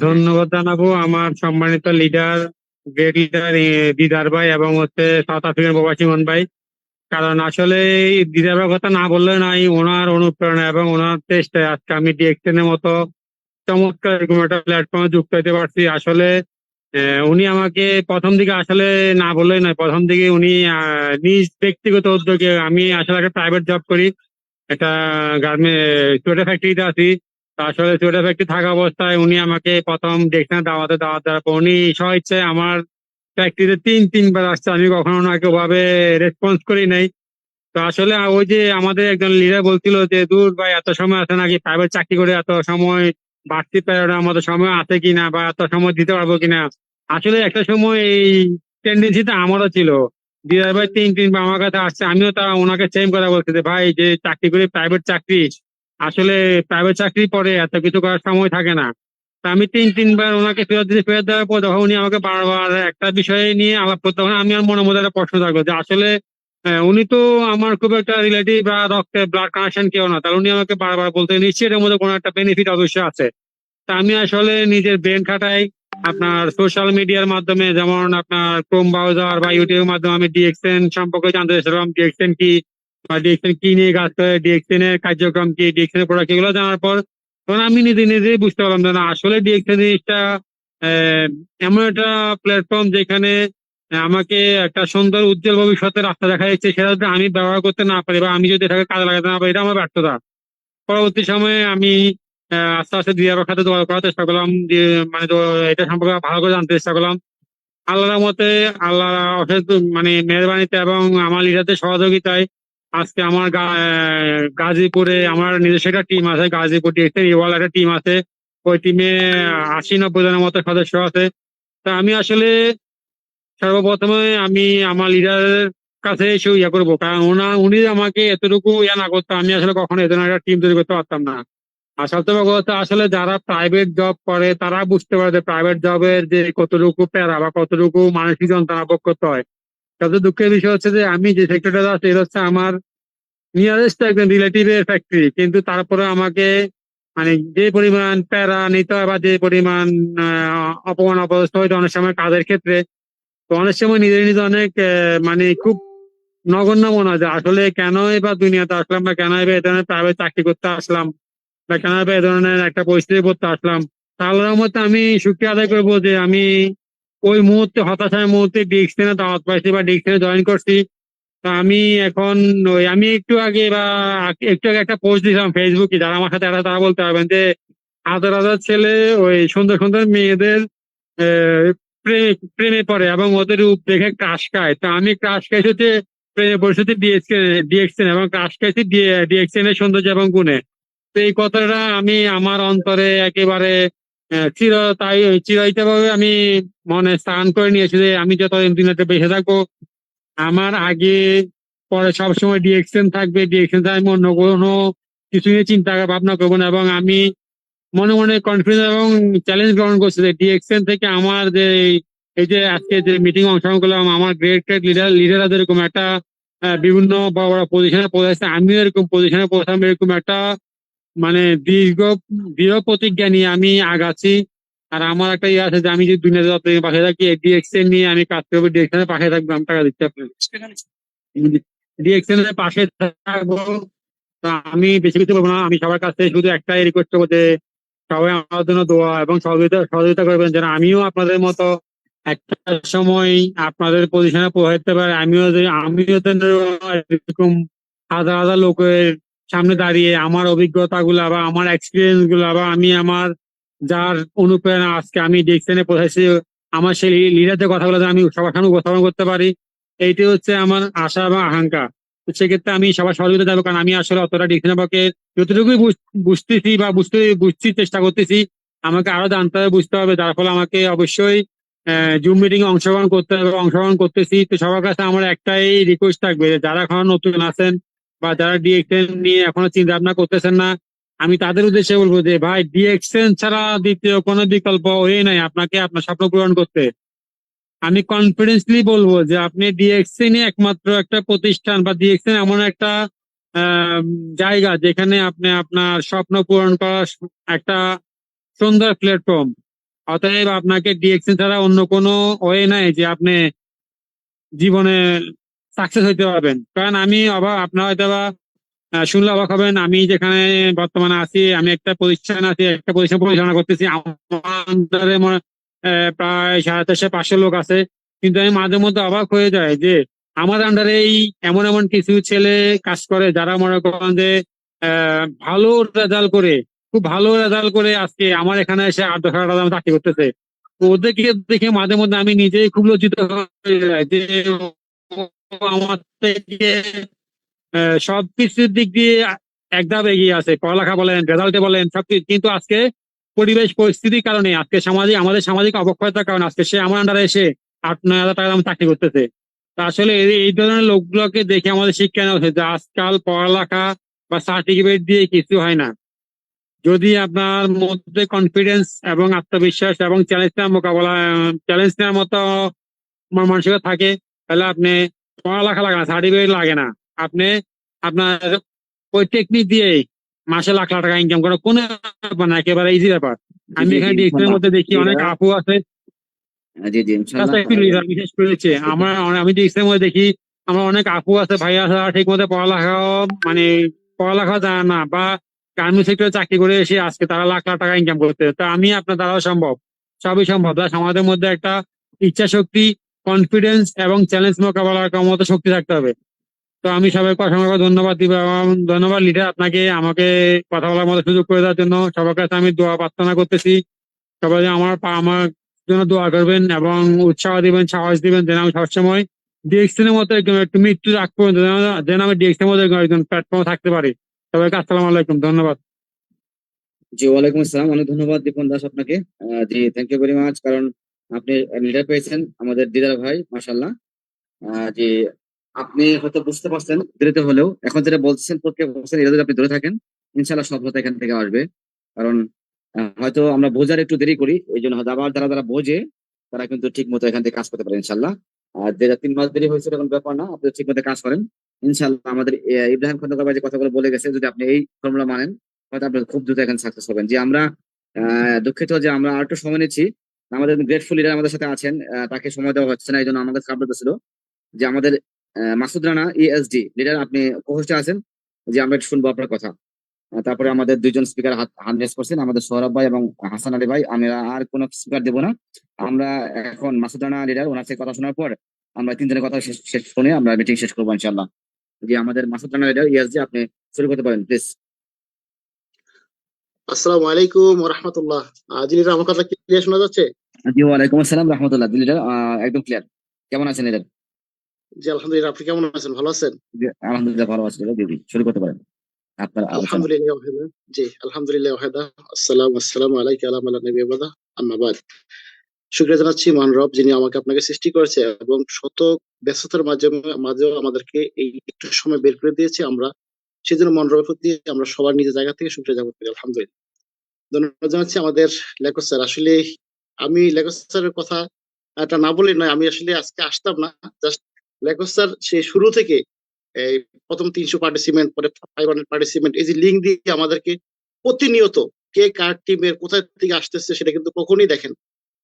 ধন্যবাদ জানাবো আমার সম্মানিত লিডার, গ্রেট লিডার দিদার ভাই, এবং হচ্ছে সাউথ আফ্রিকান প্রবাসী মন ভাই। কারণ আসলে এই দিদার ভাইয়ের কথা না বললে নাই, ওনার অনুপ্রেরণা এবং ওনার চেষ্টায় আজকে আমি ডিএক্সএন এর মতো চমৎকার এরকম একটা প্ল্যাটফর্মে যুক্ত হতে পারছি। আসলে উনি আমাকে প্রথম দিকে আসলে না বললেই নয়, প্রথম দিকে উনি নিজ ব্যক্তিগত উদ্যোগে, আমি আসলে একটা প্রাইভেট জব করি, একটা সোয়েটার ফ্যাক্টরিতে আছি। তো আসলে সোয়েটার ফ্যাক্টরি থাকা অবস্থায় উনি আমাকে প্রথম দেখছেন, দাওয়াত দেওয়ার পর উনি স্বইচ্ছায় আমার ফ্যাক্টরিতে তিনবার আসছে, আমি কখনো ওনাকে ওভাবে রেসপন্স করি নাই। তো আসলে ওই যে আমাদের একজন লিডার বলছিল যে দূর ভাই, এত সময় আছে নাকি, প্রাইভেট চাকরি করে এত সময় বাড়তি প্যারোডের আমাদের সময় আছে কিনা, বা এত সময় দিতে পারবো কিনা। আসলে একটা সময় এই টেন্ডেন্সিটা আমারও ছিল। দিদার ভাই তিনবার আমার কাছে আসছে, আমিও তা ওনাকে সেম কথা বলছি যে ভাই, যে চাকরি করে প্রাইভেট চাকরি, আসলে প্রাইভেট চাকরি পরে এত কিছু করার সময় থাকে না। তা আমি তিনবার ওনাকে ফেরত দেওয়ার পর যখন উনি আমাকে বারবার একটা বিষয় নিয়ে আলাপ করতে, তখন আমি আর মনের মধ্যে একটা প্রশ্ন থাকলো যে আসলে উনি তো আমার খুব একটা রিলেটিভ বা রক্তের ব্লাড কানেকশন কেউ না, তাহলে উনি আমাকে বারবার বলতে নিশ্চয়ই এর মধ্যে কোনো একটা বেনিফিট অবশ্যই আছে। তা আমি আসলে নিজের ব্রেন খাটাই, আপনার সোশ্যাল মিডিয়ার মাধ্যমে, যেমন আপনার ক্রোম ব্রাউজার বা ইউটিউবের মাধ্যমে আমি ডিএক্সএন সম্পর্কে জানতে চাইছিলাম, ডিএক্সএন কি বা ডিএক্সএন কি নিয়ে কাজ করে, ডিএক্সএন এর কার্যক্রম কি, ডিএক্সএন এর প্রোডাক্ট, এগুলো জানার পর তখন আমি নিজেই বুঝতে পারলাম যে না, আসলে ডিএক্সএন জিনিসটা এমন একটা প্ল্যাটফর্ম যেখানে আমাকে একটা সুন্দর উজ্জ্বল ভবিষ্যতের রাস্তা দেখা যাচ্ছে। সেটা যদি আমি ব্যবহার করতে না পারি বা আমি যদি এটাকে কাজে লাগাতে না পারি, এটা আমার ব্যর্থতা। পরবর্তী সময়ে আমি আস্তে আস্তে দিদার সাথে যোগাযোগ করার চেষ্টা করলাম, মানে এটা সম্পর্কে ভালো করে জানতে চেষ্টা করলাম। আল্লাহর মতে, আল্লাহ অশেষ মেহরবানিতে এবং আমার লিডারদের সহযোগিতায় আজকে আমার গাজীপুরে আমার নিজস্ব একটা টিম আছে, গাজীপুর ইওয়াল একটা টিম আছে। ওই টিমে 80-90 জনের মতো সদস্য আছে। তা আমি আসলে সর্বপ্রথমে আমি আমার লিডারের কাছে এসে করবো, কারণ উনি আমাকে এতটুকু না করতো, আমি আসলে কখনো এ ধরনের একটা টিম তৈরি করতে পারতাম না। আর সবচেয়ে বড় কথা, আসলে যারা প্রাইভেট জব করে তারা বুঝতে পারে যে প্রাইভেট জবের যে কতটুকু প্যারা বা কতটুকু মানসিক যন্ত্রণা ভোগ করতে হয়। সবচেয়ে দুঃখের বিষয় হচ্ছে যে আমি যে সেক্টরটা আছি, এটা হচ্ছে আমার নিয়ারেস্ট একজন রিলেটিভের ফ্যাক্টরি, কিন্তু তারপরে আমাকে মানে যে পরিমাণ প্যারা নিতে হয় বা যে পরিমাণ অপমান অপদস্থ হইতো অনেক সময় কাজের ক্ষেত্রে, তো অনেক সময় নিজে নিজে অনেক মানে খুব নগণ্য মনে হয় যে আসলে কেনই বা দুনিয়াতে আসলাম, বা কেনই বা এ ধরনের প্রাইভেট চাকরি করতে আসলাম, বা কেনই বা এ ধরনের একটা পরিস্থিতি পড়তে আসলাম। তা আল্লাহর রহমতে আমি শুকরিয়া আদায় করবো যে আমি ওই মুহূর্তে হতাশার মুহূর্তে ডিএক্সএনে দাওয়াত পাইছি বা ডিএক্সএনে জয়েন করছি। তো আমি এখন আমি একটু আগে একটা পোস্ট দিলাম ফেসবুকে, যারা আমার সাথে তারা বলতে পারবেন যে হাজার হাজার ছেলে ওই সুন্দর সুন্দর মেয়েদের প্রেমে প্রেমে পড়ে এবং ওদের রূপ দেখে ক্রাশ খায়। তো আমি ক্রাশ খাইছি হচ্ছে প্রেমে পরিস্থিতি ডিএক্সএন এবং ক্রাশ খাইছি ডিএক্সএন এর সৌন্দর্য এবং গুণে। তো এই কথাটা আমি আমার অন্তরে একেবারে চিরায়িত ভাবে আমি মনে স্থান করে নিয়েছি যে আমি যতদিন দুনিয়াতে বেঁচে থাকবো আমার আগে পরে সবসময় ডিএক্সএন থাকবে। ডিএক্সএন আমি অন্য কোনো কিছু নিয়ে চিন্তা ভাবনা করবো না, এবং আমি মনে মনে কনফিডেন্স এবং চ্যালেঞ্জ গ্রহণ করছি যে ডিএক্সএন থেকে আমার যে এই যে আজকে যে মিটিং অংশগ্রহণ করলাম, আমার গ্রেট লিডাররা যেরকম একটা বিভিন্ন বড় বড় পজিশনে পৌঁছাচ্ছে, আমিও এরকম পজিশনে পৌঁছাবো, এরকম একটা মানে দৃঢ় প্রতিজ্ঞা নিয়ে আমি আগাচ্ছি। আর আমার একটা ইয়ে আছে যে আমি যদি দুনিয়াতে যতদিন পাশে থাকি ডিএক্সএন নিয়ে আমি কাজ করবো, ডিএক্সএন এর পাশে থাকবো, আমি টাকা দিচ্ছি আপনাকে, ডিএক্সএন এর পাশে থাকবো। তো আমি বেশি কিছু বলবো না, আমি সবার কাছে শুধু একটাই রিকোয়েস্ট করবো যে সবাই আমার জন্য দোয়া এবং সহযোগিতা করবেন, যেন আমিও আপনাদের মতো একটা সময় আপনাদের পজিশনে পৌঁছাতে পারি। আমিও যেন এরকম হাজার হাজার লোকের সামনে দাঁড়িয়ে আমার অভিজ্ঞতা গুলা বা আমার এক্সপিরিয়েন্স গুলা বা আমি আমার যার অনুপ্রেরণা আজকে আমি ডিএক্সএনে পৌঁছেছি, আমার সেই লিডারদের কথাগুলো যেন আমি সবার সামনে উপস্থাপন করতে পারি। এইটি হচ্ছে আমার আশা এবং আকাঙ্ক্ষা। তো সেক্ষেত্রে আমি সবার সহযোগিতা যাবো, কারণ আমি আসলে অতটা ডিএক্সএন সম্পর্কে যতটুকুই বুঝতেছি বা বুঝছি চেষ্টা করতেছি, আমাকে আরো জানতে হবে, বুঝতে হবে। যার ফলে আমাকে অবশ্যই জুম মিটিং এ অংশগ্রহণ করতে হবে, অংশগ্রহণ করতেছি। তো সবার কাছে আমার একটাই রিকোয়েস্ট থাকবে, যারা এখন নতুন আছেন বা যারা ডিএক্সএন নিয়ে এখনো চিন্তা ভাবনা করতেছেন না, আমি তাদের উদ্দেশ্যে বলবো যে ভাই ডিএক্সএন ছাড়া দ্বিতীয় কোনো বিকল্প ওই নাই আপনাকে আপনার স্বপ্ন পূরণ করতে। আমি কনফিডেন্সলি বলবো যে আপনি ডিএক্সএন একমাত্র একটা প্রতিষ্ঠান বা ডিএক্সএন এমন একটা জায়গা যেখানে আপনি আপনার স্বপ্ন পূরণ করার একটা সুন্দর প্ল্যাটফর্ম। অতএব আপনাকে ডিএক্সএন ছাড়া অন্য কোনো ওয়ে নাই যে আপনি জীবনে সাকসেস হইতে পারবেন। কারণ আমি আপনার হয়তো বা শুনলে অবাক হবেন, আমি যেখানে বর্তমানে আছি, আমি একটা প্রতিষ্ঠান পরিচালনা করতেছি। আমার আন্ডারে প্রায় 450-500 লোক আছে, কিন্তু আমি মাঝে মধ্যে অবাক হয়ে যায় যে আমার আন্ডারে এমন এমন কিছু ছেলে কাজ করে যারা মনে করেন যে ভালো রেজাল্ট করে, খুব ভালো রেজাল্ট করে আজকে আমার এখানে এসে 8-10 হাজার টাকা দামে চাকরি করতেছে। তো ওদেরকে দেখে মাঝে মধ্যে আমি নিজেই খুব লজ্জিত হয়ে যাই যে ও আমার থেকে সবকিছুর দিক দিয়ে এক ধাপ এগিয়ে আছে, পড়ালেখা বলেন, রেজাল্টে বলেন, সবকিছু। কিন্তু আজকে পরিবেশ পরিস্থিতির কারণে, আজকে আমাদের সামাজিক অবক্ষয়তার কারণে আজকে সে আমার আন্ডারে এসে 8-9 হাজার টাকা দাম চাকরি করতেছে। তা আসলে এই ধরনের লোকগুলোকে দেখে আমাদের শিক্ষা নেওয়া উচিত যে আজকাল পড়ালেখা বা সার্টিফিকেট দিয়ে কিছু হয় না। যদি আপনার মধ্যে কনফিডেন্স এবং আত্মবিশ্বাস এবং চ্যালেঞ্জ নেওয়ার মতো মানসিকতা থাকে, তাহলে আপনি পড়ালেখা লাগে না, সার্টিফিকেট লাগে না, আপনি আপনার ওই টেকনিক দিয়ে মাসে লাখ লাখ টাকা ইনকাম করা কোনো ব্যাপার না, একেবারে ইজি ব্যাপার। আমি জি জি এখানে ডিএক্সএন এর মধ্যে দেখি অনেক আপু আছে, জি জি ইনশাল্লাহ। বিশেষ করেছে আমি ডিএক্সএন এর মধ্যে দেখি আমার অনেক আপু আছে, ভাই আছে, ঠিক মতো মানে পড়ালেখা জানে না বা গার্মেন্টস সেক্টরে চাকরি করে এসে আজকে তারা লাখ লাখ টাকা ইনকাম করতে। তো আমি আপনার দ্বারাও সম্ভব, সবই সম্ভব। আমাদের মধ্যে একটা ইচ্ছা শক্তি, কনফিডেন্স এবং চ্যালেঞ্জ মোকাবেলা করার মতো শক্তি থাকতে হবে। তো আমি সবাইকে অসংখ্য ধন্যবাদ দিব, এবং ধন্যবাদ লিডার আপনাকে আমাকে কথা বলার মতো সুযোগ করে দেওয়ার জন্য। সবার কাছে আমি দোয়া প্রার্থনা করতেছি, সবাই আমার জন্য দোয়া করবেন এবং উৎসাহ দিবেন, সাহস দিবেন, যেন আমি সবসময় ডিএক্সএন এর মতো একটু মৃত্যুর আগ পর্যন্ত যেন আমি ডিএক্সএন এর মতো একজন প্ল্যাটফর্মে থাকতে পারি। সবাইকে আসসালামু আলাইকুম, ধন্যবাদ। জি ওয়ালাইকুম আসসালাম, অনেক ধন্যবাদ দীপন দাস আপনাকে। জি থ্যাংক ইউ ভেরি মাচ, কারণ আপনি লিডার পেয়েছেন আমাদের দিদার ভাই, মাশাল্লাহ। যে আপনি হয়তো বুঝতে পারছেন দেরিতে হলেও, এখন যেটা বলছেন প্রত্যেক বছর এটা যদি আপনি ধরে থাকেন, ইনশাল্লাহ সফলতা এখান থেকে আসবে। কারণ হয়তো আমরা বোঝার একটু দেরি করি, এই জন্য হয়তো আবার যারা বোঝে তারা কিন্তু ঠিক মতো এখান থেকে কাজ করতে পারে ইনশাল্লাহ। আর যেটা 3 মাস দেরি হয়েছে এরকম ব্যাপার না, আপনি ঠিক মতো কাজ করেন ইনশাল্লাহ। আমাদের ইব্রাহিম খন্দকার ভাই যে কথাগুলো বলে গেছে, যদি আপনি এই ফর্মুলা মানেন হয়তো আপনি খুব দ্রুত এখানে সাকসেস হবেন। যে আমরা দুঃখিত যে আমরা আর একটু সময় নিচ্ছি। আমাদের গ্রেটফুল লিডার আমাদের সাথে আছেন, তাকে সময় দেওয়া হচ্ছে না, এই জন্য আমাদের খারাপ লাগতেছিল। যে আমাদের মাসুদ রানা ESD লিডার, আপনি কোহোস্টে আছেন, যে আমরা একটু শুনবো আপনার কথা। তারপরে আমাদের দুইজন স্পিকার হাত রেস করছেন, আমাদের সৌরভ ভাই এবং হাসান আলী ভাই। আমি আর কোনো স্পিকার দেবো না। আমরা এখন মাসুদ রানা লিডার, ওনার থেকে কথা শোনার পর আমরা তিনজনের কথা শেষ শুনে আমরা মিটিং শেষ করবো ইনশাল্লাহ। যে আমাদের মাসুদ রানা লিডার ESD, আপনি শুরু করতে পারেন প্লিজ। আসসালামু আলাইকুম ওয়া রাহমাতুল্লাহ। জিনিস আমার কথা ক্লিয়ার শোনা যাচ্ছে? জি, ওয়ালাইকুম আসসালাম রহমতুল্লাহ। লিডার একদম ক্লিয়ার। কেমন আছেন লিডার? জি আলহামদুলিল্লাহ, আপনি কেমন আছেন? ভালো আছেন? আলহামদুলিল্লাহ ভালো আছি লিডার। জি জি, শুরু করতে পারেন আপনার আলোচনা। আলহামদুলিল্লাহ ওয়াহদা। জি আলহামদুলিল্লাহ ওয়াহদা। আসসালামু আলাইকা আলা মান লা নাবিয়্যা বা'দা, আম্মা বাদ। শুকরিয়া জানাচ্ছি মহান রব, যিনি আমাকে আপনাকে সৃষ্টি করেছে এবং শত ব্যস্ততার মাঝেও আমাদেরকে এই একটু সময় বের করে দিয়েছে। আমরা সেজন্য মহান রবের প্রতি আমরা সবার নিজের জায়গা থেকে শুকরিয়া জ্ঞাপন করি। আলহামদুলিল্লাহ। ধন্যবাদ জানাচ্ছি আমাদের লেখক স্যার। আসলে আমি লেখক স্যারের কথা এটা না বলে নয়, আমি আসলে আজকে আসতাম না। জাস্ট লেখক স্যার সে শুরু থেকে এই প্রথম 300 পার্টিসিপেন্ট, পরে 500 পার্টিসিপেন্ট, এই যে লিঙ্ক দিয়ে আমাদেরকে প্রতিনিয়ত কে কার টিমের কোথায় থেকে আসতেছে সেটা কিন্তু কখনোই দেখেন।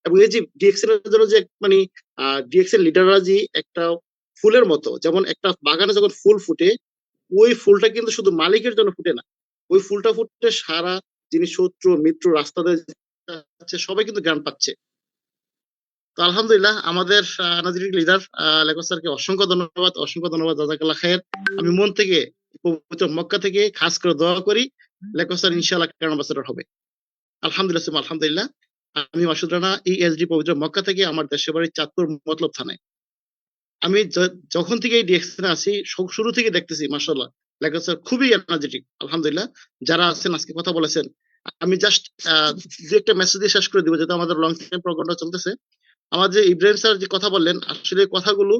এবং এই যে ডিএক্সএল এর জন্য যে মানে ডিএক্সএল লিডাররা যে একটা ফুলের মতো, যেমন একটা বাগানে যখন ফুল ফুটে, ওই ফুলটা কিন্তু শুধু মালিকের জন্য ফুটে না, ওই ফুলটা ফুটে সারা যিনি শত্রু মিত্র রাস্তা দিয়ে যাচ্ছে সবাই কিন্তু জ্ঞান পাচ্ছে। তো আলহামদুলিল্লাহ আমাদের এনার্জেটিক লিডার লেখক স্যারকে অসংখ্য ধন্যবাদ, অসংখ্য ধন্যবাদ, জাযাকাল্লাহ খায়ের। আমি মন থেকে পবিত্র মক্কা থেকে খাস করে দোয়া করি লেখক স্যার ইনশাআল্লাহ কারণ অ্যাম্বাসেডর হবে। আলহামদুলিল্লাহ সুম্মা আলহামদুলিল্লাহ। আমি মাসুদ রানা ESD পবিত্র মক্কা থেকে, আমার দেশের বাড়ি চাঁদপুর মতলব থানায়। আমি যখন থেকে এই ডিএক্সনে আছি শুরু থেকে দেখতেছি মাশাআল্লাহ লেখক স্যার খুবই এনার্জেটিক। আলহামদুলিল্লাহ যারা আছেন আজকে কথা বলেছেন, আমি জাস্ট যে একটা মেসেজ দিয়ে শেষ করে দিব, যেহেতু আমাদের লং টাইম প্রোগ্রামটা চলতেছে। আমার যে ইব্রাহিম স্যার যে কথা বললেন, আসলে কথাগুলো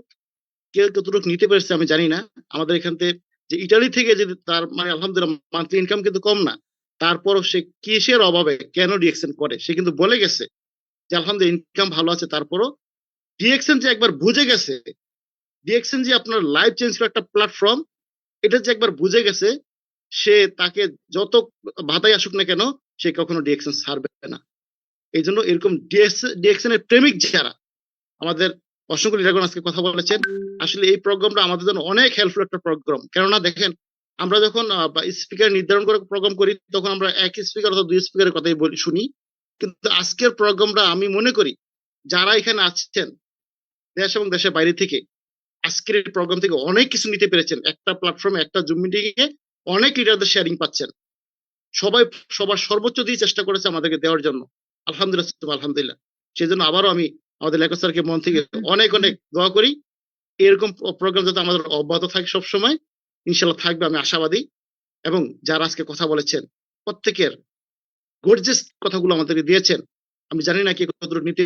কেউ কতটুকু নিতে পেরেছে আমি জানি না। আমাদের এখান থেকে যে ইটালি থেকে যে তার মানে আলহামদুলিল্লাহ মান্থলি ইনকাম কিন্তু কম না, তারপরও সে কিসের অভাবে কেন ডিএক্সএন করে সে কিন্তু বলে গেছে যে আলহামদুলিল্লাহ ইনকাম ভালো আছে। তারপরও ডিএক্সএন যে একবার বুঝে গেছে, ডিএক্সএন যে আপনার লাইফ চেঞ্জ করা একটা প্ল্যাটফর্ম, এটা যে একবার বুঝে গেছে, সে তাকে যত বাধাই আসুক না কেন সে কখনো ডিএক্সএন ছাড়বে না। এই জন্য এরকম ডিএক্সএন এর প্রেমিক যারা, আমাদের অসংখ্য লিডারগণ আজকে কথা বলেছেন, আসলে এই প্রোগ্রামটা আমাদের জন্য অনেক হেল্পফুল একটা প্রোগ্রাম। কেননা দেখেন, আমরা যখন স্পিকার নির্ধারণ করে প্রোগ্রাম করি তখন আমরা এক স্পিকার অথবা 2 স্পিকারের কথাই শুনি, কিন্তু আজকের প্রোগ্রামটা আমি মনে করি যারা এখানে আছেন দেশ এবং দেশের বাইরে থেকে, আজকের এই প্রোগ্রাম থেকে অনেক কিছু নিতে পেরেছেন। একটা প্ল্যাটফর্মে একটা জুম মিটিংয়ে অনেক লিডারদের শেয়ারিং পাচ্ছেন। সবাই সবার সর্বোচ্চ দিয়ে চেষ্টা করেছে আমাদেরকে দেওয়ার জন্য। আলহামদুলিল্লাহ আলহামদুলিল্লাহ। সেই জন্য আবারও আমি আমাদের লেখক স্যারকে মন থেকে অনেক অনেক দোয়া করি, এরকম প্রোগ্রাম যাতে আমাদের অব্যাহত থাকে সবসময়, ইনশাল্লাহ থাকবে, আমি আশাবাদী। এবং যারা আজকে কথা বলেছেন প্রত্যেকের গর্জিয়াস কথাগুলো আমাদেরকে দিয়েছেন, আমি জানি না কে কতটুকু নিতে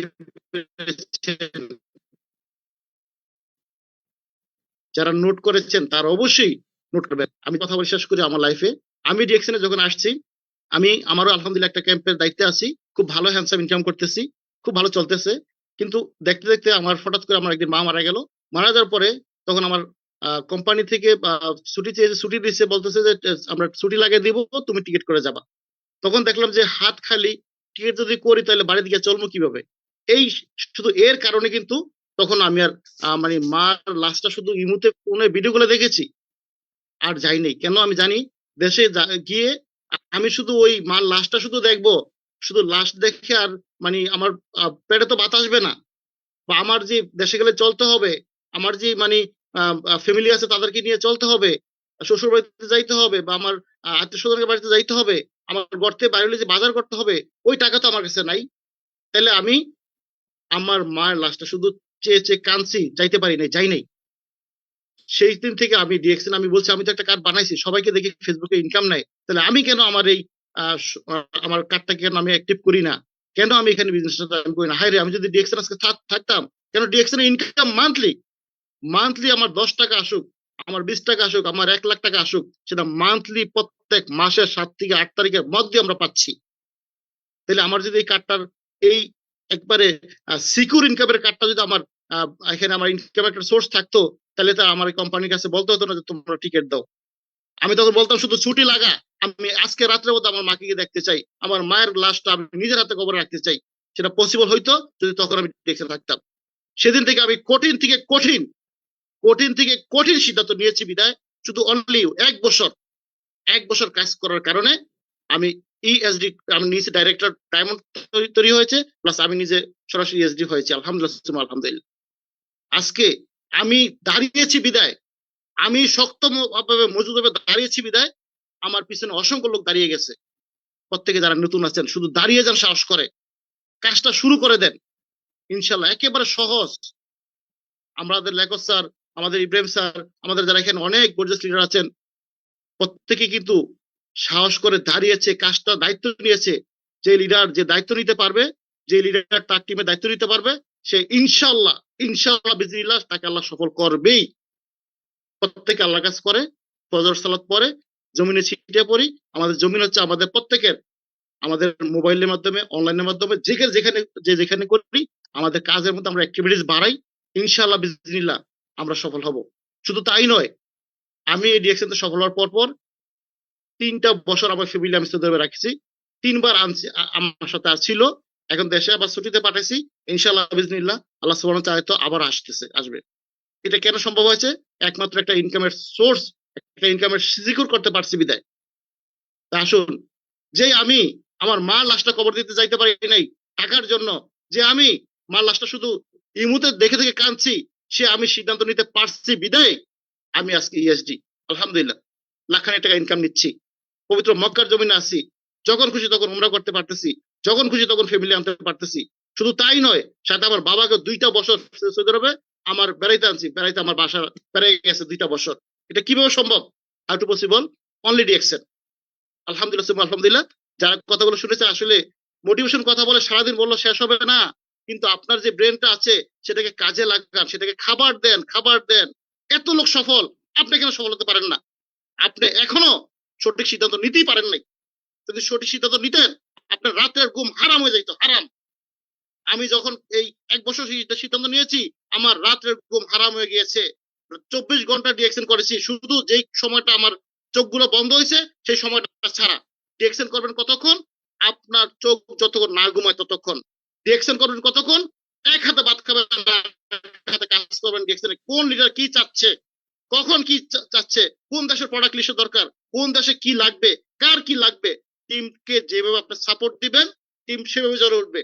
পেরেছেন। যারা নোট করেছেন তারা অবশ্যই নোট করবেন। আমি কথা বলে শেষ করি। আমার লাইফে আমি ডিএক্সএনে যখন আসছি, আমি আমারও আলহামদুলিল্লাহ একটা ক্যাম্পের দায়িত্বে আছি, খুব ভালো হ্যান্ডসাম ইনকাম করতেছি, খুব ভালো চলতেছে। কিন্তু দেখতে দেখতে আমার হঠাৎ করে আমার একদিন মা মারা গেল। মারা যাওয়ার পরে তখন আমার কোম্পানি থেকে ছুটি দিচ্ছে, বলতেছে যে আমরা ছুটি লাগিয়ে দিব, তুমি টিকিট করে যাবা। তখন দেখলাম যে হাত খালি, টিকিট যদি করি তাহলে বাড়ি দিকে চলবো কিভাবে। এই শুধু এর কারণে কিন্তু তখন আমি আর মানে মার লাশটা শুধু ইমুতে ফোনে ভিডিও গুলো দেখেছি, আর যাইনি। কেন আমি জানি দেশে গিয়ে আমি শুধু ওই মার লাশটা শুধু দেখবো, শুধু লাশ দেখে আর মানে আমার পেটে তো বাতাস আসবে না, বা আমার যে দেশে গেলে চলতে হবে, আমার যে মানে ফ্যামিলি আছে তাদেরকে নিয়ে চলতে হবে, শ্বশুর বাড়িতে যাইতে হবে, বা আমার আত্মীয় স্বজনের বাড়িতে যাইতে হবে, আমার ঘর থেকে বাইরে যে বাজার করতে হবে, ওই টাকা তো আমার কাছে নাই। তাহলে আমি আমার মায়ের লাশটা শুধু চেয়ে চেয়ে কাঁদছি, যাইতে পারি নাই, যাই নাই। সেই দিন থেকে আমি ডিএক্সএন, আমি বলছি আমি তো একটা কার্ড বানাইছি, সবাইকে দেখি ফেসবুকে ইনকাম নাই, তাহলে আমি কেন আমার এই আমার কার্ডটাকে কেন আমি অ্যাক্টিভ করি না, কেন আমি এখানে বিজনেসটা আমি করি না। হায় রে, আমি যদি ডিএক্সএন আজকে থাকতাম, কেন ডিএক্সএন ইনকাম মান্থলি আমার 10 টাকা আসুক, আমার 20 টাকা আসুক, আমার 1 লাখ টাকা আসুক, সেটা মান্থলি প্রত্যেক মাসের 7 থেকে 8 তারিখের মধ্যে আমরা পাচ্ছি। তাহলে আমার যদি এই কার্ডটার এই একবারে সিকিউর ইনকামের কার্ডটা যদি আমার এখানে আমার ইনকাম একটা সোর্স থাকতো, তাহলে তো আমার কোম্পানির কাছে বলতে হতো না যে তোমরা টিকিট দাও। আমি তখন বলতাম শুধু ছুটি লাগা, আমি আজকে রাত্রের মধ্যে আমার মাকে গিয়ে দেখতে চাই, আমার মায়ের লাশটা আমি নিজের হাতে কবরে রাখতে চাই। সেটা পসিবল হইতো যদি তখন আমি ডিরেকশন থাকতাম। সেদিন থেকে আমি কঠিন থেকে কঠিন সিদ্ধান্ত নিয়েছি বিদায় শুধু অনলি 1 বছর কাজ করার কারণে আমি ইএসডি আমি নিজে ডাইরেক্টর ডায়মন্ড তৈরি হয়েছে, প্লাস আমি নিজে সরাসরি ইএসডি হয়েছে। আলহামদুলিল্লাহ আলহামদুলিল্লাহ। আজকে আমি দাঁড়িয়েছি বিদায়, আমি শক্তভাবে মজুদভাবে দাঁড়িয়েছি বিদায় আমার পিছনে অসংখ্য লোক দাঁড়িয়ে গেছে। প্রত্যেকে যারা নতুন আছেন শুধু দাঁড়িয়ে যান, সাহস করে কাজটা শুরু করে দেন, ইনশাল্লাহ একেবারে সহজ। আমাদের লেখক স্যার, আমাদের ইব্রাহিম স্যার, আমাদের যারা এখানে অনেক গর্জিয়াস লিডার আছেন, প্রত্যেকে কিন্তু সাহস করে দাঁড়িয়েছে, কাজটা দায়িত্ব নিয়েছে। যে লিডার যে দায়িত্ব নিতে পারবে, যে লিডার তার টিমে দায়িত্ব নিতে পারবে, সে ইনশাল্লাহ বিজনিল্লাহ তাকে আল্লাহ সফল করবেই। প্রত্যেকে আল্লাহ কাজ করে, ফজর সালাত পরে, জমিনে ছিটিয়ে পড়ি। আমাদের জমিন হচ্ছে আমাদের প্রত্যেকের, আমাদের মোবাইলের মাধ্যমে, অনলাইনের মাধ্যমে যেখানে করি, আমাদের কাজের মধ্যে আমরা অ্যাক্টিভিটিস বাড়াই, ইনশাআল্লাহ বিজনিল্লাহ আমরা সফল হব। শুধু তাই নয়, আমি এই ডিরেকশনতে সফল হওয়ার পর 3টা বছর আমার ফ্যামিলি আমি সৌদি আরবে রাখছি, 3বার আনছি আমার সাথে ছিল, এখন দেশে আবার ছুটিতে পাঠাইছি। ইনশাআল্লাহ বিজনিল্লাহ আল্লাহ সুবহানাহু ওয়া তাআলা তো আবার আসবে। এটা কেন সম্ভব হয়েছে? একমাত্র একটা ইনকামের সোর্স, একটা ইনকামের সিকিউর করতে পারছি বিদায়। তা আসুন, যে আমি আমার মা লাশটা কবর দিতে যাইতে পারি নাই টাকার জন্য, যে আমি মা লাশটা শুধু ইমুতে দেখে দেখে কাঁদছি, সে আমি সিদ্ধান্ত নিতে পারছি বিদায় আমি আজকে ইএসডি আলহামদুলিল্লাহ লাখানি টাকা ইনকাম নিচ্ছি, পবিত্র মক্কার জমিনে আছি, যখন খুশি তখন উমরা করতে পারতেছি, যখন খুশি তখন ফ্যামিলি আনতে পারতেছি। শুধু তাই নয়, সাথে আমার বাবাকে 2টা বছর সৌদি আরবে আমার বেড়াইতে আমার বাসা বেড়াই গেছে 2টা বছর। এটা কিভাবে সম্ভব? How to possible? Only direction. আলহামদুলিল্লাহ যারা কথাগুলো শুনেছেন, আসলে মোটিভেশন কথা বলে সারাদিন বললো শেষ হবে না, কিন্তু আপনার যে ব্রেনটা আছে সেটাকে কাজে লাগান, সেটাকে খাবার দেন। এত লোক সফল, আপনি কেন সফল হতে পারেন না? আপনি এখনো সঠিক সিদ্ধান্ত নিতেই পারেন নাই। যদি সঠিক সিদ্ধান্ত নিতেন, আপনার রাতের ঘুম হারাম হয়ে যাইতো, হারাম। আমি যখন এই 1 বছর সিদ্ধান্ত নিয়েছি, আমার রাতের ঘুম হারাম হয়ে গিয়েছে। 24 ঘন্টা ডিরেকশন করেছি, শুধু যেই সময়টা আমার চোখগুলো বন্ধ হয়েছে সেই সময়টা ছাড়া। ডিরেকশন করবেন কতক্ষণ? আপনার চোখ যতক্ষণ না ঘুমায় ততক্ষণ। ডিরেকশন করবেন কতক্ষণ? এক হাতে ভাত খাবেন না, এক হাতে কাজ করবেন। ডিরেকশনে কোন লিডার কি চাচ্ছে, কখন কি চাচ্ছে, কোন দেশের প্রোডাক্ট লিস্টের দরকার, কোন দেশে কি লাগবে, কার কি লাগবে, টিমকে যেভাবে আপনি সাপোর্ট দিবেন, টিম সেভাবে জ্বলে উঠবে।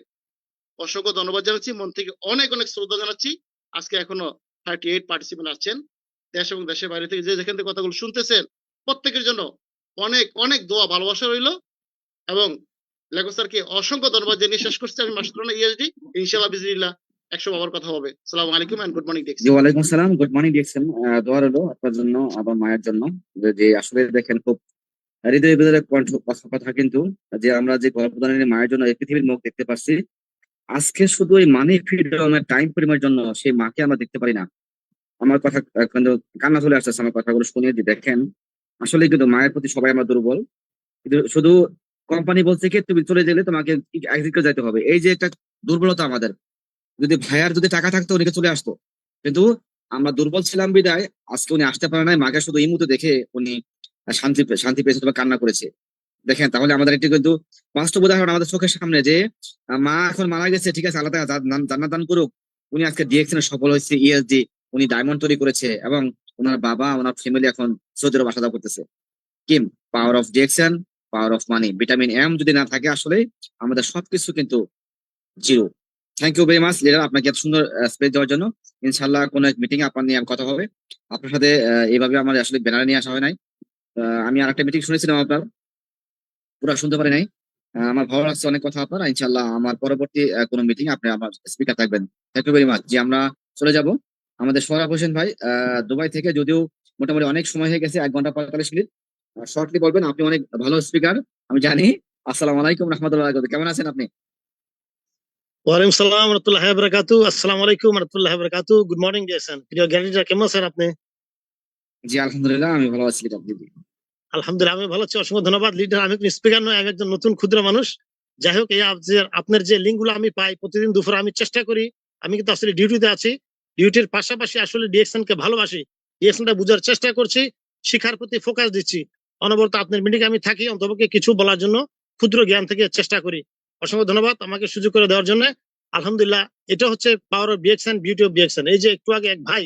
অসংখ্য ধন্যবাদ জানাচ্ছি, মন থেকে অনেক শ্রদ্ধা জানাচ্ছি। আজকে এখনো 38 পার্টিসিপেন্ট আছেন, দেশ এবং দেশের বাইরে থেকে যে যেখান থেকে কথাগুলো শুনতেছেন, প্রত্যেকের জন্য অনেক দোয়া ভালোবাসা রইলো। এবং লেখক স্যারকে অসংখ্য ধন্যবাদ জানিয়ে শেষ করছি আমি মাসুদ রানা ইএসডি। ইনশাআল্লাহ বিজনিল্লাহ 100 আবার কথা হবে। আসসালামু আলাইকুম এন্ড গুড মর্নিং জি ওয়ালাইকুম আসসালাম, গুড মর্নিং ডিরেকশন। দোয়া রইলো আপনার জন্য, আবার মায়ের জন্য। যে আসলে দেখেন খুব হৃদয় বিদারক কথা, কিন্তু যে আমরা যে গর্ভধারিণী মায়ের জন্য এই পৃথিবীর মুখ দেখতে পাচ্ছি, আজকে শুধু এই মানি ফ্রিডমের টাইম পরিমাণের জন্য সেই মাকে আমরা দেখতে পারি না। আমার কথা কিন্তু কান্না চলে আসতেছে আমার কথাগুলো শুনিয়ে দি। দেখেন আসলে কিন্তু মায়ের প্রতি সবাই আমরা দুর্বল, কিন্তু শুধু কোম্পানি বলছে কি তুমি চলে গেলে তোমাকে এক্সিট করে যেতে হবে, এই যে একটা দুর্বলতা আমাদের। যদি ভাইয়ার যদি টাকা থাকতো উনিকে চলে আসতো, কিন্তু আমরা দুর্বল ছিলাম বিদায় আজকে উনি আসতে পারে নাই। মাকে শুধু এই মুহূর্তে দেখে উনি শান্তি পেয়েছে, তোমার কান্না করেছে। দেখেন তাহলে আমাদের একটি কিন্তু বাস্তব উদাহরণ আমাদের চোখের সামনে, যে মা এখন মারা গেছে, ঠিক আছে, আল্লাহ তাআলা জান্নাত দান করুক, উনি আজকে ডিরেকশনে সফল হয়েছে, ইএসডি উনি ডায়মন্ড তৈরি করেছে, এবং ওনার বাবা ওনার ফ্যামিলি এখন সৌদি আরবে বাসা করতেছে। কিম power of direction, power of money, vitamin M যদি না থাকে আসলে আমাদের সবকিছু কিন্তু জিরো। Thank you very much leader, আপনাকে এত সুন্দর স্পেস দেওয়ার জন্য। ইনশাল্লাহ কোনো এক মিটিং আপনার নিয়ে কথা হবে আপনার সাথে। এইভাবে আমার আসলে ব্যানারে নিয়ে আসা হয় নাই। আমি আর একটা মিটিং শুনেছিলাম আপনার, পুরো শুনতে পারি নাই। আমার ভালো লাগছে অনেক কথা আপনার। ইনশাল্লাহ আমার পরবর্তী কোনো মিটিং আপনি আমার স্পিকার থাকবেন। Thank you very much. যে আমরা চলে যাব আমাদের সোহরাব হোসেন ভাই দুবাই থেকে, যদিও মোটামুটি অনেক সময় হয়ে গেছে, 1 ঘন্টা 45 মিনিট। শর্টলি বলবেন, আপনি অনেক ভালো স্পিকার আমি জানি। আসসালামু আলাইকুম রহমতুল্লাহ, কেমন আছেন আপনি? ওয়ালাইকুম সালাম রাহমাতুল্লাহি ওয়া বারাকাতুহু। আসসালামু আলাইকুম রাহমাতুল্লাহি ওয়া বারাকাতুহু। গুড মর্নিং জেসন, প্রিয় গ্যারিটা, কেমন আছেন আপনি? জি আলহামদুলিল্লাহ আমি ভালো আছি লিডার। জি আলহামদুলিল্লাহ আমি ভালো আছি, অসংখ্য ধন্যবাদ লিডার। আমি কোনো স্পিকার নয়, আমি একজন নতুন ক্ষুদ্র মানুষ। যাই হোক, এই আপনার যে লিঙ্ক গুলো আমি পাই প্রতিদিন দুপুরে, আমি চেষ্টা করি, আমি কিন্তু আসলে ডিউটিতে আছি, ডিউটির পাশাপাশি আসলে ডিরেকশনকে ভালোবাসি, ডিরেকশনটা বোঝার চেষ্টা করছি, শিক্ষার প্রতি ফোকাস দিচ্ছি। অনবরত আপনার মিটিং আমি থাকি, অন্তপক্ষে কিছু বলার জন্য ক্ষুদ্র জ্ঞান থেকে চেষ্টা করি। অসংখ্য ধন্যবাদ আমাকে সুযোগ করে দেওয়ার জন্য। আলহামদুলিল্লাহ, এটা হচ্ছে পাওয়ার অফ বিএক্সএন, বিউটি অফ বিএক্সএন। এই যে একটু আগে এক ভাই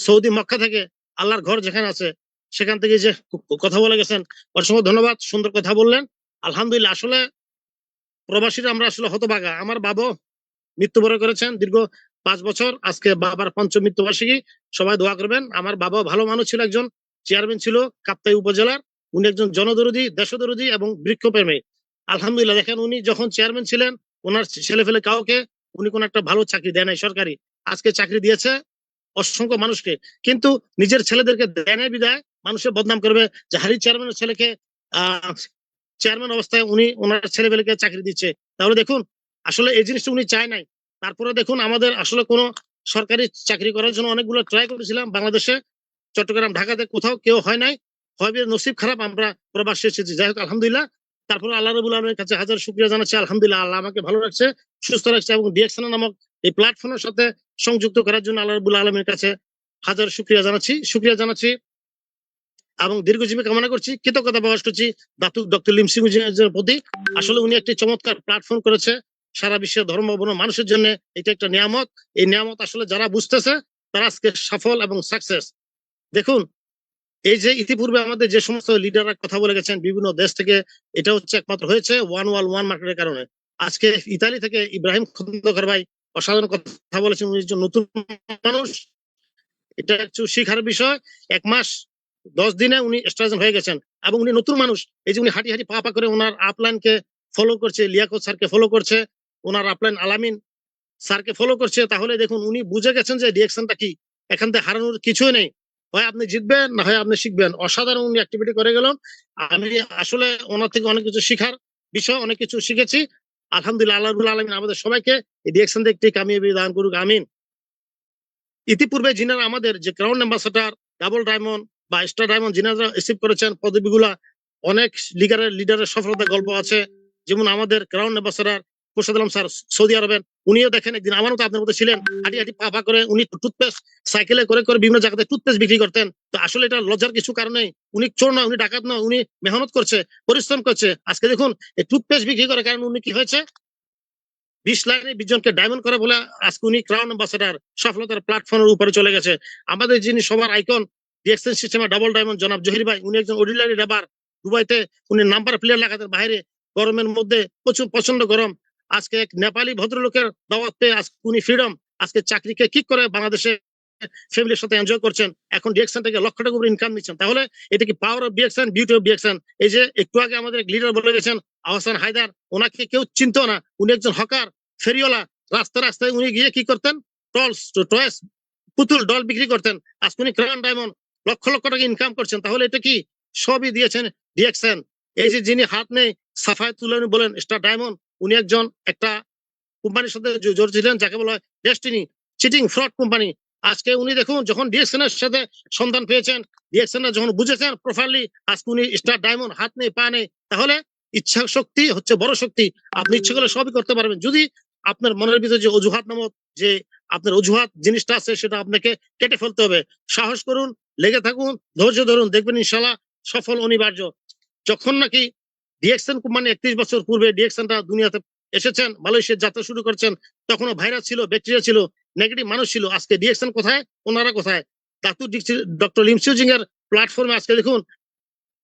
সৌদি মক্কা থেকে, আল্লাহর ঘর যেখানে আছে সেখান থেকে যে কথা বলে গেছেন, অসংখ্য ধন্যবাদ, সুন্দর কথা বললেন। আলহামদুলিল্লাহ, আসলে প্রবাসীরা আমরা আসলে হতভাগা। আমার বাবা মৃত্যুবরণ করেছেন দীর্ঘ 5 বছর, আজকে বাবার পঞ্চম মৃত্যুবার্ষিকী। সবাই দোয়া করবেন। আমার বাবা ভালো মানুষ ছিল, একজন চেয়ারম্যান ছিল কাপ্তাই উপজেলার। উনি একজন জনদরদী, দেশদরদী এবং বৃক্ষপ্রেমী। আলহামদুলিল্লাহ, দেখেন উনি যখন চেয়ারম্যান ছিলেন, ওনার ছেলে ফেলে কাউকে উনি কোন একটা ভালো চাকরি দেয় নাই সরকারি। আজকে চাকরি দিয়েছে অসংখ্য মানুষকে, কিন্তু নিজের ছেলেদেরকে দেয় নাই বিদায় মানুষের বদনাম করবে যে হারি চেয়ারম্যানের ছেলেকে চেয়ারম্যান অবস্থায় উনি ওনার ছেলেবেলেকে চাকরি দিচ্ছে। তাহলে দেখুন, আসলে এই জিনিসটা উনি চায় নাই। তারপরে দেখুন, আমাদের আসলে কোনো সরকারি চাকরি করার জন্য অনেকগুলো ট্রাই করেছিলাম বাংলাদেশে, চট্টগ্রাম, ঢাকাতে, কোথাও কেউ হয় নাই। হবে নসিব খারাপ, আমরা প্রবাসে এসেছি। যাই হোক, আলহামদুলিল্লাহ, তারপরে আল্লাহ রাব্বুল আলামিনের কাছে হাজার শুকরিয়া জানাচ্ছি। আলহামদুলিল্লাহ, আল্লাহ আমাকে ভালো রাখছে, সুস্থ রাখছে, এবং ডিএক্সএন নামক এই প্ল্যাটফর্মের সাথে সংযুক্ত করার জন্য আল্লাহ রাব্বুল আলামিনের কাছে হাজার শুকরিয়া জানাচ্ছি এবং দীর্ঘজীবী কামনা করছি। কৃতজ্ঞতা প্রকাশ করছি ডক্টর লিমসিং এর প্রতি। আসলে উনি একটি চমৎকার প্ল্যাটফর্ম করেছে সারা বিশ্বের ধর্ম বর্ণ মানুষের জন্য। এটা একটা নিয়ামত। এই নিয়ামত আসলে যারা বুঝতেছে তারা আজকে সফল এবং সাকসেস। দেখুন, এই যে ইতিপূর্বে আমাদের যে সমস্ত লিডাররা কথা বলে গেছেন বিভিন্ন দেশ থেকে, এটা হচ্ছে একমাত্র হয়েছে ওয়ান ওয়ার্ল্ড ওয়ান মার্কেটের কারণে। আজকে ইতালি থেকে ইব্রাহিম খন্দকার ভাই অসাধারণ কথা বলেছেন। উনি একজন নতুন মানুষ, এটা একটু শিখার বিষয়। 1 মাস 10 দিনে উনি স্ট্রাজেন হয়ে গেছেন, এবং উনি নতুন মানুষ। এই যে উনি হাঁটি হাঁটি পা করে ওনার আপলাইনকে ফলো করছে, লিয়াকত স্যারকে ফলো করছে, ওনার আপলাইন আলামিন স্যারকে ফলো করছে। তাহলে দেখুন, উনি বুঝে গেছেন যে ডিরেকশনটা কি। এখান থেকে হারানোর কিছুই নেই, হয় আপনি জিতবেন না হয় আপনি শিখবেন। অসাধারণ উনি অ্যাক্টিভিটি করে গেলেন। আমি আসলে ওনার থেকে অনেক কিছু শিখার বিষয়, অনেক কিছু শিখেছি। আলহামদুলিল্লাহ, আল্লাহ রাব্বুল আলামিন আমাদের সবাইকে এই ডিরেকশন দিয়ে একটি কামিয়াবি দান করুক, আমিন। ইতিপূর্বে যিনারা আমাদের যে ক্রাউন অ্যাম্বাসাডার, ডাবল ডায়মন্ড বা স্টার ডায়মন্ড যিনারা রিসিভ করেছেন পদবিগুলা, অনেক লিডারের সফলতার গল্প আছে। যেমন আমাদের crown ambassador Morshed Alam sir Saudi আরবের, উনিও দেখেন একদিন আমারও তো আপনার মতো ছিলেন, হাঁটি হাঁটি পা করে উনি টুথপেস্ট সাইকেলে করে করে বিভিন্ন জায়গাতে টুথপেস্ট বিক্রি করতেন। তো আসলে এটা লজ্জার কিছু কারণে, উনি চোর নয়, উনি ডাকাত নয়, উনি মেহনত করছে, পরিশ্রম করছে। আজকে দেখুন, এই টুথপেস্ট বিক্রি করে কারণ উনি কি হয়েছে, 20 লাইনে 20 জনকে ডায়মন্ড করে বলে আজকে উনি ক্রাউন অ্যাম্বাসাডার সফলতার প্ল্যাটফর্মের উপরে চলে গেছে। আমাদের যিনি সবার আইকন ডিএক্সএন সিস্টেমে ডাবল ডায়মন্ড জনাব জহির ভাই, উনি একজন অর্ডিনারি লেবার। দুবাইতে উনি নাম্বার প্লেয়ার লাগাতেন বাইরে, গরমের মধ্যে প্রচুর প্রচন্ড গরম। আজকে এক নেপালি ভদ্রলোকের দাওয়াত পেয়ে আজকে উনি ফ্রিডম, আজকে চাকরিকে কিক করে বাংলাদেশে ফ্যামিলির সাথে এনজয় করছেন। এখন ডিএক্সএন থেকে লক্ষ টাকা উপরে ইনকাম নিচ্ছেন। তাহলে এটা কি power of DXN, beauty of DXN? এই যে একটু আগে আমাদের এক লিডার বলে গেছেন আহসান হায়দার, ওনাকে কেউ চিনতো না। উনি একজন হকার, ফেরিওয়ালা। রাস্তায় উনি গিয়ে কি করতেন, টয়েস, পুতুল ডল বিক্রি করতেন। আজকে উনি ক্রাউন ডায়মন্ড লক্ষ লক্ষ টাকা ইনকাম করছেন। তাহলে এটা কি সবই দিয়েছেন ডিএক্সএন। এই যে যিনি হাত নেই সাফায় তুলে বলেন স্টার ডায়মন্ড, উনি একজন একটা কোম্পানির সাথে জড়িত ছিলেন যাকে বলা হয় ডেস্টিনি, চিটিং ফ্রড কোম্পানি। আজকে উনি দেখুন, যখন ডিএক্সএন এর সাথে সন্ধান পেয়েছেন, ডিএক্সএন এর যখন বুঝেছেন প্রপারলি, আজকে উনি স্টার ডায়মন্ড, হাত নেই পা নেই। তাহলে ইচ্ছা শক্তি হচ্ছে বড় শক্তি। আপনি ইচ্ছা করলে সবই করতে পারবেন, যদি আপনার মনের ভিতরে যে অজুহাত নামক যে আপনার অজুহাত জিনিসটা আছে সেটা আপনাকে কেটে ফেলতে হবে। সাহস করুন, লেগে থাকুন, ধৈর্য ধরুন, দেখবেন ইনশাল্লাহ সফল অনিবার্য। যখন নাকি ডিএক্সএন কোম্পানি 31 বছর পূর্বে ডিএক্সএনটা দুনিয়াতে এসেছেন, মালয়েশিয়ার যাত্রা শুরু করছেন, তখনও ভাইরাস ছিল, ব্যাকটেরিয়া ছিল, নেগেটিভ মানুষ ছিল। আজকে ডিএক্সএন কোথায়, ওনারা কোথায়? ডক্টর লিমসিং এর প্ল্যাটফর্মে আজকে দেখুন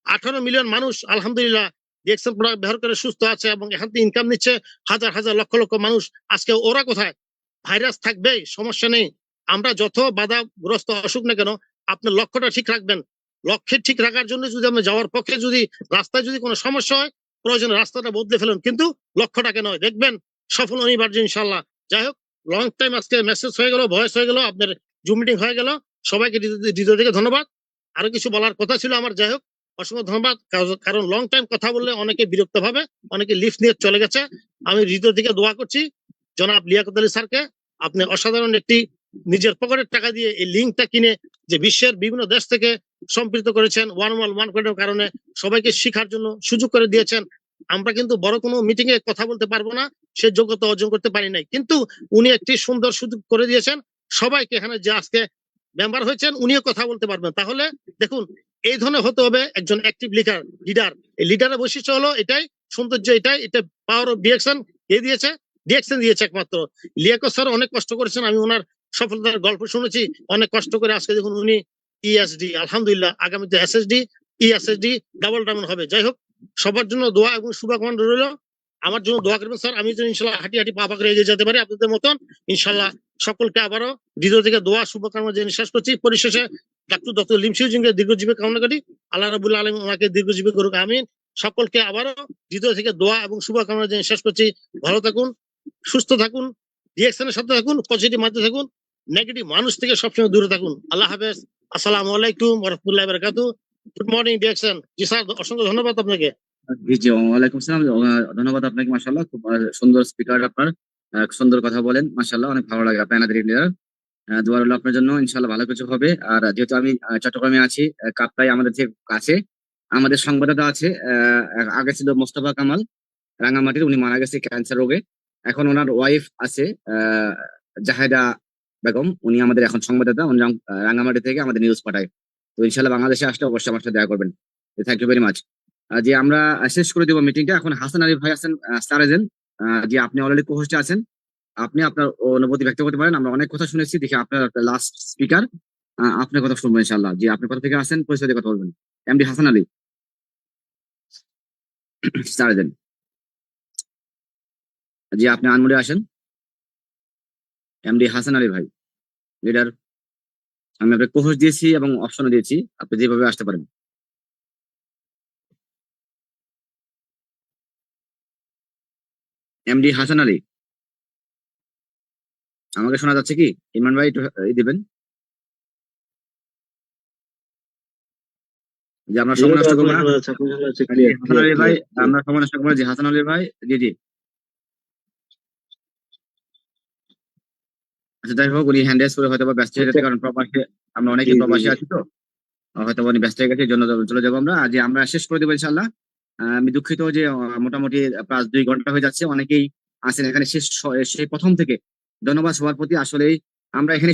18 মিলিয়ন মানুষ আলহামদুলিল্লাহ ডিএক্সএন প্রোডাক্ট ব্যবহার করে সুস্থ আছে এবং এখান থেকে ইনকাম নিচ্ছে হাজার হাজার লক্ষ লক্ষ মানুষ। আজকে ওরা কোথায়? ভাইরাস থাকবেই, সমস্যা নেই। আমরা যত বাধাগ্রস্ত অসুখ না কেন, আপনার লক্ষ্যটা ঠিক রাখবেন। লক্ষ্যে ঠিক রাখার জন্য যদি আপনি যাওয়ার পক্ষে যদি রাস্তায় যদি কোনো সমস্যা হয়, প্রয়োজনে রাস্তাটা বদলে ফেলুন, কিন্তু লক্ষ্যটাকে নয়। দেখবেন সফল অনিবার্য ইনশাল্লাহ। যাই হোক, লং টাইম আজকে মেসেজ হয়ে গেল, ভয়েস হয়ে গেল, আপনার জুম মিটিং হয়ে গেল। সবাইকে হৃদয় থেকে ধন্যবাদ। আরো কিছু বলার কথা ছিল আমার, যাই হোক অসংখ্য ধন্যবাদ। কারণ লং টাইম কথা বললে অনেকে বিরক্ত ভাবে, অনেকে লিফট নিয়ে চলে গেছে। আমি হৃদয় থেকে দোয়া করছি জনাব লিয়াকত আলী স্যারকে, আপনি অসাধারণ একটি নিজের পকেটের টাকা দিয়ে এই লিঙ্কটা কিনে যে বিশ্বের বিভিন্ন দেশ থেকে সম্পৃক্ত করেছেন, ওয়ান ওয়ার্ল্ড ওয়ান মার্কেটের কারণে সবাইকে শিখার জন্য সুযোগ করে দিয়েছেন। আমরা কিন্তু বড় কোনো মিটিং এ কথা বলতে পারবো না, সে যোগ্যতা অর্জন করতে পারি নাই, কিন্তু উনি একটি সুন্দর সুযোগ করে দিয়েছেন সবাইকে। এখানে যে আজকে মেম্বার হয়েছেন উনিও কথা বলতে পারবেন। তাহলে দেখুন, এই ধরনের হতে হবে একজন অ্যাক্টিভ লিডার। এই লিডারের বৈশিষ্ট্য হলো এটাই, সৌন্দর্য এটাই, এটা পাওয়ার অফ ডিরেকশন কে দিয়েছে? ডিরেকশন দিয়েছে একমাত্র। লিয়াকত স্যার অনেক কষ্ট করেছেন, আমি ওনার সফলতার গল্প শুনেছি, অনেক কষ্ট করে আজকে দেখুন উনি ইএসডি, আলহামদুলিল্লাহ আগামীতে এসএসডি ইএসএসডি ডাবল ডায়মন্ড হবে। যাই হোক, সবার জন্য দোয়া এবং শুভকামনা রইল। আমার জন্য দোয়া করবেন স্যার, আমি যেন ইনশাল্লাহ হাঁটি হাঁটি পা পাকড়ে এগিয়ে যেতে পারি আপনাদের মতন ইনশাল্লাহ। সকলকে আবারও হৃদয় থেকে দোয়া শুভকামনা জেনে শেষ করছি। পরিশেষে ডক্টর লিমসিউজিনকে দীর্ঘজীবী কামনা করি, আল্লাহ রাব্বুল আলামিন ওনাকে দীর্ঘজীবী করুক, আমিন। সকলকে আবারও হৃদয় থেকে দোয়া এবং শুভকামনা জেনে শেষ করছি। ভালো থাকুন, সুস্থ থাকুন, রিঅ্যাকশনের সাথে থাকুন, পজিটিভ মাধ্যমে থাকুন, নেগেটিভ মানুষ থেকে সবসময় দূরে থাকুন। আল্লাহ হাফেজ, আসসালামু আলাইকুম ওয়া রাহমাতুল্লাহি ওয়া বারাকাতুহু। Good morning reaction. জি স্যার, অসংখ্য ধন্যবাদ আপনাকে। জি জি, ওয়ালাইকুম আসসালাম। ধন্যবাদ আপনাকে, মাশাআল্লাহ, খুব সুন্দর স্পিকার আপনার, সুন্দর কথা বলেন, মাশাআল্লাহ, অনেক ভালো লাগে আপনার এনাদের লিডার। দোয়া রইল আপনার জন্য, ইনশাআল্লাহ ভালো কিছু হবে। আর যেহেতু আমি চট্টগ্রামে আছি, কাপ্তাই আমাদের যে কাছে আমাদের সংবাদদাতা আছে, আগে ছিল মোস্তফা কামাল রাঙ্গামাটির, উনি মারা গেছে ক্যান্সার রোগে। এখন ওনার ওয়াইফ আছে জাহেদা বেগম, উনি আমাদের এখন সংবাদদাতা, উনি রাঙ্গামাটি থেকে আমাদের নিউজ পাঠায়। তো ইনশাআল্লাহ বাংলাদেশে আসলে অবশ্যই আমার সাথে দেখা করবেন। Thank you very much. যে আমরা শেষ করে দেবো মিটিংটা। এখন হাসান আলী ভাই আছেন সারেজেন, যে আপনি অলরেডি কো-হোস্টে আছেন, আপনি আপনার অনুভূতি ব্যক্ত করতে পারেন। আমরা অনেক কথা শুনেছি, দেখি আপনার লাস্ট স্পিকার, আপনার কথা শুনবো ইনশাআল্লাহ। যে আপনি কোথা থেকে আসেন, পরিচয় দিয়ে কথা বলবেন। এমডি হাসান আলী সারেজেন, জি আপনি আনমুড়ে আসেন। এমডি হাসান আলী ভাই লিডার, আমি আপনাকে কো-হোস্ট দিয়েছি এবং অপশনও দিয়েছি, আপনি যেভাবে আসতে পারেন। এমডি হাসান আলী, আমাকে শোনা যাচ্ছে কি? ইমরান ভাই একটু দিবেন যে আমরা সময় নষ্ট করবো না। হাসান আলী ভাই, আমরা সময় নষ্ট করবো না। জি হাসান আলী ভাই, জি জি। আচ্ছা যাই হোক, উনি হ্যান্ড রেজ করে হয়তো ব্যস্ত হয়ে গেছে, কারণ প্রবাসে আমরা অনেকে প্রবাসী আছি, তো হয়তো উনি ব্যস্ত হয়ে গেছে, এই জন্য চলে যাবো আমরা। যে আমরা শেষ করে দেবো ইনশাআল্লাহ। আমি দুঃখিত যে মোটামুটি প্রায় 2 ঘন্টা হয়ে যাচ্ছে, অনেকেই আছেন এখানে সেই প্রথম থেকে। ধন্যবাদ সবার প্রতি। আসলে আমরা এখানে